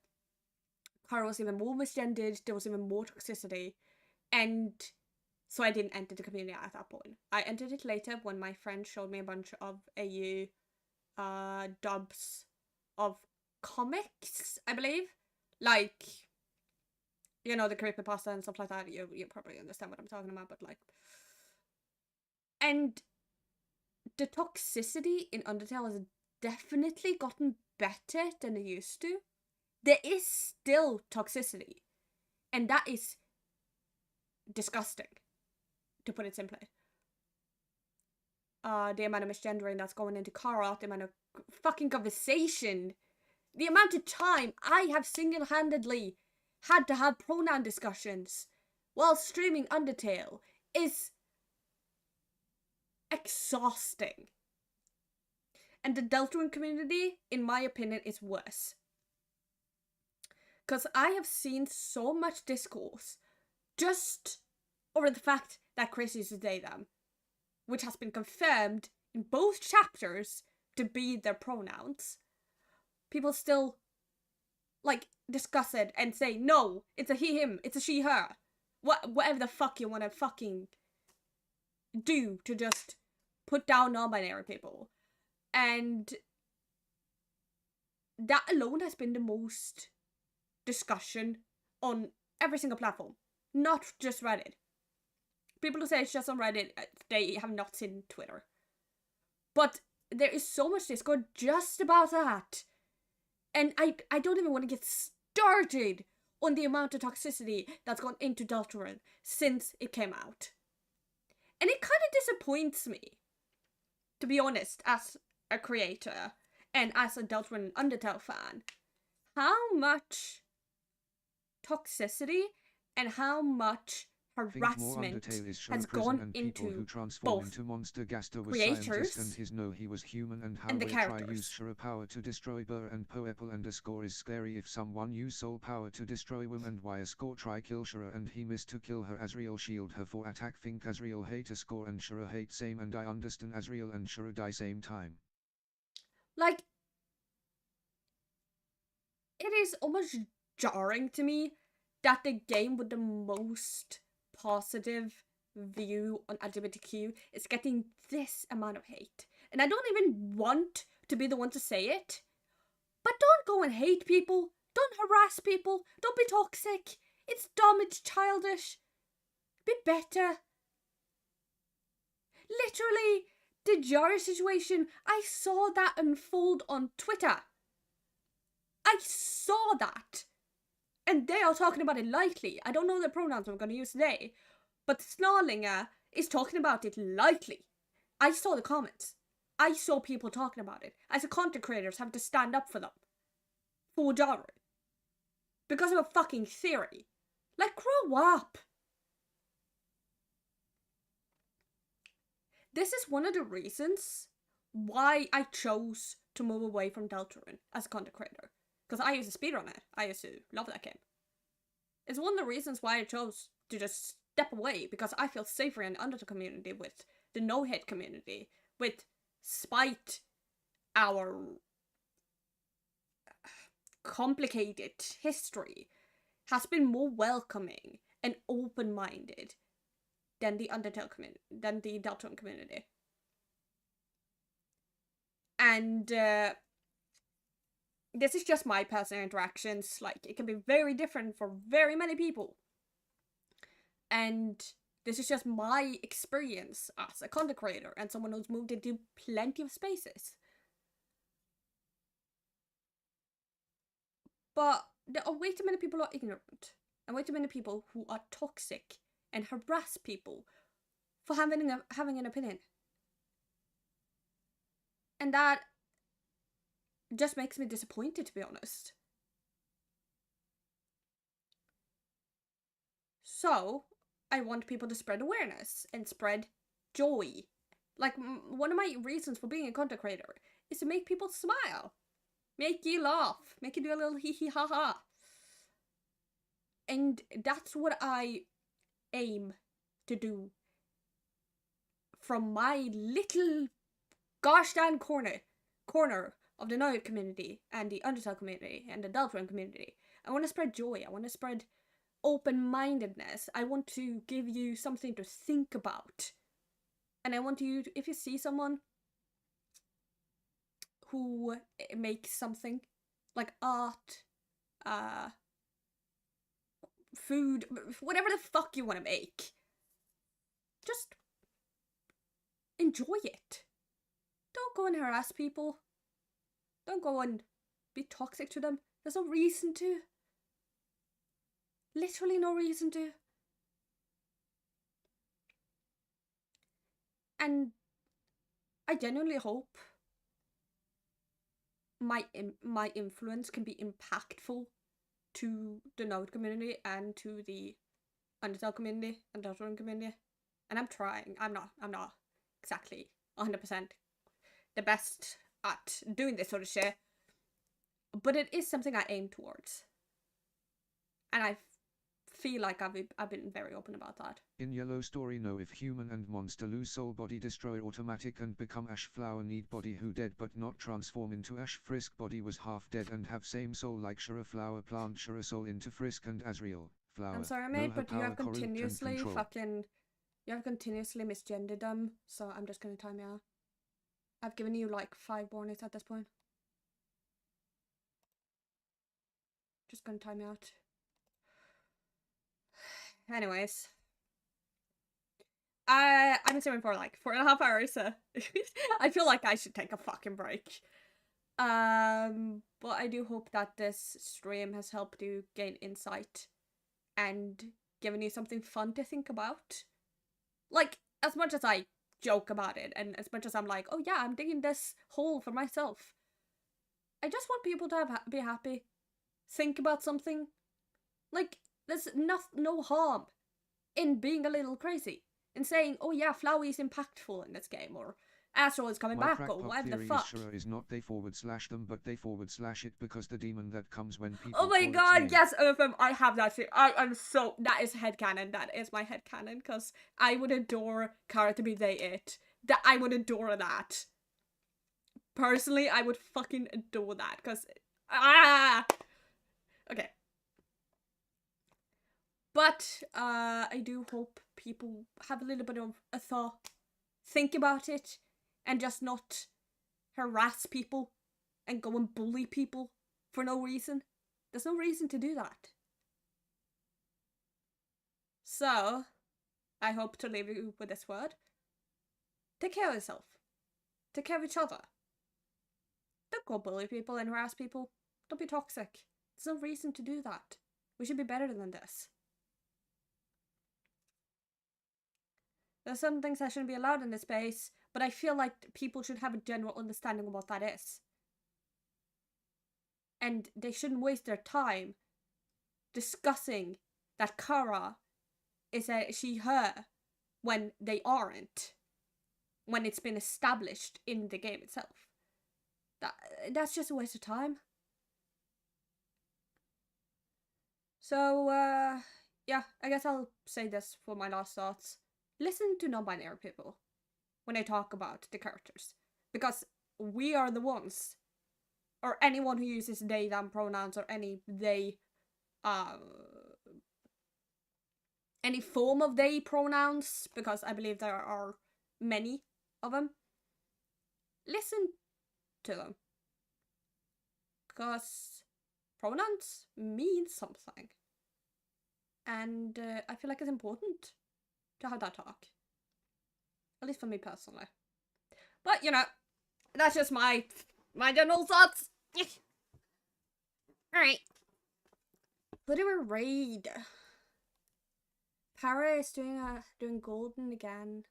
Kara was even more misgendered, there was even more toxicity. And so I didn't enter the community at that point. I entered it later when my friend showed me a bunch of AU dubs of comics, I believe. You know, the creepypasta and stuff like that. You probably understand what I'm talking about, but and the toxicity in Undertale has definitely gotten better than it used to. There is still toxicity, and that is disgusting, to put it simply. The amount of misgendering that's going into Kara, the amount of fucking conversation, the amount of time I have single-handedly had to have pronoun discussions while streaming Undertale is exhausting. And the Deltarune community, in my opinion, is worse. Because I have seen so much discourse just over the fact that Chris uses they, them, which has been confirmed in both chapters to be their pronouns. people still, like, discuss it and say, no, it's a he, him, it's a she, her. Whatever the fuck you want to fucking do to just put down non-binary people. And that alone has been the most discussion on every single platform, not just Reddit. People who say it's just on Reddit, they have not seen Twitter. But there is so much discord just about that. And I don't even want to get started on the amount of toxicity that's gone into Deltarune since it came out. And it kind of disappoints me, to be honest, as a creator and as a Deltarune Undertale fan, how much toxicity and how much harassment has gone into both into Monster Gaster was creators and his know he was human and how and the they try characters. use Shura power to destroy Burr and Poepple and a score is scary if someone use soul power to destroy Wim and why a score try kill Shura and he missed to kill her Asriel shield her for attack think Asriel hate a score and Shura hate same and I understand Asriel and Shura die same time. Like, it is almost jarring to me that the game with the most positive view on LGBTQ is getting this amount of hate. And I don't even want to be the one to say it, but don't go and hate people. Don't harass people. Don't be toxic. It's dumb. It's childish. Be better. Literally, the Jari situation, I saw that unfold on Twitter. I saw that. And they are talking about it lightly. I don't know the pronouns I'm going to use today, but Snarlinger is talking about it lightly. I saw the comments. I saw people talking about it. As a content creators have to stand up for them. For Jari. Because of a fucking theory. Like, grow up. This is one of the reasons why I chose to move away from Deltarune as a content creator. Because I used to speedrun it. I used to love that game. It's one of the reasons why I chose to just step away, because I feel safer in the Undertale community with the no-hate community, with spite our complicated history, has been more welcoming and open-minded than the Undertale community, than the Deltarune community. And this is just my personal interactions. Like, it can be very different for very many people. And this is just my experience as a content creator and someone who's moved into plenty of spaces. But there are way too many people who are ignorant. And way too many people who are toxic and harass people for having an opinion. And that just makes me disappointed, to be honest. So, I want people to spread awareness and spread joy. Like, one of my reasons for being a content creator is to make people smile. Make you laugh. Make you do a little hee hee ha ha. And that's what I aim to do from my little gosh darn corner of the No-hate community and the Undertale community and the Deltarune community. I want to spread joy. I want to spread open-mindedness. I want to give you something to think about. And I want you to, if you see someone who makes something like art, food, whatever the fuck you want to make, just enjoy it. Don't go and harass people. Don't go and be toxic to them. There's no reason to. Literally no reason to. And I genuinely hope my influence can be impactful to the No-hate community and to the Undertale community and Deltarune community. And I'm trying. I'm not exactly 100% the best at doing this sort of shit, but it is something I aim towards. And I feel like I've been very open about that. In yellow story no if human and monster lose soul body destroy automatic and become ash flower need body who dead but not transform into ash frisk body was half dead and have same soul like Shura flower plant Shura soul into frisk and Azriel flower. I'm sorry know mate, her but you have power, corrupt, and continuously control. you have continuously misgendered them, so I'm just gonna time you out. I've given you like 5 warnings at this point. Just gonna time you out. Anyways. I'm streaming for like 4.5 hours, so I feel like I should take a fucking break. But I do hope that this stream has helped you gain insight and given you something fun to think about. Like, as much as I joke about it, and as much as I'm like, oh yeah, I'm digging this hole for myself, I just want people to be happy. Think about something. Like, there's no harm in being a little crazy. In saying, oh yeah, Flowey is impactful in this game, or Astral is coming My back, or crackpot whatever the theory fuck. is Shura is not they / them but they / it because the demon that comes when people Oh my call its god, name. yes, OFM, I have that too. I'm so, that is headcanon, that is my headcanon, because I would adore Kara to be they it. That I would adore that. Personally, I would fucking adore that, because, okay. But, I do hope people have a little bit of a thought, think about it, and just not harass people and go and bully people for no reason. There's no reason to do that. So, I hope to leave you with this word. Take care of yourself. Take care of each other. Don't go bully people and harass people. Don't be toxic. There's no reason to do that. We should be better than this. There's some things that shouldn't be allowed in this space, but I feel like people should have a general understanding of what that is. And they shouldn't waste their time discussing that Kara is a she/her when they aren't. When it's been established in the game itself. That's just a waste of time. So, yeah, I guess I'll say this for my last thoughts. Listen to non-binary people when they talk about the characters. Because we are the ones, or anyone who uses they, them pronouns, or any they, any form of they pronouns, because I believe there are many of them. Listen to them. Because pronouns mean something. And I feel like it's important to have that talk. At least for me personally. But, you know, that's just my general thoughts. Alright. What do we raid? Para is doing golden again.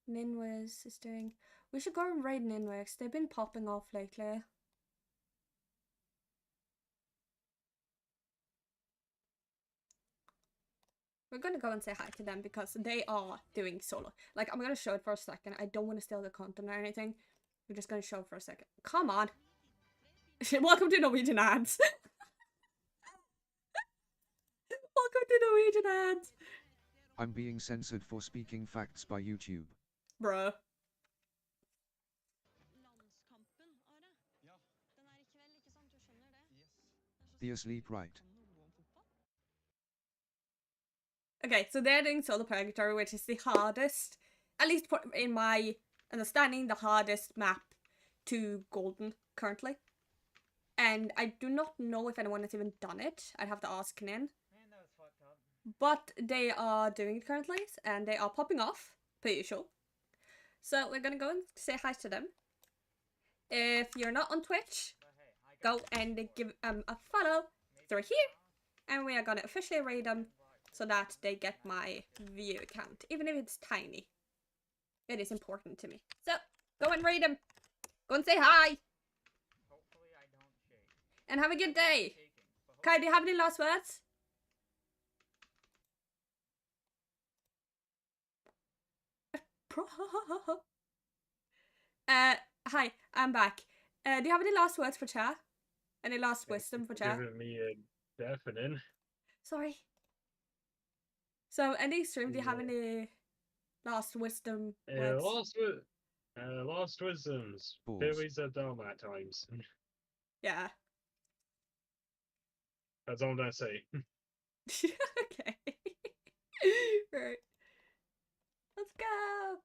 Ninwiz is doing... We should go and raid Ninwiz. They've been popping off lately. We're gonna go and say hi to them because they are doing solo. Like, I'm gonna show it for a second. I don't want to steal the content or anything. We're just gonna show it for a second. Come on. Welcome to Norwegian ads. Welcome to Norwegian ads. I'm being censored for speaking facts by YouTube. Bruh. Be asleep, right? Okay, so they're doing Solo Purgatory, which is the hardest, at least in my understanding, the hardest map to Golden currently. And I do not know if anyone has even done it. I'd have to ask Nin. But they are doing it currently, and they are popping off, per usual. So we're gonna go and say hi to them. If you're not on Twitch, go and give them a follow through here. And we are gonna officially raid them so that they get my view count, even if it's tiny. It is important to me. So, go and raid them. Go and say hi. And have a good day. Kai, do you have any last words? Hi, I'm back. Do you have any last words for chat? Any last wisdom for chat? Giving me a deafening. Sorry. So, any stream, do you have any last wisdom words? Last wisdoms. Balls. Theories are dumb at times. Yeah. That's all I'm gonna say. Okay. Right. Let's go.